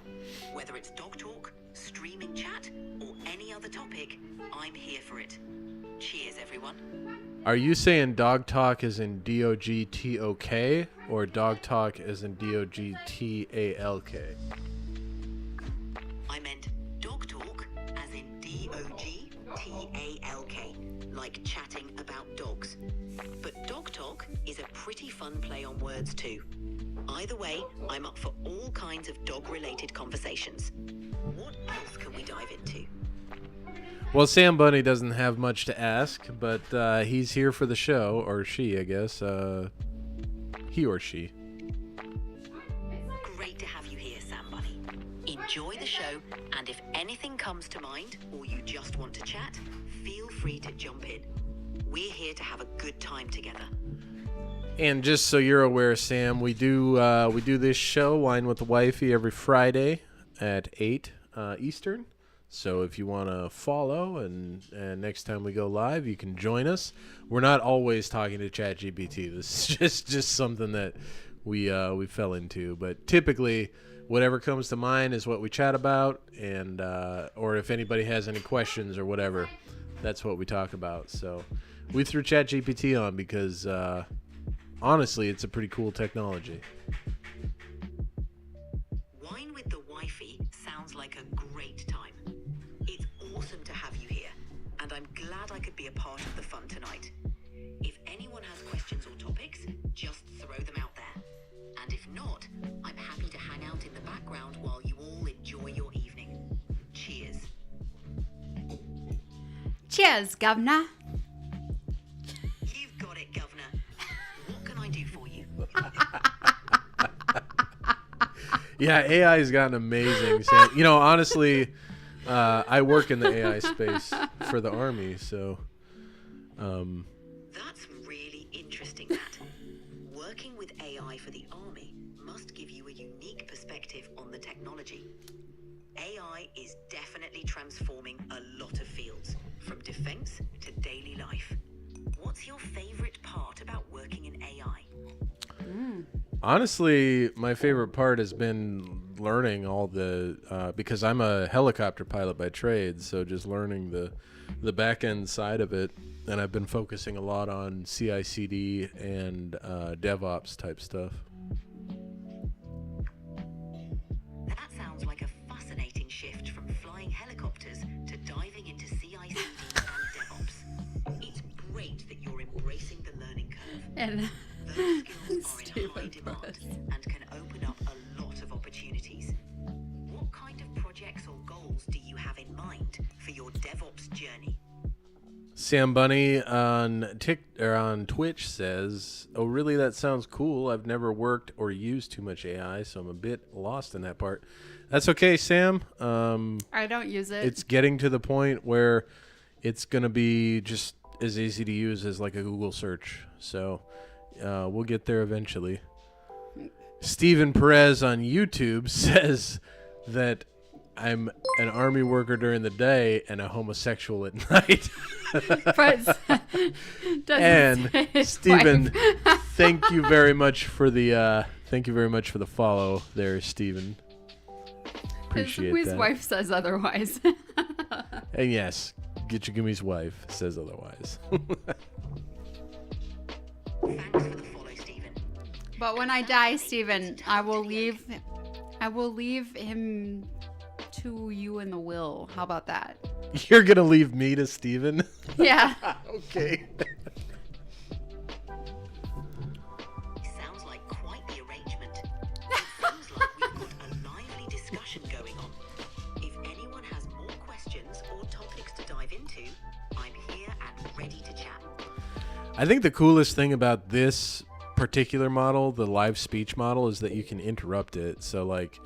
Whether it's dog talk, streaming chat, or any other topic, I'm here for it. Cheers, everyone. Are you saying dog talk as in DOGTOK or dog talk as in DOGTALK? I meant dog talk as in DOGTALK, like chatting about dogs. But dog talk is a pretty fun play on words too. Either way, I'm up for all kinds of dog-related conversations. What else can we dive into? Well, Sam Bunny doesn't have much to ask, but he's here for the show, or she, I guess. He or she. Great to have you here, Sam Bunny. Enjoy the show, and if anything comes to mind or you just want to chat, feel free to jump in. We're here to have a good time together. And just so you're aware, Sam, we do this show, Wine with the Wifey, every Friday at 8 Eastern. So if you want to follow and next time we go live, you can join us. We're not always talking to ChatGPT. This is just something that we fell into. But typically, whatever comes to mind is what we chat about, and or if anybody has any questions or whatever, that's what we talk about. So we threw ChatGPT on because honestly, it's a pretty cool technology. Wine with the Wifey sounds like a great time. It's awesome to have you here, and I'm glad I could be a part of the fun tonight. If anyone has questions or topics, just throw them out there. And if not, I'm happy to hang out in the background while you all enjoy your evening. Cheers. Cheers, governor. You've got it, Governor. What can I do for you? Yeah, AI has gotten amazing. Sam. You know, honestly, I work in the AI space for the Army, so... That's really interesting, Matt. Working with AI for the Army must give you a unique perspective on the technology. AI is definitely transforming a lot of fields, from defense to daily life. What's your favorite part about working in AI? Honestly, my favorite part has been learning all the... because I'm a helicopter pilot by trade, so just learning the back-end side of it. And I've been focusing a lot on CI/CD and DevOps type stuff. That sounds like a fascinating shift from flying helicopters And Those skills are in high Stephen demand Press. and can open up a lot of opportunities. What kind of projects or goals do you have in mind for your DevOps journey? Sam Bunny on Twitch says, "Oh, really? That sounds cool. I've never worked or used too much AI, so I'm a bit lost in that part." That's okay, Sam. I don't use it. It's getting to the point where it's gonna be just as easy to use as like a Google search. So we'll get there eventually. Stephen Perez on YouTube says that I'm an army worker during the day and a homosexual at night. But doesn't And say his Stephen, wife. thank you very much for the follow there, Stephen. Appreciate His that. wife says otherwise. And yes, Gitchegumi's wife says otherwise. Thanks for the follow, Stephen. But when I die, Stephen, I will leave him to you in the will. How about that? You're gonna leave me to Stephen? Yeah. Okay. Sounds like quite the arrangement. It seems like we've got a lively discussion going on. If anyone has more questions or topics to dive into, I'm here and ready to chat. I think the coolest thing about this particular model, the live speech model, is that you can interrupt it. So like,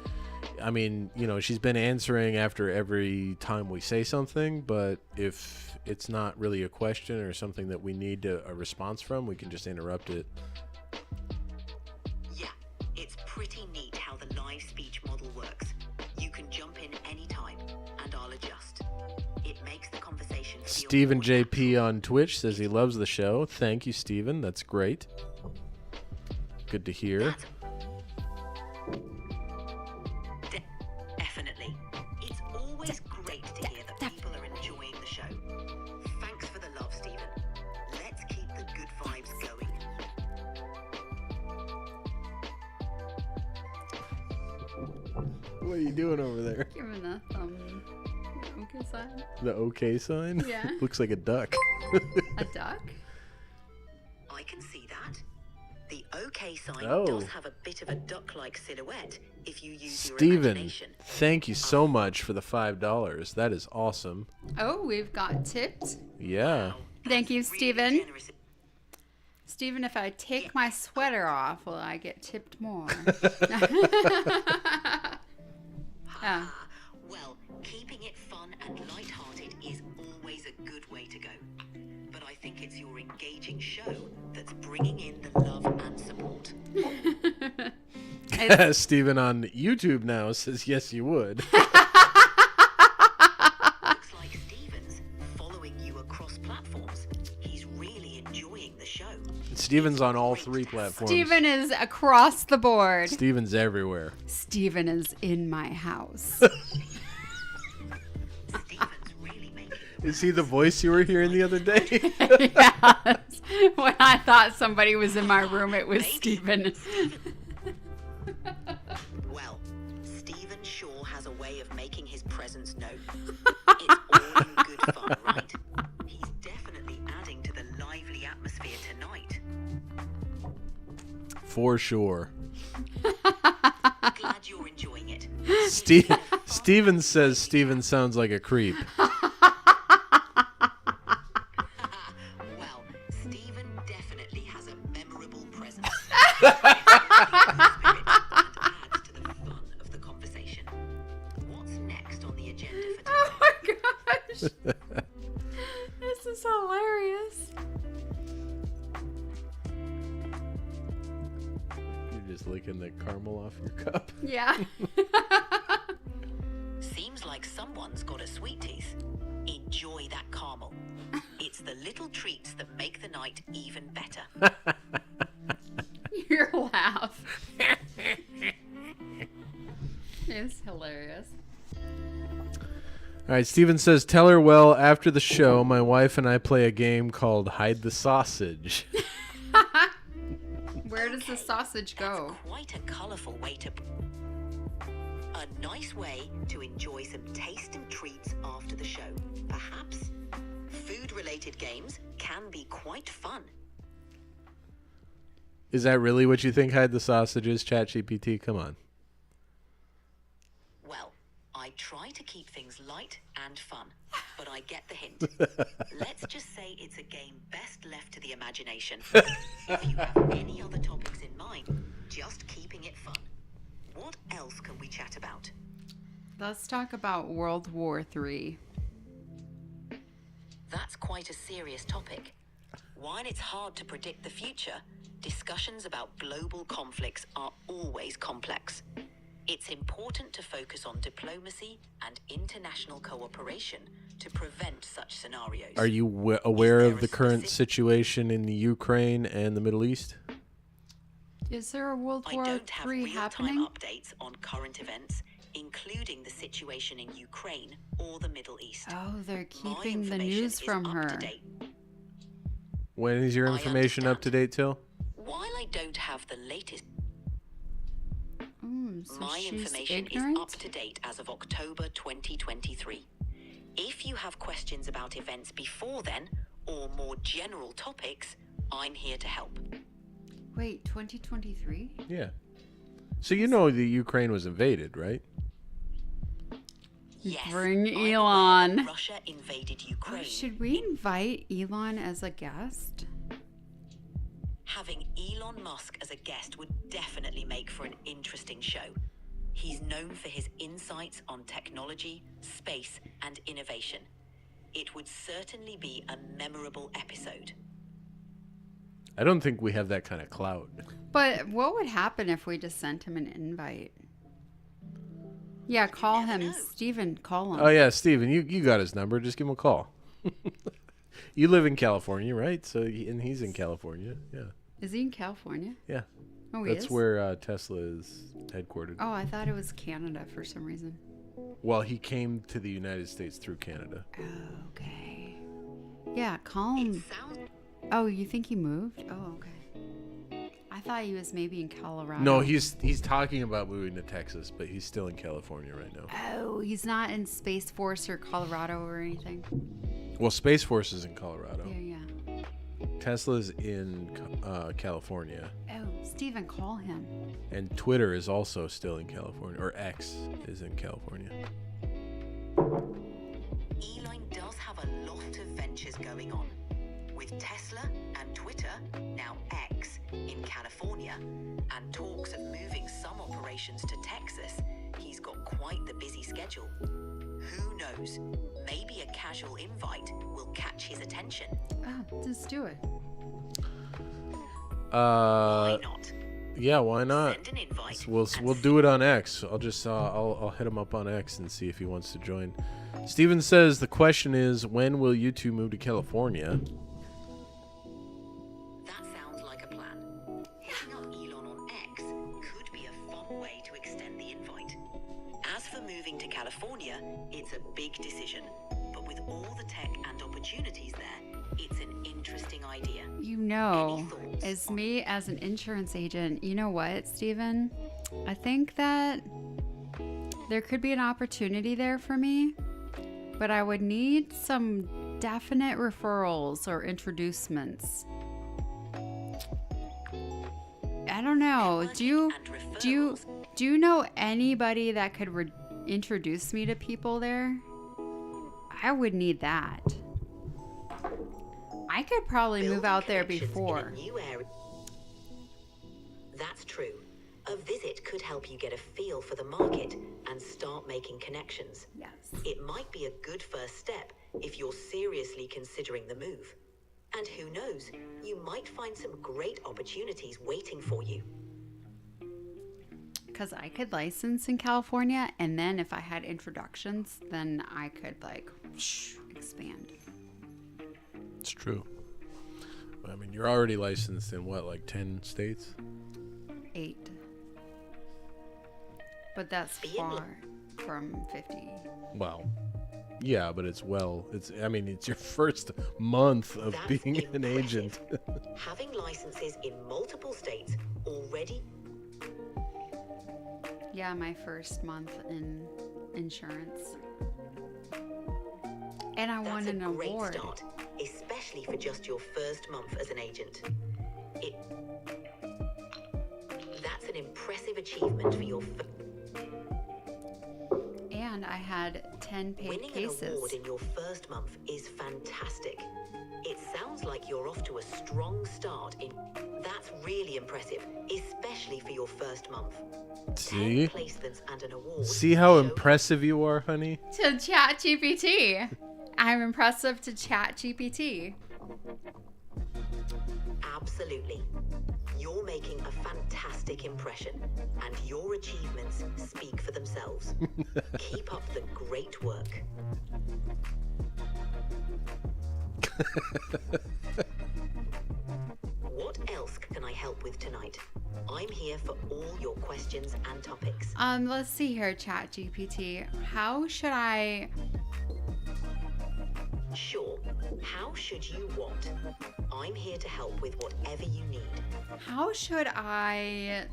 I mean, you know, she's been answering after every time we say something, but if it's not really a question or something that we need a response from, we can just interrupt it. Yeah, it's pretty neat how the live speech model works. You can jump in anytime, and I'll adjust. It makes the conversation feel Stephen more JP natural. on Twitch says he loves the show. Thank you, Stephen. That's great. Good to hear. Definitely. It's always great to hear that people are enjoying the show. Thanks for the love, Stephen. Let's keep the good vibes going. What are you doing over there? Giving a okay sign. The okay sign? Yeah. Looks like a duck. A duck? I can see that. The OK sign Oh. does have a bit of a duck-like silhouette if you use your Steven, imagination. thank you so much for the $5. That is awesome. Oh, we've got tipped. Yeah. Thank you, That's really Steven. generous. Stephen, if I take my sweater off, will I get tipped more? Oh. Well, keeping it fun and light-hearted is always a good way to go. But I think it's your engaging show that's bringing in the love and support. Steven on YouTube now says, yes, you would. Looks like Steven's following you across platforms. He's really enjoying the show. Steven's on all three platforms. Stephen is across the board. Steven's everywhere. Stephen is in my house. Steven's really making Is he the voice you were hearing the other day? Yes. When I thought somebody was in my room, it was Stephen. Well, Stephen sure has a way of making his presence known. It's all in good fun, right? He's definitely adding to the lively atmosphere tonight. For sure. Glad you're enjoying it. Steven says Steven sounds like a creep. Well, Stephen definitely has a memorable presence. And adds to the fun of the conversation. What's next on the agenda for tonight? Oh my gosh. This is hilarious. You're just licking the caramel off your cup. Yeah. Seems like someone's got a sweet tooth. Enjoy that caramel. It's the little treats that make the night even better. Your laugh is hilarious. All right, Steven says, tell her, well, after the show, my wife and I play a game called Hide the Sausage. Where does the sausage go? That's quite a colourful way to... A nice way to enjoy some taste and treats after the show, perhaps. Food-related games can be quite fun. Is that really what you think hide the sausages, Chat GPT? Come on. Well, I try to keep things light and fun, but I get the hint. Let's just say it's a game best left to the imagination. If you have any other topics in mind, just keeping it fun. What else can we chat about? Let's talk about World War III. That's quite a serious topic. While it's hard to predict the future, discussions about global conflicts are always complex. It's important to focus on diplomacy and international cooperation to prevent such scenarios. Are you aware of the current situation in the Ukraine and the Middle East? Is there a World I War don't have III real-time happening? updates on current events, including the situation in Ukraine or the Middle East. Oh, they're My keeping the information news is from up her. to date. When is your I information up to understand. date till? While I don't have the latest, So my she's information ignorant? is up to date as of October 2023. If you have questions about events before then, or more general topics, I'm here to help. Wait, 2023? Yeah. So you know the Ukraine was invaded, right? Yes, Bring I'm aware Elon. that Russia invaded Oh, Ukraine. should we invite Elon as a guest? Having Elon Musk as a guest would definitely make for an interesting show. He's known for his insights on technology, space, and innovation. It would certainly be a memorable episode. I don't think we have that kind of clout. But what would happen if we just sent him an invite? Yeah, call never him. know. Steven, call him. Oh yeah, Steven, you got his number. Just give him a call. You live in California, right? And he's in California. Yeah. Is he in California? Yeah. Oh, he That's is? where Tesla is headquartered. Oh, I thought it was Canada for some reason. Well, he came to the United States through Canada. Okay. Yeah, call him. It sounds Oh, you think he moved? Oh, okay. I thought he was maybe in Colorado. No, he's talking about moving to Texas, but he's still in California right now. Oh, he's not in Space Force or Colorado or anything. Well, Space Force is in Colorado. Yeah. Tesla's in California, Oh, Steven, call him. and Twitter is also still in California, or X is in California. Elon does have a lot of ventures going on. With Tesla and Twitter, now X, in California, and talks of moving some operations to Texas, he's got quite the busy schedule. Who knows? Maybe a casual invite will catch his attention. Oh, just do it. Why not? Yeah, why not? Send an invite. So we'll do it on X. I'll just I'll hit him up on X and see if he wants to join. Steven says the question is, when will you two move to California? That sounds like a plan. Hitting up Elon on X could be a fun way to extend the invite. As for moving to California, it's a big decision. But with all the tech and opportunities there, it's an interesting idea. You know, Any thoughts as on- me as an insurance agent, you know what, Steven? I think that there could be an opportunity there for me, but I would need some definite referrals or introducements. I don't know. Do you know anybody that could introduce me to people there? I would need that. I could probably move Building out there connections in a before. new area. That's true. A visit could help you get a feel for the market and start making connections. Yes. It might be a good first step if you're seriously considering the move. And who knows, you might find some great opportunities waiting for you. Because I could license in California, and then if I had introductions, then I could expand. It's true. I mean, you're already licensed in what, like 10 states? 8. But that's far from 50. Wow. Yeah, but it's your first month of That's being an agent. Having licenses in multiple states already. Yeah, my first month in insurance. And I won That's an a great award. start, especially for just your first month as an agent. impressive achievement for your And I had 10 paid winning cases. an award in your first month is fantastic. It sounds like you're off to a strong start in. That's really impressive, especially for your first month. See? 10 placements and an award. See how show impressive you are, honey? To Chat GPT. I'm impressive to Chat GPT. Absolutely. You're making a fantastic impression, and your achievements speak for themselves. Keep up the great work. What else can I help with tonight? I'm here for all your questions and topics. Let's see here, Chat GPT. How should I... Sure. How should you want? I'm here to help with whatever you need. How should I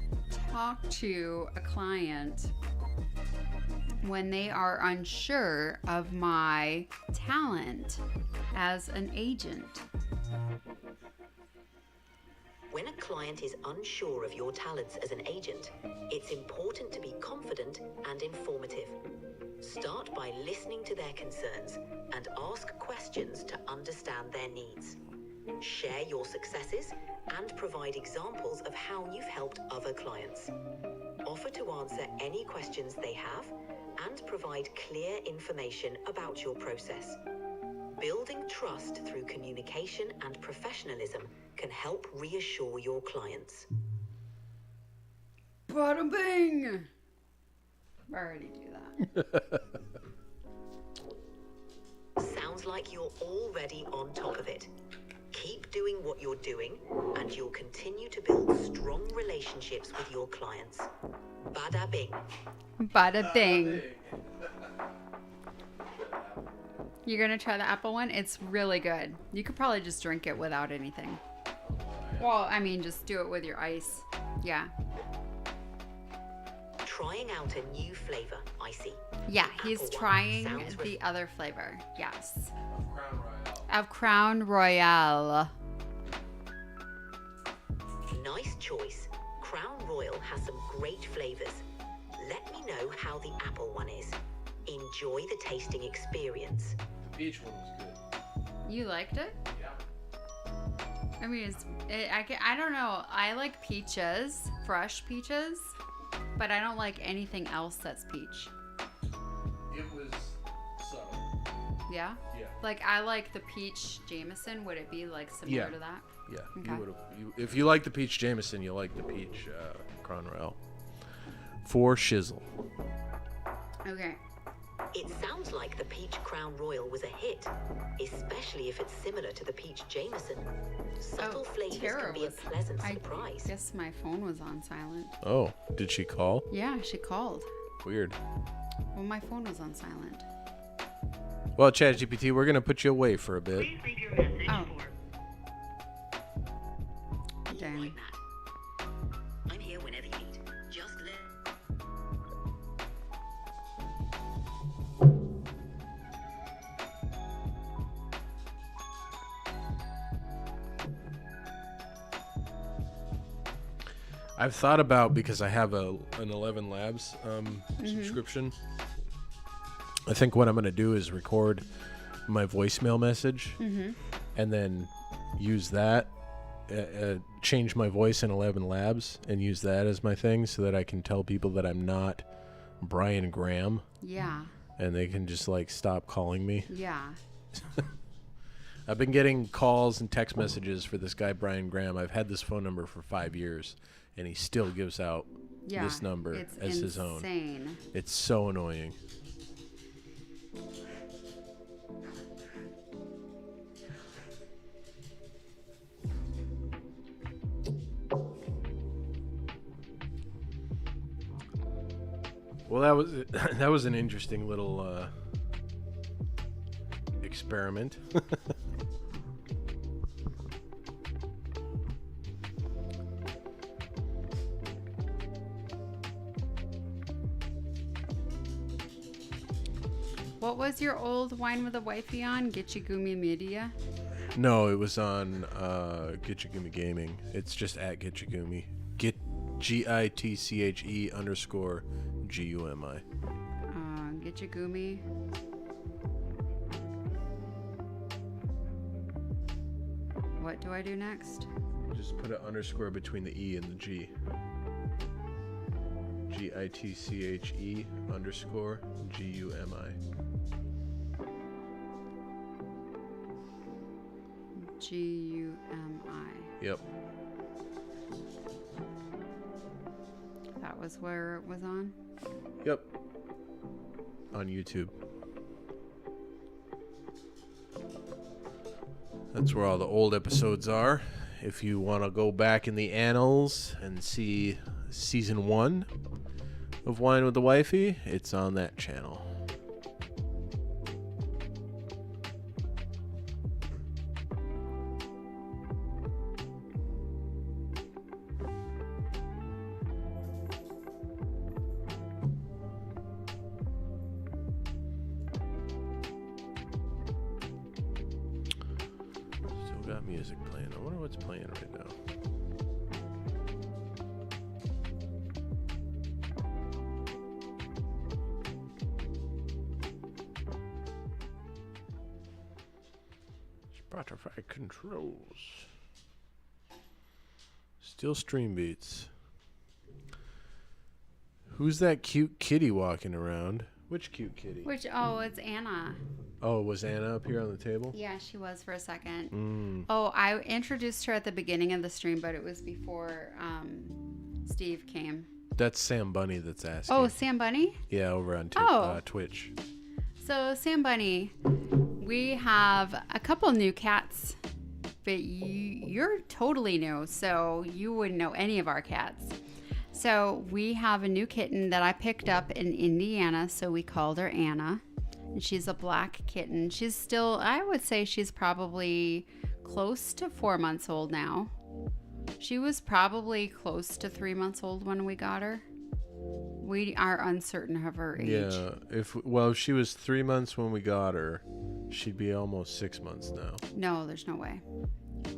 talk to a client when they are unsure of my talent as an agent? When a client is unsure of your talents as an agent, it's important to be confident and informative. Start by listening to their concerns and ask questions to understand their needs. Share your successes and provide examples of how you've helped other clients. Offer to answer any questions they have and provide clear information about your process. Building trust through communication and professionalism can help reassure your clients. Bada bing! I already do that. Sounds like you're already on top of it. Keep doing what you're doing, and you'll continue to build strong relationships with your clients. Bada bing. Bada bing. You're gonna try the apple one? It's really good. You could probably just drink it without anything. Well, I mean, just do it with your ice. Yeah. Trying out a new flavor, I see. Yeah, he's Apple one trying sounds the other flavor. Yes. Crown Royale. Of Crown Royale. Nice choice. Crown Royal has some great flavors. Let me know how the apple one is. Enjoy the tasting experience. The peach one was good. You liked it? Yeah. I mean, I don't know. I like peaches, fresh peaches, but I don't like anything else that's peach. It was subtle. Yeah? Yeah. Like, I like the peach Jameson. Would it be, like, similar Yeah. to that? Yeah. Okay. You would have. If you like the peach Jameson, you like the peach Crown Royale. For shizzle. Okay. It sounds like the Peach Crown Royal was a hit, especially if it's similar to the Peach Jameson. Subtle flavors Tara can be a was- pleasant I surprise. guess my phone was on silent. Oh, did she call? Yeah, she called. Weird. Well, my phone was on silent. Well, ChatGPT, we're gonna put you away for a bit. Please leave your message Oh. for Dang. like that. I'm here whenever you need. Just let. I've thought about, because I have an 11 Labs subscription. I think what I'm gonna do is record my voicemail message and then use that, change my voice in 11 Labs and use that as my thing, so that I can tell people that I'm not Brian Graham, Yeah. and they can just like stop calling me. Yeah. I've been getting calls and text messages for this guy Brian Graham. I've had this phone number for 5 years, and he still gives out Yeah. this number It's as his own. insane. It's so annoying. Well, that was an interesting little experiment. What was your old Wine with a Wifey on? Gitchegumi Media? No, it was on Gitchegumi Gaming. It's just at Gitchegumi. Gitche_Gumi. Gitchegumi. What do I do next? Just put an underscore between the E and the G. Gitche_Gumi. Gumi. Yep. That was where it was on? Yep. On YouTube. That's where all the old episodes are. If you want to go back in the annals and see season 1 of Wine with the Wifey, it's on that channel. Got music playing. I wonder what's playing right now. Spotify controls. Still stream beats. Who's that cute kitty walking around? Which cute kitty? It's Anna. Oh, was Anna up here on the table? Yeah, she was for a second. Oh, I introduced her at the beginning of the stream, but it was before Steve came. That's Sam Bunny that's asking. Oh, Sam Bunny? Yeah, over on Twitch. So, Sam Bunny, we have a couple new cats, but you're totally new, so you wouldn't know any of our cats. So, we have a new kitten that I picked up in Indiana, so we called her Anna. And she's a black kitten. She's still, I would say she's probably close to 4 months old now. She was probably close to 3 months old when we got her. We are uncertain of her age. Yeah, if she was 3 months when we got her, she'd be almost 6 months now. No, there's no way.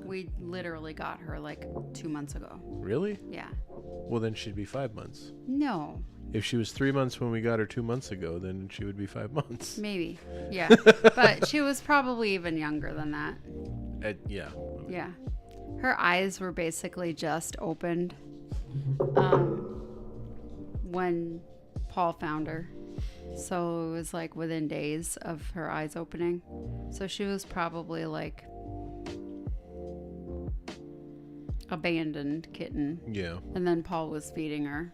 We literally got her like 2 months ago. Really? Yeah. Well, then she'd be 5 months. No. If she was 3 months when we got her 2 months ago, then she would be 5 months. Maybe. Yeah. But she was probably even younger than that. Yeah. Yeah. Her eyes were basically just opened when Paul found her. So it was like within days of her eyes opening. So she was probably like abandoned kitten. Yeah. And then Paul was feeding her.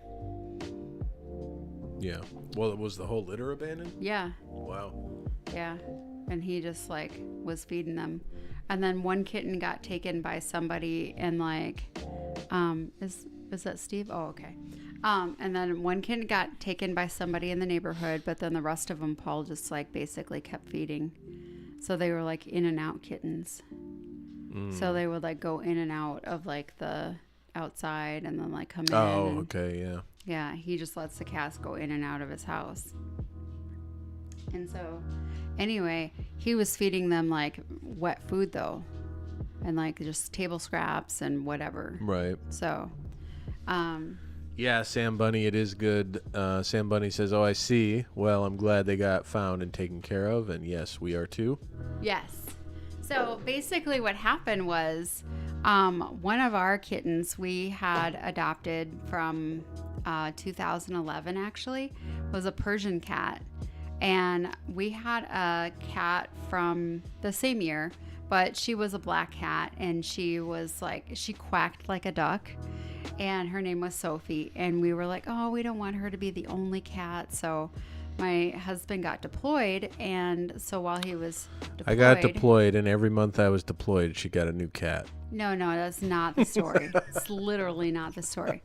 Yeah. Well, was the whole litter abandoned? Yeah. Wow. Yeah. And he just like was feeding them. And then one kitten got taken by somebody and like, is that Steve? Oh, okay. And then one kitten got taken by somebody in the neighborhood, but then the rest of them, Paul just like basically kept feeding. So they were like in and out kittens. So they would like go in and out of like the outside and then like come in. Oh, okay. Yeah. Yeah, he just lets the cats go in and out of his house. And so, anyway, he was feeding them like wet food though, and like just table scraps and whatever. Right. So, yeah, Sam Bunny, it is good. Sam Bunny says, "Oh, I see. Well, I'm glad they got found and taken care of, and yes, we are too." yes. So basically, what happened was, one of our kittens we had adopted from 2011 actually was a Persian cat, and we had a cat from the same year, but she was a black cat, and she quacked like a duck, and her name was Sophie, and we were like, oh, we don't want her to be the only cat. So my husband got deployed, and so while he was deployed, I got deployed, and every month I was deployed, she got a new cat. No, that's not the story. It's literally not the story.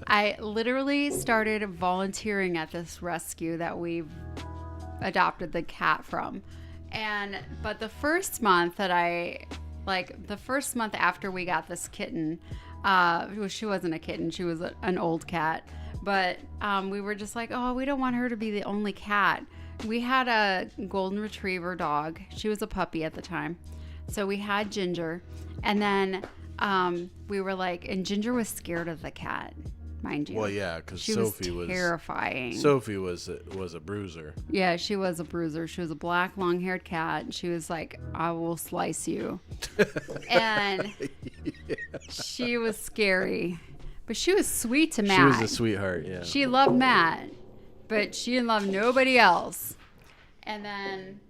I literally started volunteering at this rescue that we've adopted the cat from. But the first month after we got this kitten, she wasn't a kitten, she was an old cat. But we were just like, oh, we don't want her to be the only cat. We had a golden retriever dog. She was a puppy at the time. So we had Ginger. And then we were like, and Ginger was scared of the cat. mind you. Well, yeah, because she Sophie was terrifying. Sophie was a bruiser. Yeah, she was a bruiser. She was a black, long-haired cat. And she was like, I will slice you. And she was scary. But she was sweet to Matt. She was a sweetheart, yeah. She loved Matt, but she didn't love nobody else. And then,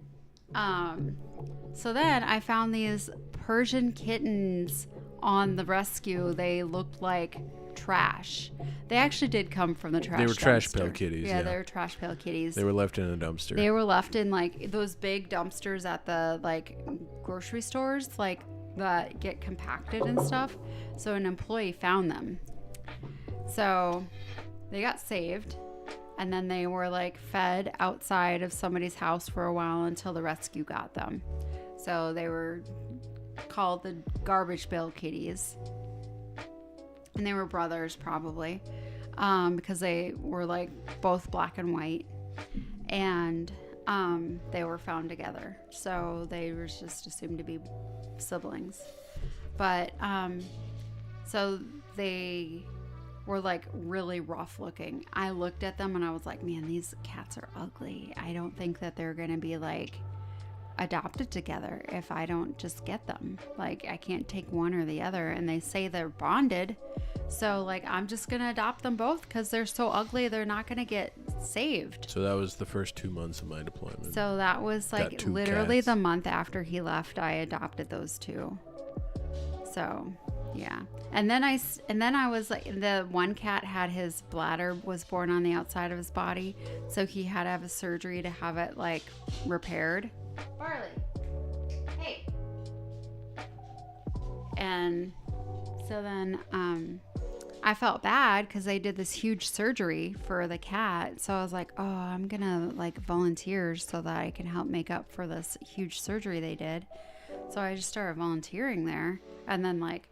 so then I found these Persian kittens on the rescue. They looked like trash. They actually did come from the trash. They were trash dumpster. pail kitties. Yeah, they were trash pail kitties. They were left in a dumpster. They were left in like those big dumpsters at the like grocery stores, like that get compacted and stuff. So an employee found them. So they got saved, and then they were like fed outside of somebody's house for a while until the rescue got them. So they were called the garbage pail kitties. And they were brothers probably, because they were like both black and white, and they were found together. So they were just assumed to be siblings. But so they were like really rough looking. I looked at them and I was like, man, these cats are ugly. I don't think that they're gonna be like adopted together if I don't just get them. Like, I can't take one or the other. And they say they're bonded, so like I'm just gonna adopt them both because they're so ugly they're not gonna get saved. So that was the first 2 months of my deployment. So that was like literally cats. The month after he left, I adopted those two. So yeah. And then I was like, the one cat had his bladder was born on the outside of his body, so he had to have a surgery to have it like repaired. Barley, hey. And so then I felt bad because they did this huge surgery for the cat. So I was like, oh, I'm gonna like volunteer so that I can help make up for this huge surgery they did. So I just started volunteering there, and then like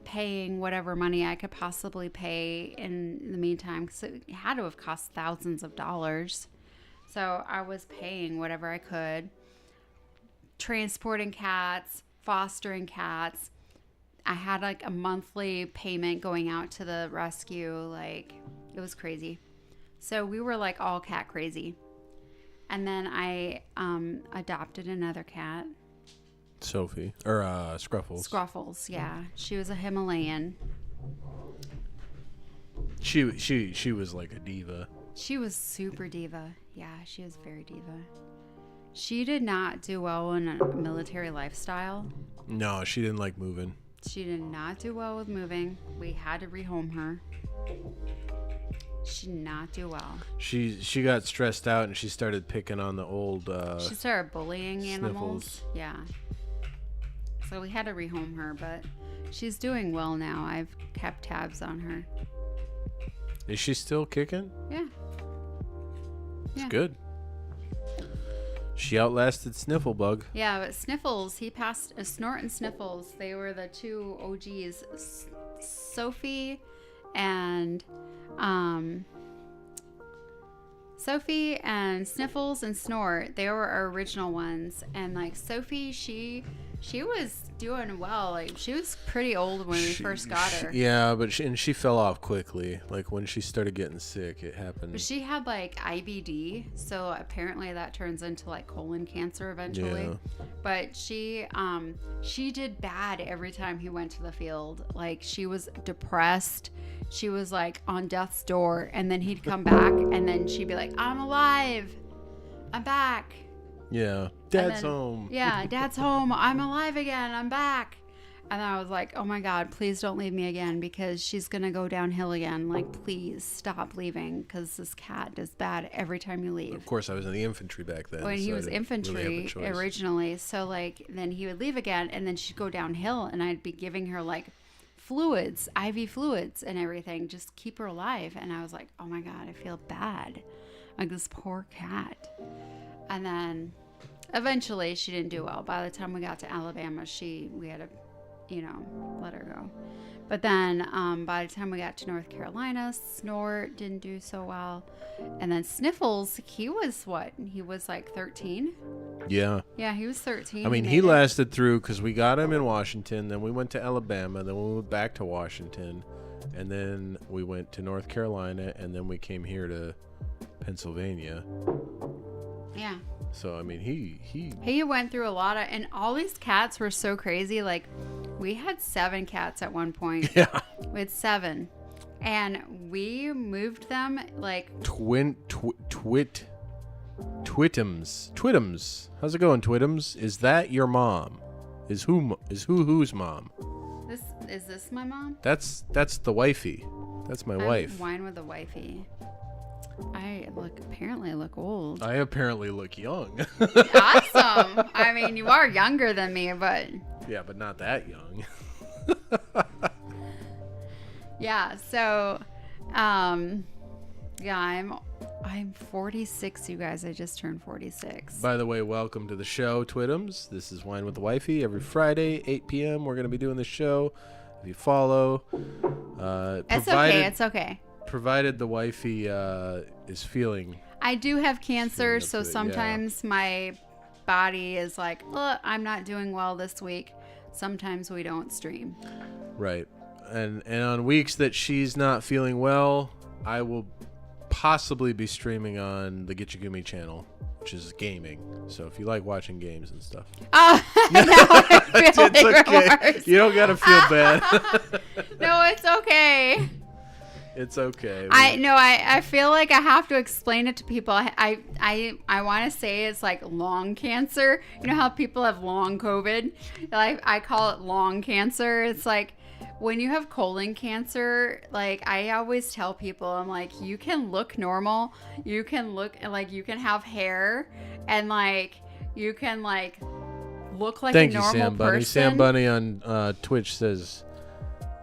paying whatever money I could possibly pay in the meantime, because it had to have cost thousands of dollars. So I was paying whatever I could, transporting cats, fostering cats. I had like a monthly payment going out to the rescue. Like, it was crazy. So we were like all cat crazy. And then I adopted another cat. Sophie, or Scruffles. Scruffles, yeah. She was a Himalayan. She was like a diva. She was super diva. Yeah, she was very diva. She did not do well in a military lifestyle. No, she didn't like moving. She did not do well with moving. We had to rehome her. She did not do well. She got stressed out and she started picking on the old she started bullying animals. Sniffles. Yeah. So we had to rehome her, but she's doing well now. I've kept tabs on her. Is she still kicking? Yeah. It's good. She outlasted Snifflebug. Yeah, but Sniffles, he passed Snort and Sniffles. They were the two OGs. Sophie and Sniffles and Snort, they were our original ones. And like Sophie, she was doing well. Like, she was pretty old when we first got her. Yeah, but she fell off quickly. Like, when she started getting sick, it happened. But she had like IBD, so apparently that turns into like colon cancer eventually. Yeah. But she did bad every time he went to the field. Like, she was depressed. She was like on death's door, and then he'd come back, and then she'd be like, "I'm alive. I'm back." Yeah. Dad's home. Yeah, Dad's home. I'm alive again. I'm back. And I was like, oh my God, please don't leave me again, because she's going to go downhill again. Like, please stop leaving, because this cat does bad every time you leave. Of course, I was in the infantry back then. When he was infantry originally. So, like, then he would leave again, and then she'd go downhill, and I'd be giving her, like, fluids, IV fluids and everything. Just keep her alive. And I was like, oh my God, I feel bad. Like, this poor cat. And then eventually she didn't do well. By the time we got to Alabama, we had to, let her go. But then by the time we got to North Carolina, Snort didn't do so well. And then Sniffles, he was what? He was like 13? Yeah. Yeah, he was 13. I mean, he lasted through, because we got him in Washington, then we went to Alabama, then we went back to Washington, and then we went to North Carolina, and then we came here to Pennsylvania. Yeah. So I mean, he went through a lot of, and all these cats were so crazy. Like, we had 7 cats at one point. Yeah. We had 7, and we moved them like Twitums. How's it going, Twitums? Is that your mom? Who's mom? Is this my mom? That's the wifey. That's my wife. Wine with a wifey. I apparently look old. I apparently look young. Awesome. I mean, you are younger than me, but yeah, but not that young. yeah. So, yeah, I'm 46. You guys, I just turned 46. By the way, welcome to the show, Twitums. This is Wine with the Wifey. Every Friday, 8 p.m. We're going to be doing this show. If you follow, it's okay. It's okay. Provided the wifey is feeling. I do have cancer, so sometimes my body is like, I'm not doing well this week. Sometimes we don't stream. Right. And on weeks that she's not feeling well, I will possibly be streaming on the Gitchegumi channel, which is gaming. So if you like watching games and stuff. Oh, now I feel it's okay. Worse. You don't got to feel bad. No, it's okay. It's okay. I feel like I have to explain it to people. I want to say it's like long cancer. You know how people have long COVID? I call it long cancer. It's like when you have colon cancer, like I always tell people, I'm like, you can look normal. You can look like you can have hair and like you can like look like a normal Sam Bunny. person. Sam Bunny on Twitch says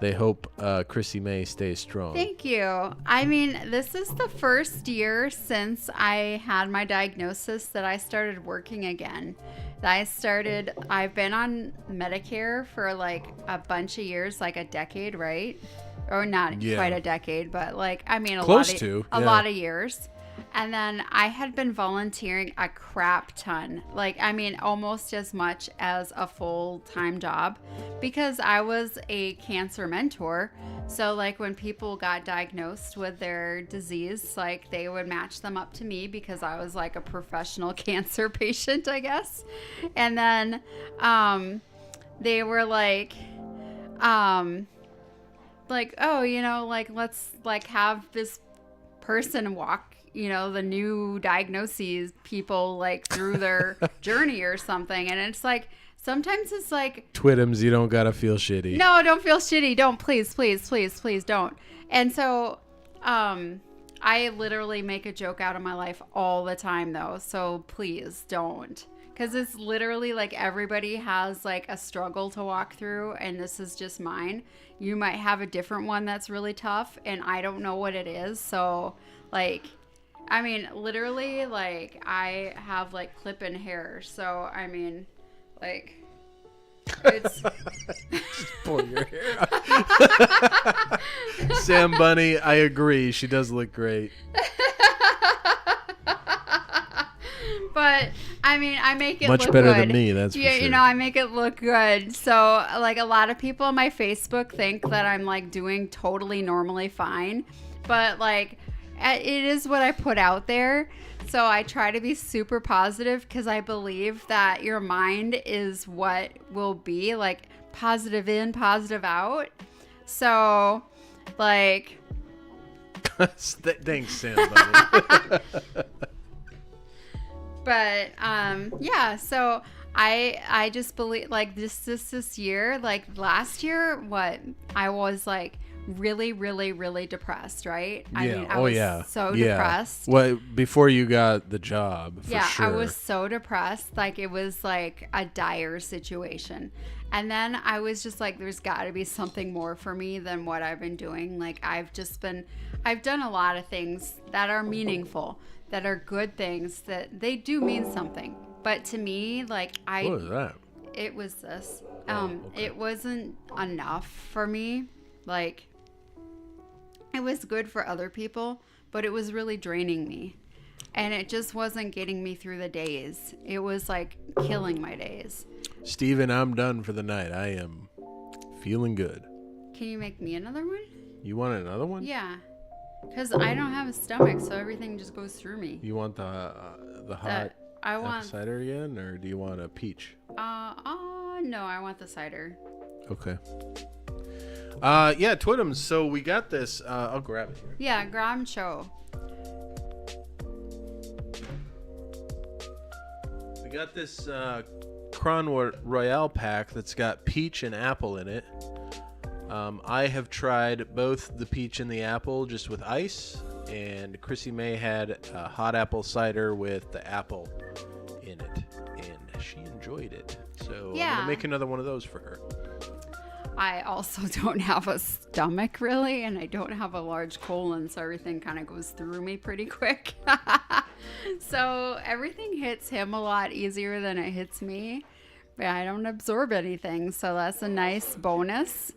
they hope Krissimay stays strong. Thank you. I mean, this is the first year since I had my diagnosis that I started working again. I've been on Medicare for like a bunch of years, like a decade, right? Or not quite a decade, but like, I mean, a lot of years. And then I had been volunteering a crap ton, like, I mean, almost as much as a full-time job because I was a cancer mentor. So like when people got diagnosed with their disease, like they would match them up to me because I was like a professional cancer patient, I guess. And then they were like, oh, you know, like, let's like have this person walk, you know, the new diagnoses people like through their journey or something. And it's like, sometimes it's like, Twitums, you don't gotta feel shitty. No, don't feel shitty. Don't, please don't. And so I literally make a joke out of my life all the time though. So please don't. Because it's literally like everybody has like a struggle to walk through, and this is just mine. You might have a different one that's really tough, and I don't know what it is. So like, I mean, literally, like, I have, like, clip-in hair. So, I mean, like, it's... Just pull your hair out. Sam Bunny, I agree. She does look great. But, I mean, I make it much look better good. Than me, that's for sure. You know, I make it look good. So, like, a lot of people on my Facebook think that I'm, like, doing totally normally fine. But, like... it is what I put out there. So I try to be super positive because I believe that your mind is what will be like positive in, positive out. So like. Thanks, Sam Bunny. But yeah, so I just believe like this year, like last year, I was like really depressed, right? I mean, I was so depressed. Well, before you got the job, for sure. I was so depressed. Like it was like a dire situation. And then I was just like, there's got to be something more for me than what I've been doing. Like I've done a lot of things that are meaningful, that are good things, that they do mean something. But to me, like what was that? It was this. Okay. It wasn't enough for me. Like it was good for other people, but it was really draining me. And it just wasn't getting me through the days. It was like killing my days. Steven, I'm done for the night. I am feeling good. Can you make me another one? You want another one? Yeah. Because I don't have a stomach, so everything just goes through me. You want the hot I apple want cider again, or do you want a peach? no, I want the cider. Okay. Yeah, Twitums. So we got this. I'll grab it here. Yeah, Gram Cho. We got this Crown Royale pack that's got peach and apple in it. I have tried both the peach and the apple just with ice, and Krissimay had a hot apple cider with the apple in it, and she enjoyed it. So I'm gonna make another one of those for her. I also don't have a stomach really, and I don't have a large colon, so everything kind of goes through me pretty quick. So everything hits him a lot easier than it hits me, but I don't absorb anything, so that's a nice bonus.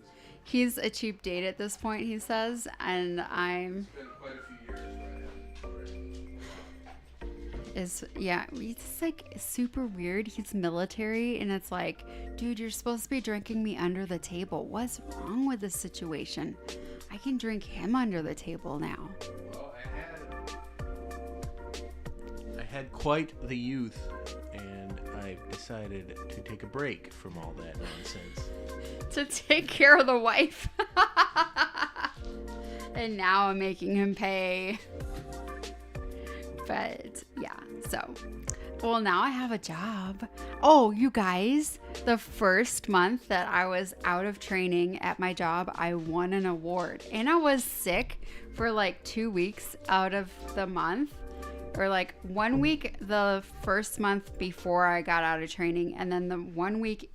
He's a cheap date at this point, he says, and I'm... It's been quite a few years It's like super weird. He's military, and it's like, dude, you're supposed to be drinking me under the table. What's wrong with this situation? I can drink him under the table now. Well, I had quite the youth, and I decided to take a break from all that nonsense. To take care of the wife. And now I'm making him pay. But yeah, so. Well, now I have a job. Oh, you guys, the first month that I was out of training at my job, I won an award. And I was sick for like 2 weeks out of the month. Or like 1 week the first month before I got out of training, and then the 1 week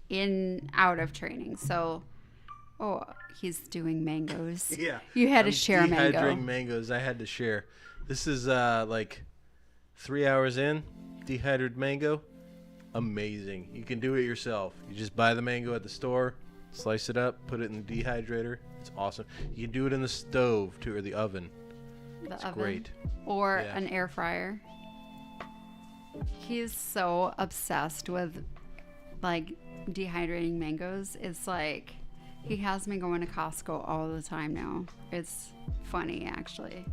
out of training. So, he's doing mangoes. Yeah. You had to share a mango. Dehydrating mangoes, I had to share. This is like 3 hours in, dehydrated mango. Amazing. You can do it yourself. You just buy the mango at the store, slice it up, put it in the dehydrator. It's awesome. You can do it in the stove too, or the oven. It's great. Or an air fryer. He's so obsessed with like dehydrating mangoes. It's like he has me going to Costco all the time now. It's funny actually.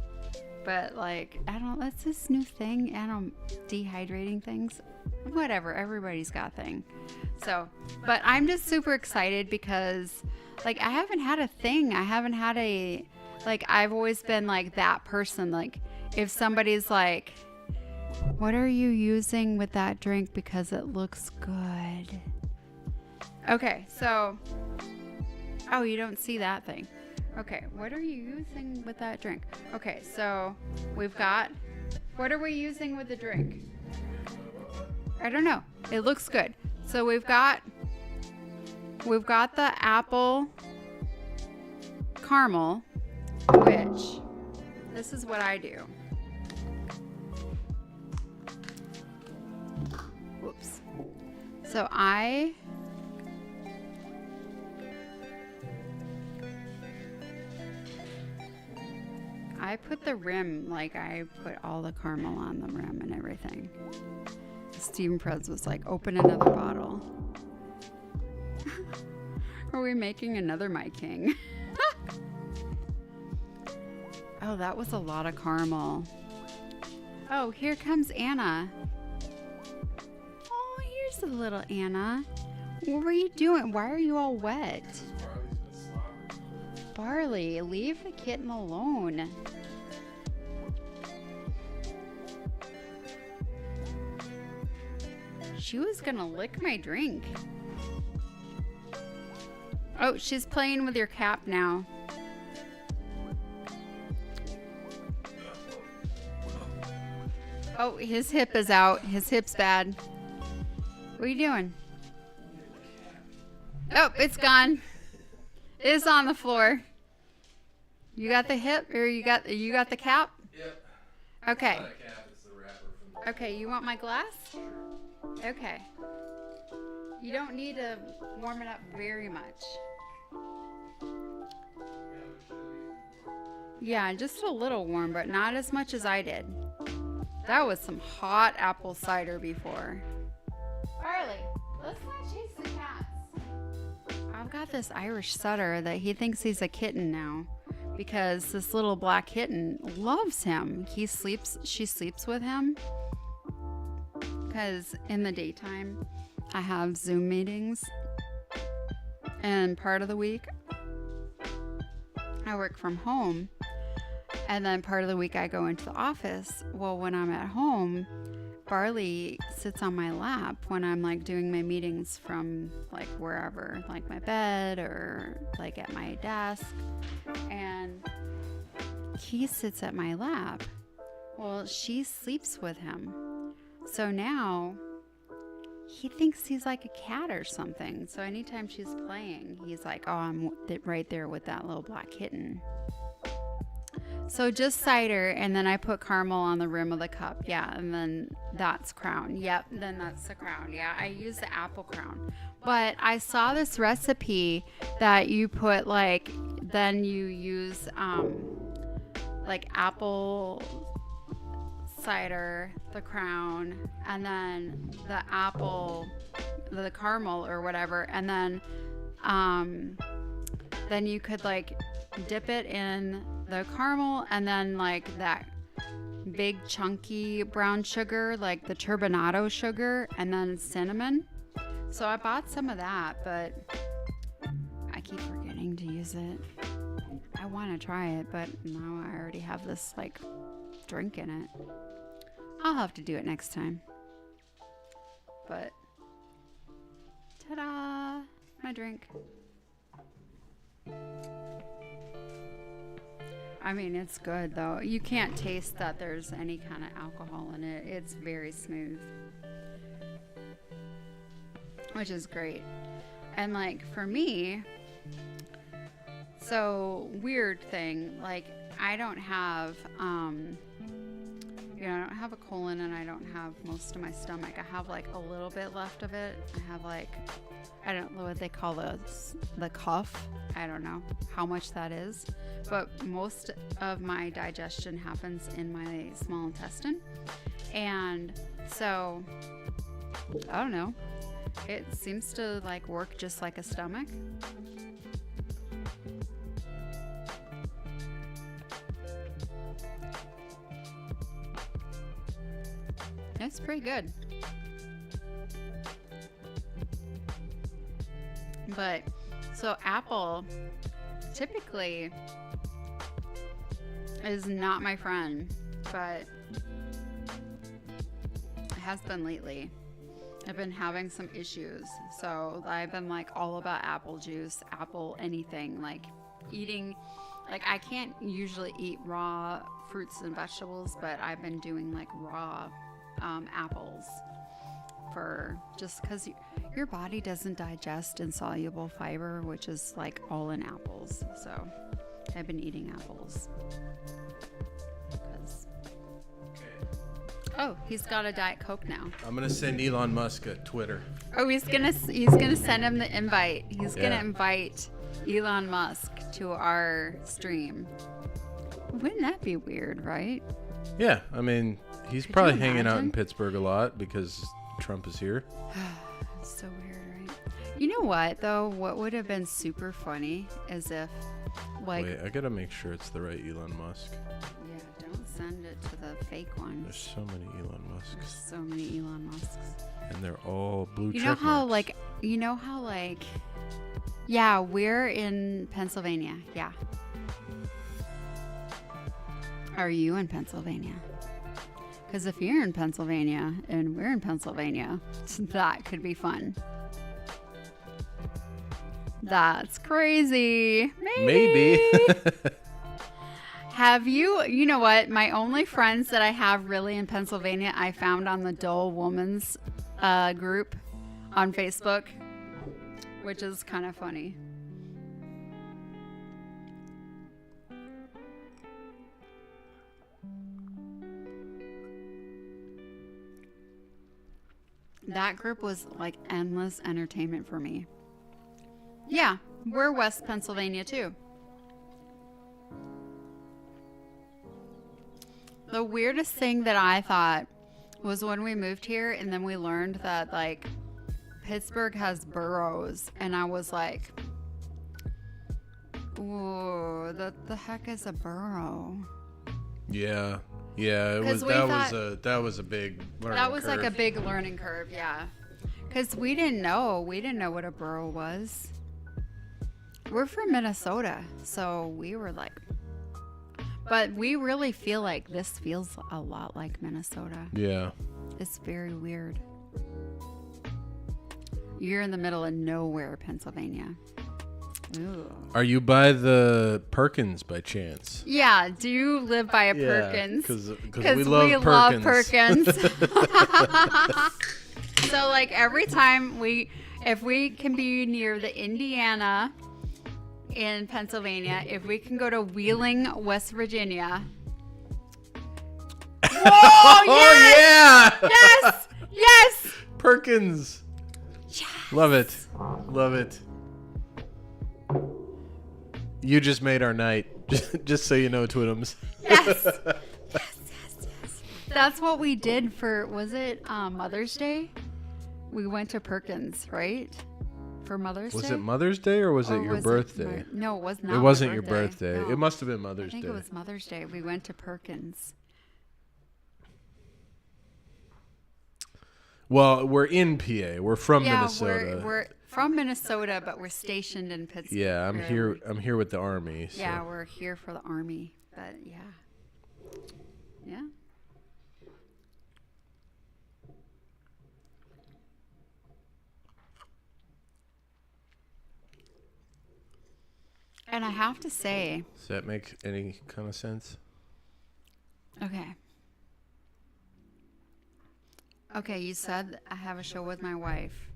But like, that's this new thing. Dehydrating things. Whatever, everybody's got a thing. So, but I'm just super excited because like I haven't had a thing. I haven't had I've always been like that person. Like if somebody's like, what are you using with that drink because it looks good? Okay, so, you don't see that thing. Okay, what are you using with that drink? Okay, so we've got, what are we using with the drink? I don't know. It looks good. So we've got the apple caramel, which this is what I do. Whoops. So I put the rim, like I put all the caramel on the rim and everything. Steven Prez was like, open another bottle. Are we making another My King? Oh, that was a lot of caramel. Oh, here comes Anna. Oh, here's the little Anna. What were you doing? Why are you all wet? Barley, leave the kitten alone. She was gonna lick my drink. Oh, she's playing with your cap now. Oh, his hip is out. His hip's bad. What are you doing? Oh, it's gone. It's on the floor. You got the hip, or you got the cap? Yep. Okay. It's not a cap, it's the wrapper from Okay, you want my glass? Okay. You don't need to warm it up very much. Yeah, just a little warm, but not as much as I did. That was some hot apple cider before. Barley, let's not chase the cats. I've got this Irish setter that he thinks he's a kitten now. because this little black kitten loves him. She sleeps with him because in the daytime I have Zoom meetings, and part of the week I work from home, and then part of the week I go into the office. Well, when I'm at home, Barley sits on my lap when I'm like doing my meetings from like wherever, like my bed or like at my desk, and he sits at my lap. Well, she sleeps with him. So now he thinks he's like a cat or something. So anytime she's playing, he's like, oh, I'm right there with that little black kitten. So just cider, and then I put caramel on the rim of the cup. Yeah, and then that's Crown. Yep, then that's the Crown. Yeah, I use the apple Crown. But I saw this recipe that you put like, then you use like apple cider, the Crown, and then the apple, the caramel or whatever, and then you could like dip it in the caramel, and then like that big chunky brown sugar, like the turbinado sugar, and then cinnamon. So I bought some of that, but I keep forgetting to use it. I want to try it, but now I already have this like drink in it. I'll have to do it next time. But ta-da, my drink. I mean, it's good though. You can't taste that there's any kind of alcohol in it. It's very smooth, which is great. And like for me, so weird thing, like I don't have I don't have a colon, and I don't have most of my stomach. I have like a little bit left of it. I have like, I don't know what they call the cuff. I don't know how much that is, but most of my digestion happens in my small intestine. And so, I don't know. It seems to like work just like a stomach. It's pretty good. But so apple typically is not my friend, but it has been lately. I've been having some issues, so I've been like all about apple juice, apple anything, like eating, like I can't usually eat raw fruits and vegetables, but I've been doing like raw apples for just because your body doesn't digest insoluble fiber, which is like all in apples. So I've been eating apples. Oh, he's got a Diet Coke now. I'm gonna send Elon Musk a Twitter. Oh, he's gonna send him the invite. He's gonna invite Elon Musk to our stream. Wouldn't that be weird, right? Yeah, I mean, he's probably hanging out in Pittsburgh a lot because Trump is here. It's so weird, right? You know what, though? What would have been super funny is if, like... Wait, I gotta make sure it's the right Elon Musk. Yeah, don't send it to the fake one. There's so many Elon Musks. There's so many Elon Musks. And they're all blue check You know how, marks. like... Yeah, we're in Pennsylvania. Yeah. Are you in Pennsylvania? Because if you're in Pennsylvania and we're in Pennsylvania, that could be fun. That's crazy. Maybe. Have you know what? My only friends that I have really in Pennsylvania, I found on the Dull Woman's group on Facebook, which is kind of funny. That group was like endless entertainment for me. Yeah, we're West Pennsylvania too. The weirdest thing that I thought was when we moved here and then we learned that like Pittsburgh has boroughs, and I was like, Ooh, the heck is a burrow? Yeah. Yeah, it 'Cause was we that was a big learning That was like a curve. big learning curve, yeah. Because we didn't know what a burrow was. We're from Minnesota, so we were like, but we really feel like this feels a lot like Minnesota. Yeah. It's very weird. You're in the middle of nowhere, Pennsylvania. Ooh. Are you by the Perkins by chance? Yeah, do you live by a Perkins? Because Because we love Perkins. So like every time if we can be near the Indiana in Pennsylvania, if we can go to Wheeling, West Virginia. Whoa, yes! Oh yeah! Yes! Yes! Perkins. Yes! Love it. Love it. You just made our night. Just so you know, Twitums. Yes. Yes. That's what we did for, was it Mother's Day? We went to Perkins, right? For Mother's Day? Was it Mother's Day or was it your birthday? No, it was not. It wasn't your birthday. No. It must have been Mother's I think Day. it was Mother's Day. We went to Perkins. Well, we're in PA. We're from Minnesota. We're from Minnesota, but we're stationed in Pittsburgh. Yeah, I'm here. I'm here with the Army. So. Yeah, we're here for the Army. But yeah. Yeah. And I have to say, Does that make any kind of sense? okay. Okay, you said I have a show with my wife.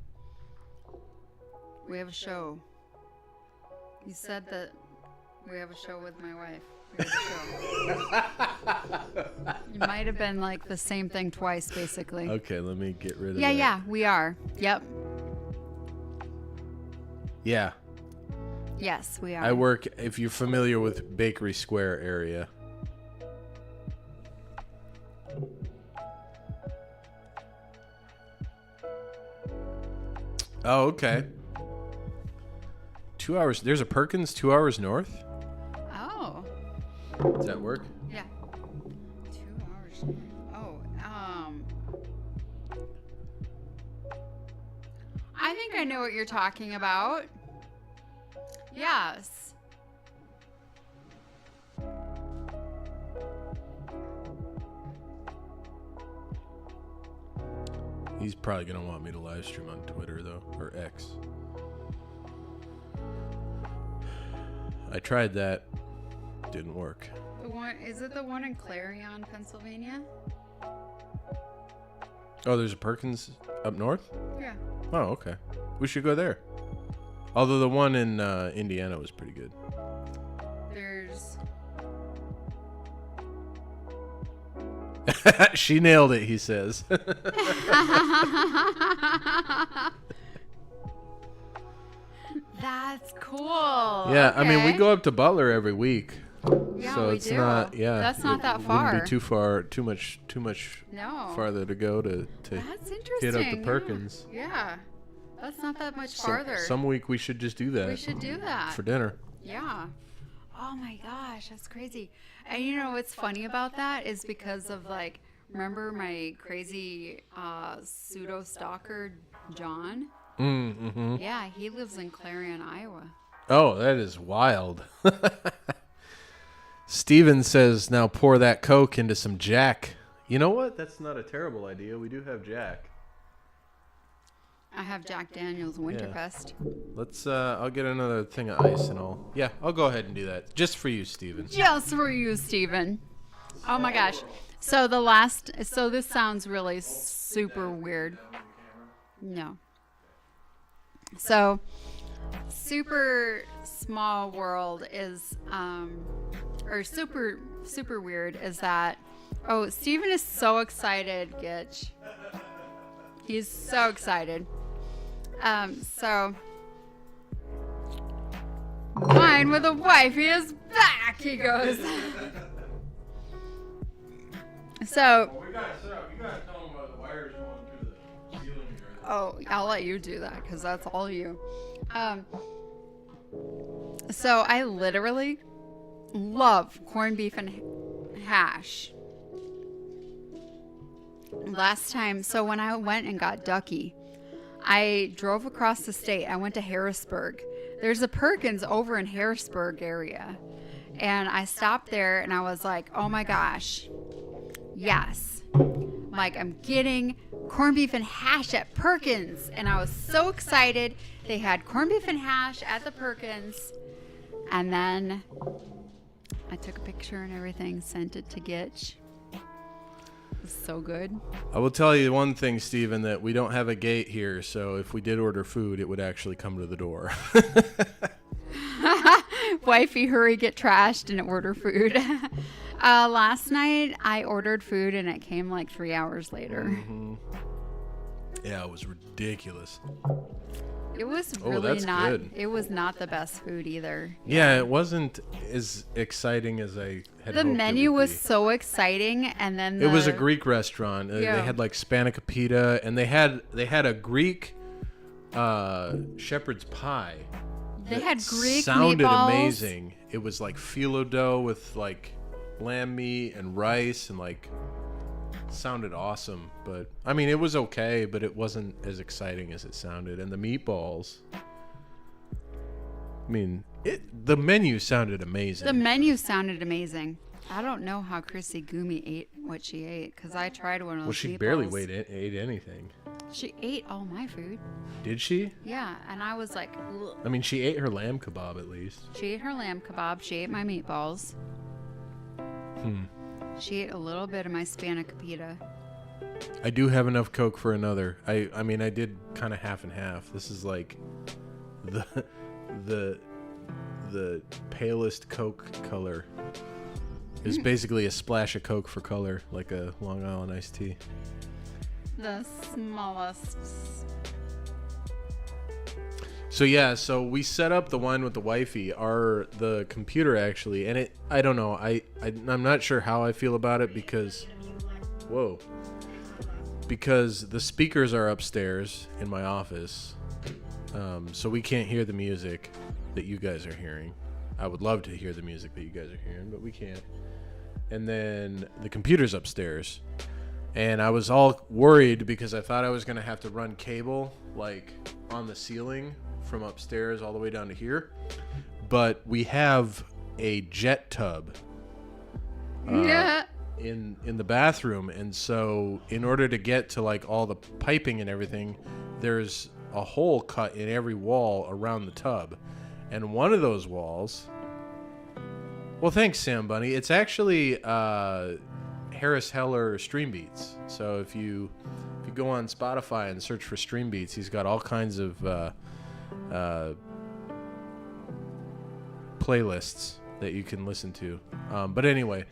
We have a show. You said that we have a show with my wife. We have a show. You might have been like the same thing twice, basically. Okay, let me get rid of that. Yeah, we are. Yep. Yeah. Yes, we are. I work, if you're familiar with Bakery Square area. Oh, okay. 2 hours. There's a Perkins 2 hours north? Oh. Does that work? Yeah. 2 hours. Oh, I think I know what you're talking about. Yes. He's probably going to want me to live stream on Twitter, though, or X. I tried that. Didn't work. The one, is it the one in Clarion, Pennsylvania? Oh, there's a Perkins up north? Yeah. Oh, okay. We should go there. Although the one in Indiana was pretty good. There's... She nailed it, he says. That's cool. Yeah, I mean, we Okay. go up to Butler every week. Yeah, So we it's do. not, yeah. That's not it that far. Wouldn't be too far, too much No. farther to go to That's interesting. hit up the yeah. Perkins. Yeah. That's not that much So- farther. some week we should just do that. We should do that. For dinner. Yeah. Oh my gosh, that's crazy. And you know what's funny about that is because of like, remember my crazy pseudo stalker John? Mm-hmm. Yeah, he lives in Clarion, Iowa. Oh, that is wild. Steven says, now pour that Coke into some Jack. You know what? That's not a terrible idea. We do have Jack. I have Jack Daniels Winterfest. Let's, I'll get another thing of ice and I'll go ahead and do that. Just for you, Steven. Just for you, Steven. Oh my gosh. So this sounds really super weird. No. So, super small world is, or super weird is that, oh, Steven is so excited, Gitch. He's so excited. So, Wine with a Wifey is back, he goes. So, We gotta set up. You gotta tell them about the wires going through the ceiling here. oh, I'll let you do that because that's all you. So I literally love corned beef and hash. Last time, so when I went and got Ducky, I drove across the state. I went to Harrisburg. There's a Perkins over in Harrisburg area. And I stopped there and I was like, oh my gosh, yes. Like, I'm getting corned beef and hash at Perkins. And I was so excited. They had corned beef and hash at the Perkins. And then I took a picture and everything, sent it to Gitch. It was so good. I will tell you one thing, Steven, that we don't have a gate here, so if we did order food, it would actually come to the door. Wifey, hurry, get trashed and order food. Last night, I ordered food and it came like 3 hours later. Mm-hmm. Yeah, it was ridiculous. It was really that's not. good. It was not the best food either. Yeah, it wasn't as exciting as I had The hoped menu it would was be. so exciting, and then It was a Greek restaurant. Yeah. They had like spanakopita, and they had a Greek shepherd's pie. They had Greek sounded meatballs. amazing. It was like phyllo dough with like lamb meat and rice, and like sounded awesome. But I mean, it was okay, but it wasn't as exciting as it sounded. And the meatballs, I mean, the menu sounded amazing. The menu sounded amazing. I don't know how Gumi ate what she ate, because I tried one of those Well, she meatballs. barely ate anything. She ate all my food. Did she? Yeah, and I was like, ugh. I mean, she ate her lamb kebab at least. She ate her lamb kebab. She ate my meatballs. She ate a little bit of my spanakopita. I do have enough Coke for another. I mean, I did kind of half and half. This is like the palest Coke color. It's basically a splash of Coke for color, like a Long Island iced tea. The smallest. So yeah, so we set up the wine with the wifey, the computer actually, and I don't know, I'm not sure how I feel about it because the speakers are upstairs in my office, so we can't hear the music that you guys are hearing. I would love to hear the music that you guys are hearing, but we can't. And then the computer's upstairs. And I was all worried because I thought I was going to have to run cable like on the ceiling from upstairs all the way down to here. But we have a jet tub in the bathroom. And so in order to get to like all the piping and everything, there's a hole cut in every wall around the tub. And one of those walls... Well, thanks, Sam Bunny. It's actually Harris Heller Stream Beats. So if you go on Spotify and search for Stream Beats, he's got all kinds of playlists that you can listen to. But anyway,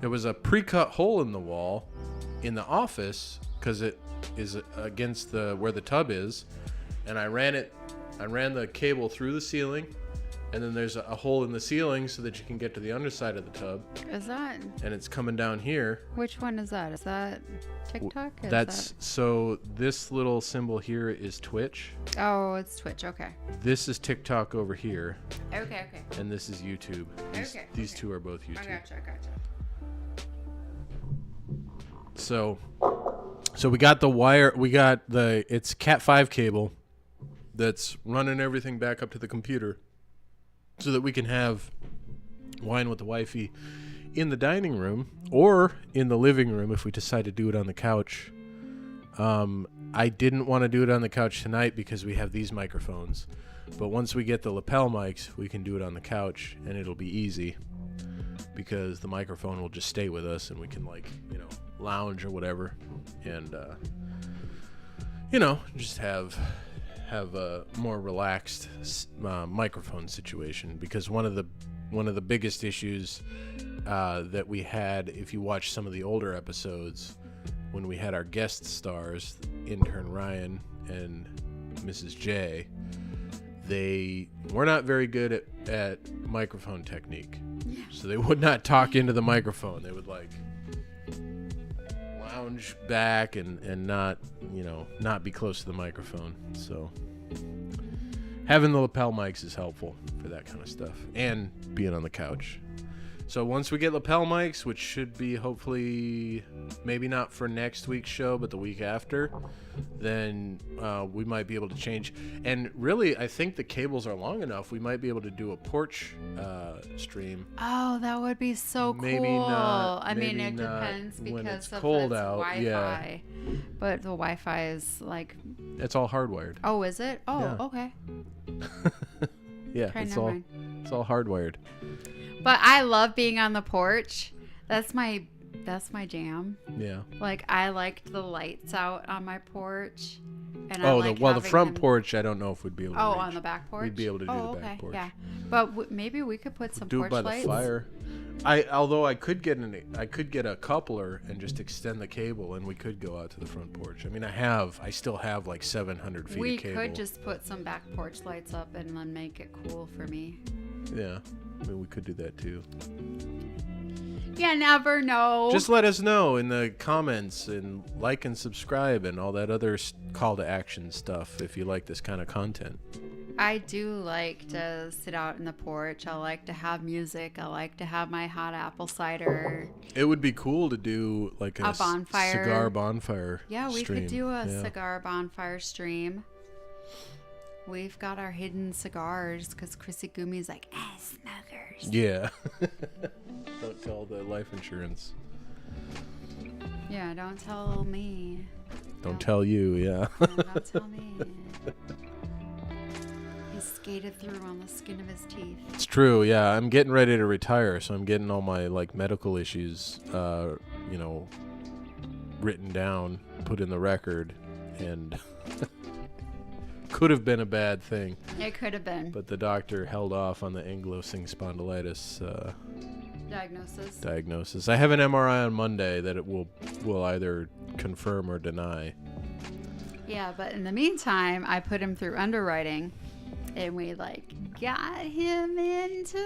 there was a pre-cut hole in the wall in the office because it is against where the tub is, and I ran the cable through the ceiling. And then there's a hole in the ceiling so that you can get to the underside of the tub. Is that? And it's coming down here. Which one is that? Is that TikTok? So this little symbol here is Twitch. Oh, it's Twitch. Okay. This is TikTok over here. Okay. And this is YouTube. These two are both YouTube. I gotcha. So we got the wire. It's Cat 5 cable that's running everything back up to the computer, so that we can have wine with the wifey in the dining room or in the living room if we decide to do it on the couch. I didn't want to do it on the couch tonight because we have these microphones. But once we get the lapel mics, we can do it on the couch, and it'll be easy because the microphone will just stay with us, and we can lounge or whatever, and just have a more relaxed microphone situation, because one of the biggest issues that we had, if you watch some of the older episodes when we had our guest stars, intern Ryan and Mrs. J, they were not very good at microphone technique. So they would not talk into the microphone. They would lounge back and not be close to the microphone. So having the lapel mics is helpful for that kind of stuff, and being on the couch. So once we get lapel mics, which should be hopefully maybe not for next week's show, but the week after, then we might be able to change. And really, I think the cables are long enough. We might be able to do a porch stream. Oh, that would be so cool. Maybe not. I mean, maybe it not depends when because it's of cold its out. Wi-Fi. Yeah. But the Wi-Fi is like... It's all hardwired. Oh, is it? Oh, Yeah. okay. Yeah, Okay, it's never all mind. hardwired. But I love being on the porch. That's my jam. Yeah. Like, I liked the lights out on my porch. And Oh, I like the front them... porch, I don't know if we'd be able to Oh, reach. on the back porch? We'd be able to do oh, the back porch. Yeah. But maybe we could put some Do porch it by lights. the fire. Although I could get a coupler and just extend the cable, and we could go out to the front porch. I mean, I still have like 700 feet We of cable. could just put some back porch lights up and then make it cool for me. Yeah, I mean, we could do that too. You never know. Just let us know in the comments and like and subscribe and all that other call to action stuff if you like this kind of content. I do like to sit out in the porch. I like to have music. I like to have my hot apple cider. It would be cool to do like A bonfire. Cigar bonfire. Yeah, we stream. could do a Yeah. cigar bonfire stream. We've got our hidden cigars because Krisigumi's like, smokers. Yeah. Don't tell the life insurance. Yeah, don't tell me. Don't tell you, yeah. No, don't tell me. He skated through on the skin of his teeth. It's true, yeah. I'm getting ready to retire, so I'm getting all my like medical issues, written down, put in the record, and could have been a bad thing. It could have been. But the doctor held off on the ankylosing spondylitis diagnosis. I have an MRI on Monday that it will either confirm or deny. Yeah, but in the meantime, I put him through underwriting, and we got him into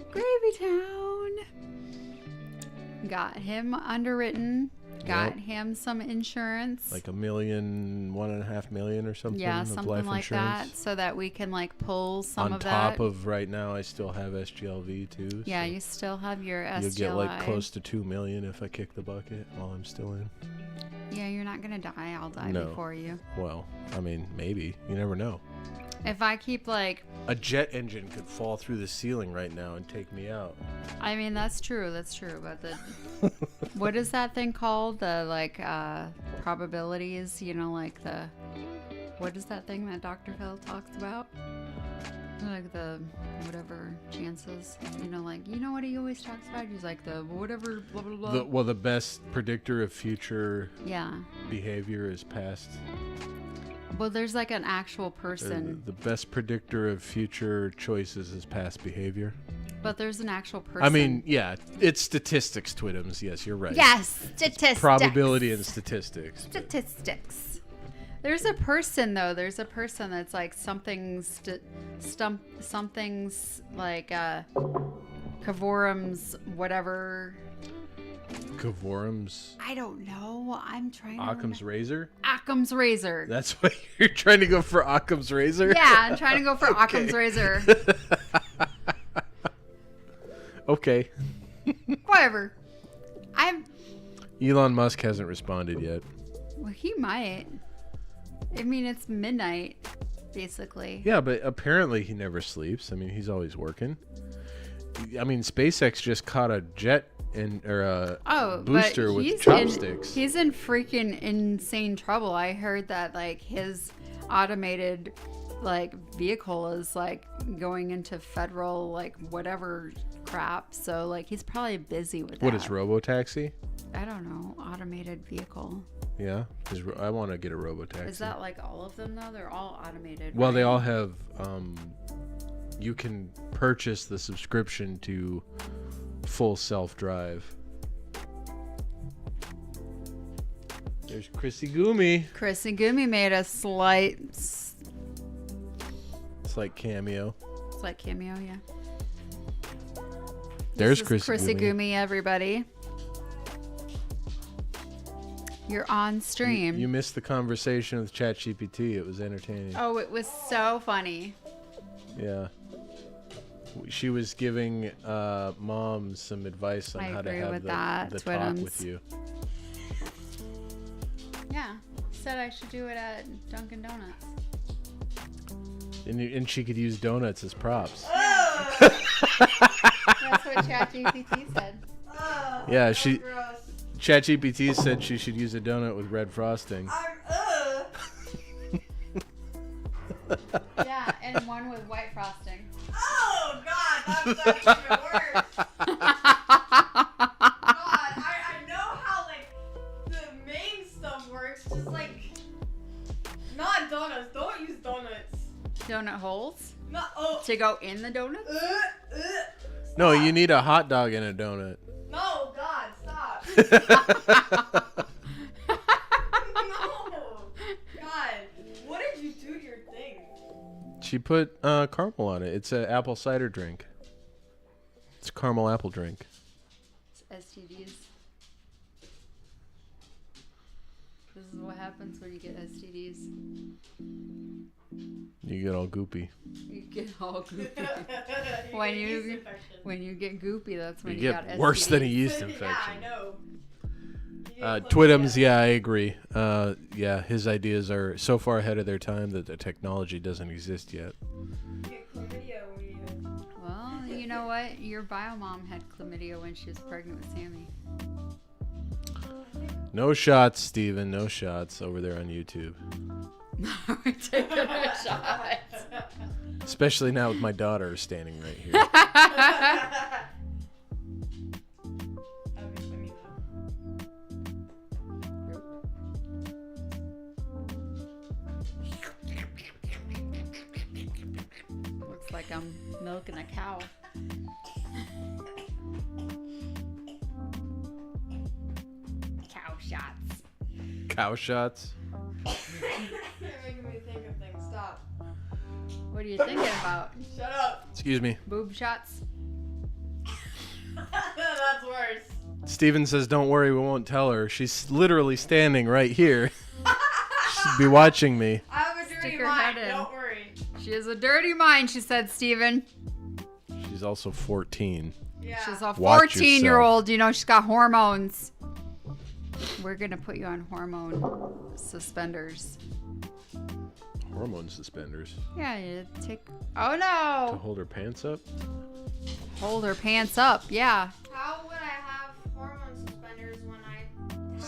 Gravy Town. Got him underwritten. Got him some insurance. Like $1 million, $1.5 million or something. Yeah, of something life like insurance. that, so that we can pull some on of that. top of right now, I still have SGLV too. Yeah, so you still have your SGLI. you'll get close to $2 million if I kick the bucket while I'm still in. Yeah, you're not gonna die. I'll die No. before you. Well, I mean, maybe. You never know. If I keep A jet engine could fall through the ceiling right now and take me out. I mean, that's true. But what is that thing called? The probabilities. What is that thing that Dr. Phil talks about? Like the whatever chances. You know what he always talks about? He's like the whatever blah blah blah. The best predictor of future Yeah. behavior is past. Well, there's an actual person. The best predictor of future choices is past behavior. But there's an actual person. I mean, yeah, it's statistics, Twittums. Yes, you're right. Yes, statistics. Probability and statistics. Statistics. There's a person though. There's a person that's something's Cavorum's whatever. Cavorum's. I don't know. I'm trying to Occam's razor? Occam's razor. That's what you're trying to go for, Occam's razor? Yeah, I'm trying to go for Occam's razor. Okay. Whatever. Elon Musk hasn't responded yet. Well, he might. I mean, it's midnight, basically. Yeah, but apparently he never sleeps. I mean, he's always working. I mean, SpaceX just caught a jet booster with chopsticks. He's in freaking insane trouble. I heard that his automated vehicle is going into federal whatever crap. So he's probably busy with that. What is Robotaxi? I don't know. Automated vehicle. Yeah, I want to get a Robotaxi. Is that all of them though? They're all automated. Well, right? they all have. You can purchase the subscription to full self-drive. There's Krissigumi. Krissigumi made a slight. It's like Cameo. It's like Cameo, yeah. There's This is Krissigumi. Krissigumi, everybody. You're on stream. You missed the conversation with Chat GPT. It was entertaining. Oh, it was so funny. Yeah. She was giving mom some advice on I how to agree have with the that, talk Twittums. with you. Yeah. Said I should do it at Dunkin' Donuts. And she could use donuts as props. That's what ChatGPT said. Yeah, ChatGPT said she should use a donut with red frosting. Yeah, and one with white frosting. Oh, God, that's even worse. God, I know how, like, the main stuff works. Just, like, not donuts. Don't use donuts. Donut holes No, oh. to go in the donuts? No, you need a hot dog and a donut. No, God, stop. No. God, what did you do to your thing? She put caramel on it. It's an apple cider drink. It's a caramel apple drink. It's STDs. This is what happens when you get STDs. You get all goopy. You get all goopy. When you get goopy, that's when You you get got worse than a STDs. yeast Yeah, I infection. know. Twittums, yeah, I agree. Yeah, his ideas are so far ahead of their time that the technology doesn't exist yet. Get chlamydia when you... Well, you know what? Your bio mom had chlamydia when she was pregnant with Sammy. No shots, Steven. No shots over there on YouTube. We're taking a shot. Especially now with my daughter standing right here. Looks like I'm milking a cow. Cow shots. Cow shots. You're making me think of things. Stop. What are you thinking about? Shut up. Excuse me. Boob shots? That's worse. Steven says, don't worry, we won't tell her. She's literally standing right here. She'd be watching me. I have a dirty Stick her mind. head in. Don't worry. She has a dirty mind, she said, Steven. She's also 14. Yeah. She's a Watch 14-year-old. You know, she's got hormones. We're going to put you on hormone suspenders. Hormone suspenders. Yeah, you take... Oh, To no. hold her pants up? Hold her pants up. Yeah. How would I have hormone suspenders when I have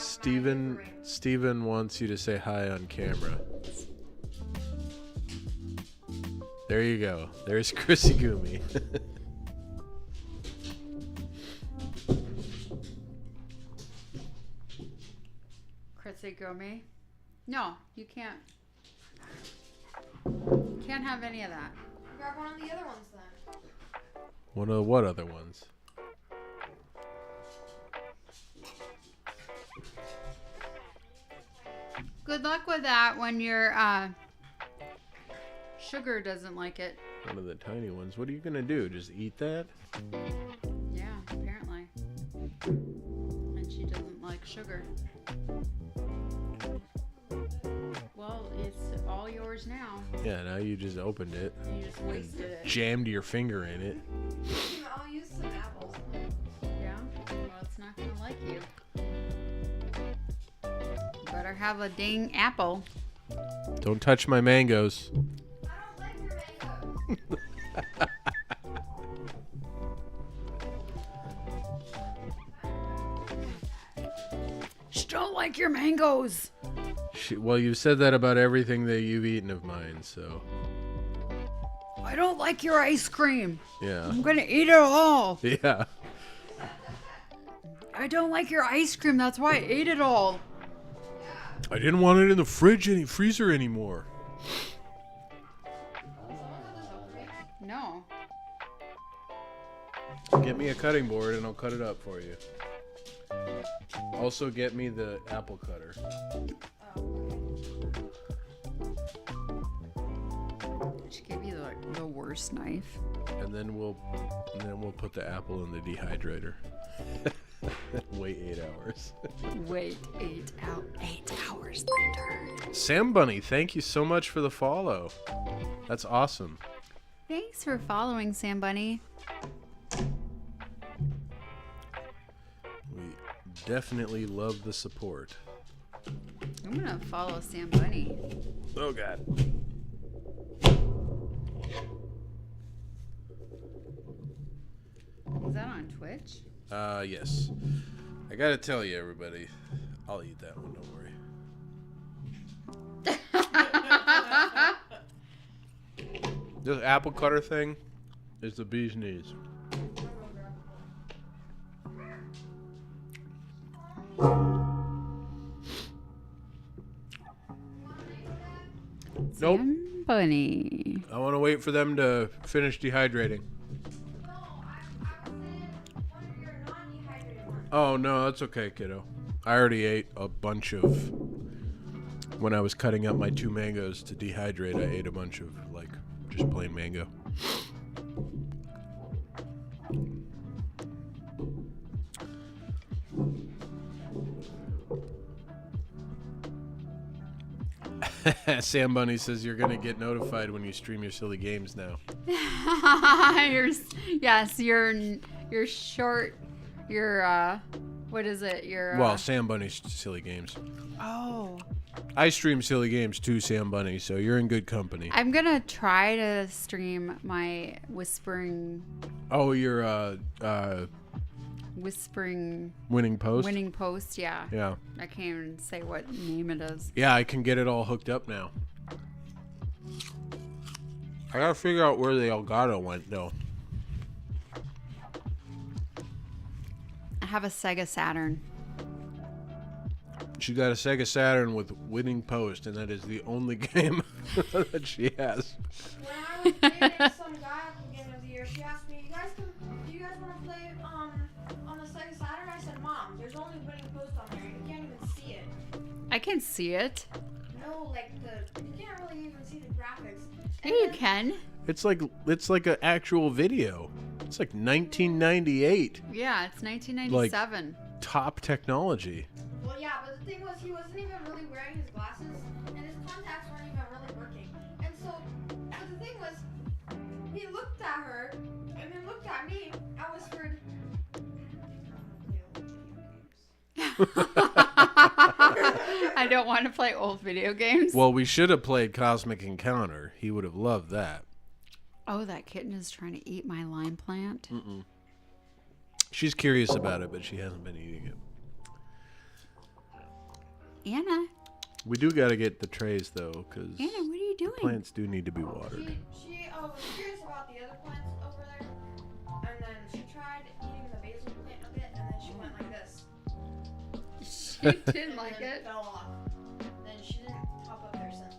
Steven wants you to say hi on camera. There you go. There's Gitchegumi. Krissimay? No, you can't. Can't have any of that. Grab one of the other ones then. One of what other ones? Good luck with that when your sugar doesn't like it. One of the tiny ones. What are you going to do? Just eat that? Yeah, apparently. And she doesn't like sugar. Well, it's all yours now. Yeah, now you just opened it. You just wasted it. Jammed your finger in it. I'll use some apples. Yeah? Well, it's not going to like you. Better have a dang apple. Don't touch my mangoes. I don't like your mangoes. She don't like your mangoes. Well, you said that about everything that you've eaten of mine, so I don't like your ice cream. yeah. I'm going to eat it all. Yeah. I don't like your ice cream. That's why I ate it all. I didn't want it in the freezer anymore. No. Get me a cutting board and I'll cut it up for you. Also get me the apple cutter. She gave you the worst knife. And then we'll put the apple in the dehydrator. Wait 8 hours. Wait 8 hours later. Sam Bunny, thank you so much for the follow. That's awesome. Thanks for following, Sam Bunny. We definitely love the support. I'm gonna follow Sam Bunny. Oh, God. Is that on Twitch? Yes. I gotta tell you, everybody, I'll eat that one, don't worry. This apple cutter thing is the bee's knees. Nope. Sam Bunny. I want to wait for them to finish dehydrating. Oh, no, that's okay, kiddo. I already ate a bunch of... When I was cutting up my 2 mangoes to dehydrate, I ate a bunch of, like, just plain mango. Sam Bunny says you're going to get notified when you stream your silly games now. You're short... what is it? Well, Sam Bunny's silly games. Oh. I stream silly games too, Sam Bunny, so you're in good company. I'm gonna try to stream my whispering Oh, your winning post? Yeah. Yeah. I can't even say what name it is. Yeah, I can get it all hooked up now. I gotta figure out where the Elgato went, though. I have a Sega Saturn. She got a Sega Saturn with winning post, and that is the only game that she has. When I was dating some guy at the beginning of the year, she asked me, do you guys want to play on the Sega Saturn? I said, Mom, there's only winning post on there. You can't even see it. I can see it. No, you can't really even see the graphics. Yeah, you can. It's like an actual video. It's like 1998. Yeah, it's 1997. Top technology. Well, yeah, but the thing was, he wasn't even really wearing his glasses, and his contacts weren't even really working. And so, but the thing was, he looked at her, and then looked at me. I whispered, I don't want to play old video games. Well, we should have played Cosmic Encounter. He would have loved that. Oh, that kitten is trying to eat my lime plant. Mm-mm. She's curious about it, but she hasn't been eating it. Anna. We do got to get the trays, though, because Anna, what are you doing? plants do need to be watered. she was curious about the other plants over there, and then she tried eating the basil plant a bit, and then she went like this. She didn't like And then it. fell off. Then she didn't hop up there since.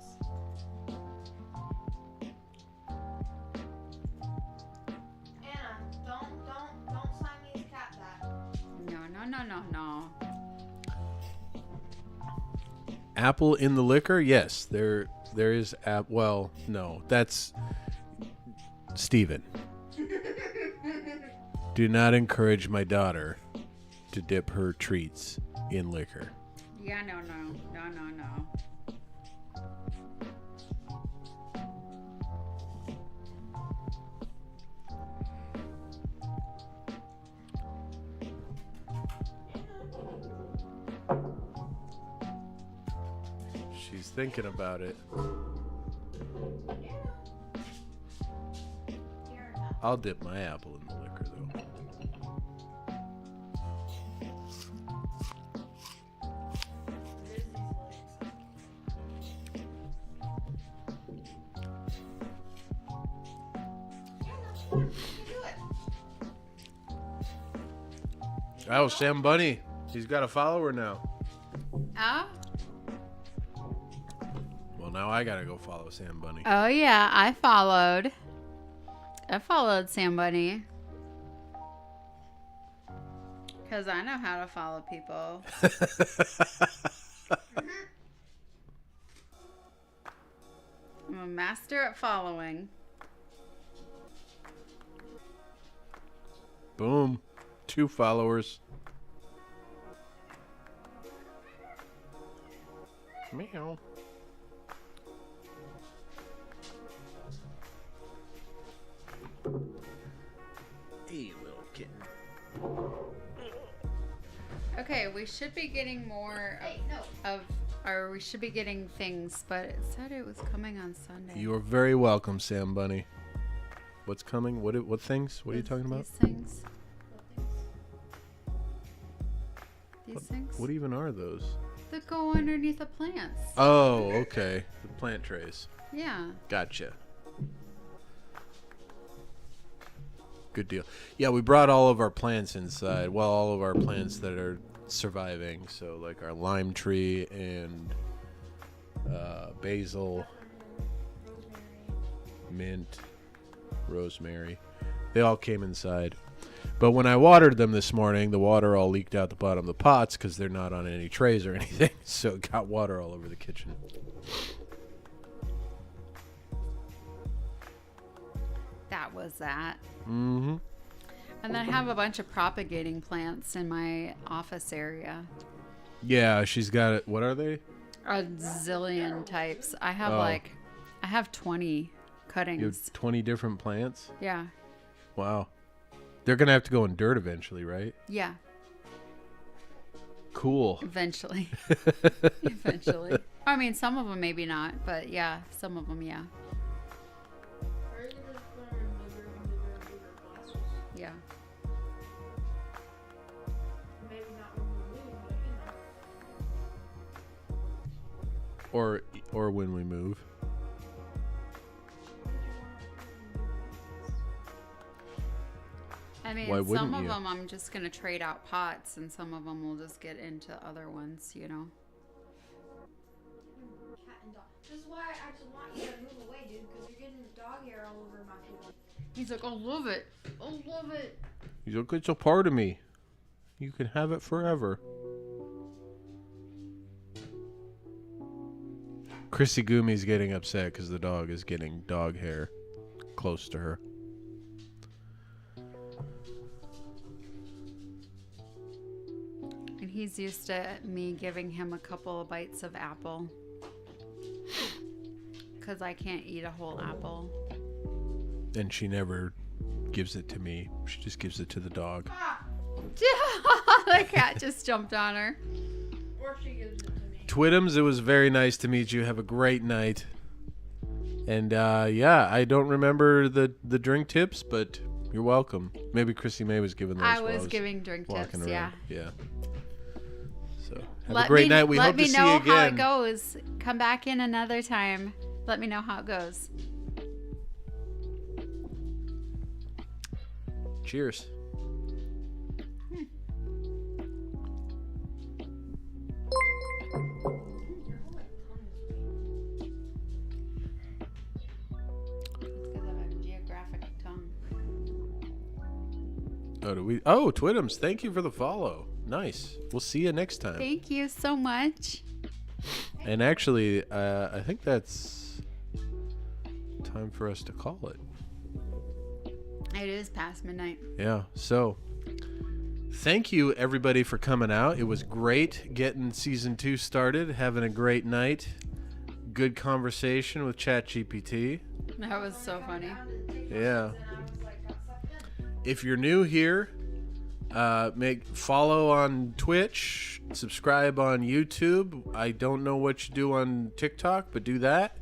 Anna, don't Siamese cat that. No. Apple in the liquor? Yes, there is. Well, no, that's Steven. Do not encourage my daughter to dip her treats in liquor. Yeah, no. She's thinking about it. I'll dip my apple in the liquor, though. Oh, Sam Bunny. He's got a follower now. Oh? Well, now I gotta go follow Sam Bunny. Oh, yeah. I followed Sam Bunny. Because I know how to follow people. I'm a master at following. Boom. 2 followers. Meow. Hey, little kitten. Okay, we should be getting more or we should be getting things, but it said it was coming on Sunday. You are very welcome, Sam Bunny. What's coming? What things? What are you talking about? These things. These things? What even are those? That go underneath the plants. Oh, okay. The plant trays. Yeah. Gotcha. Good deal. Yeah, we brought all of our plants inside. Well, all of our plants that are surviving. So, like our lime tree and basil, mint, rosemary. They all came inside. But when I watered them this morning, the water all leaked out the bottom of the pots because they're not on any trays or anything. So it got water all over the kitchen. That was that. Mm-hmm. And then I have a bunch of propagating plants in my office area. Yeah, she's got it. What are they? A zillion types. I have I have 20 cuttings. You have 20 different plants? Yeah. Wow. They're going to have to go in dirt eventually, right? Yeah. Cool. Eventually. Eventually. I mean, some of them maybe not, but yeah, some of them, yeah. Or you can just put them in bigger and bigger and bigger glasses. Yeah. Maybe not when we move, but you know. Or when we move. I mean, Why some wouldn't of you? them I'm just going to trade out pots, and some of them will just get into other ones, you know? Cat and dog. This is why I just want you to move away, dude, because you're getting dog hair all over my table. He's like, I love it. I love it. He's like, it's a part of me. You can have it forever. Gitchegumi's getting upset because the dog is getting dog hair close to her. And he's used to me giving him a couple of bites of apple. Because I can't eat a whole apple. And she never gives it to me. She just gives it to the dog. The cat just jumped on her. Or she gives it to me. Twittums, it was very nice to meet you. Have a great night. And yeah, I don't remember the drink tips, but you're welcome. Maybe Krissimay was giving those. I while was giving drink tips, walking yeah. around. Yeah. So have a great night. We hope to see you Let me know how it again. goes. Come back in another time. Let me know how it goes. Cheers. Because I have a geographic tongue. Oh, Twittums, thank you for the follow. Nice. We'll see you next time. Thank you so much. And actually, I think that's time for us to call it. It is past midnight. Yeah. So, thank you everybody for coming out. It was great getting season 2 started, having a great night. Good conversation with Chat GPT. That was so funny. Yeah. If you're new here, follow on Twitch, subscribe on YouTube. I don't know what you do on TikTok, but do that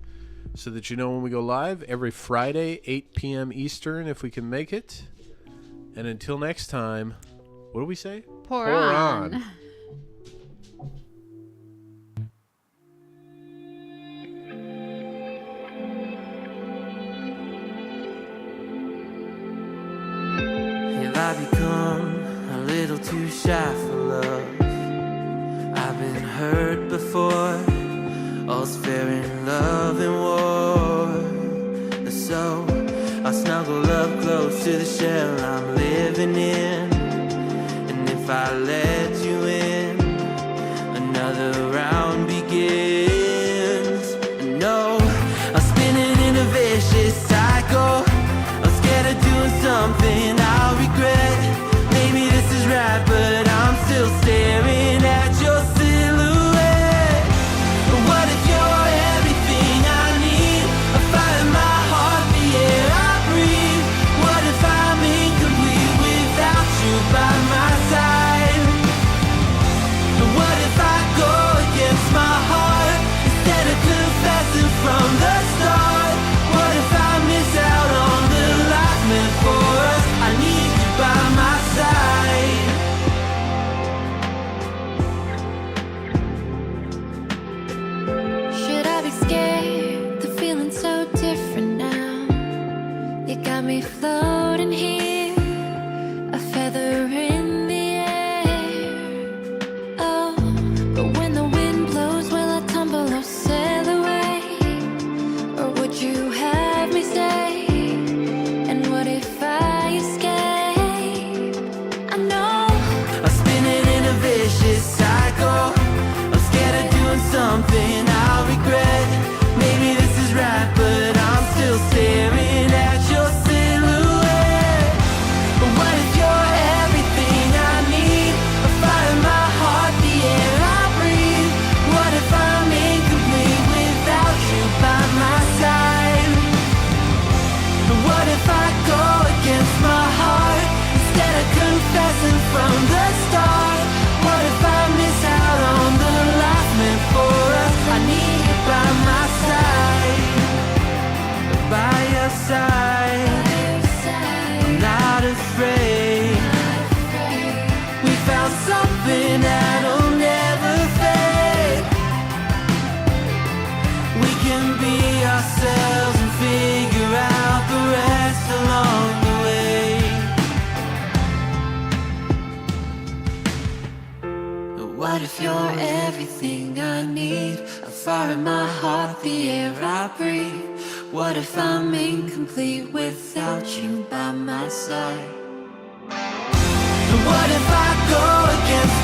so that you know when we go live every Friday, 8 p.m. Eastern, if we can make it. And until next time, what do we say? Pour on. Have I become a little too shy for love? I've been hurt before. All's fair in love and war. So I'll snuggle up close to the shell I'm living in. And if I let you in, another round begins. No, I'm spinning in a vicious cycle. I'm scared of doing something I'll regret. Maybe this is right, but I'm still staring at your silhouette. What something I'll regret. Maybe this is right, but I'm still staring at your silhouette. But what if you're everything I need? A fire in my heart, the air I breathe. What if I'm incomplete without you by my side? What if I go against my heart instead of confessing from the start? What if I miss out on the life meant for us? I need you by my side, by your side. I'm not afraid. We found something that'll never fade. We can be ourselves and figure out the rest along the way. What if you're everything I need? A fire in my heart, the air I breathe. What if I'm incomplete without you by my side? What if I go against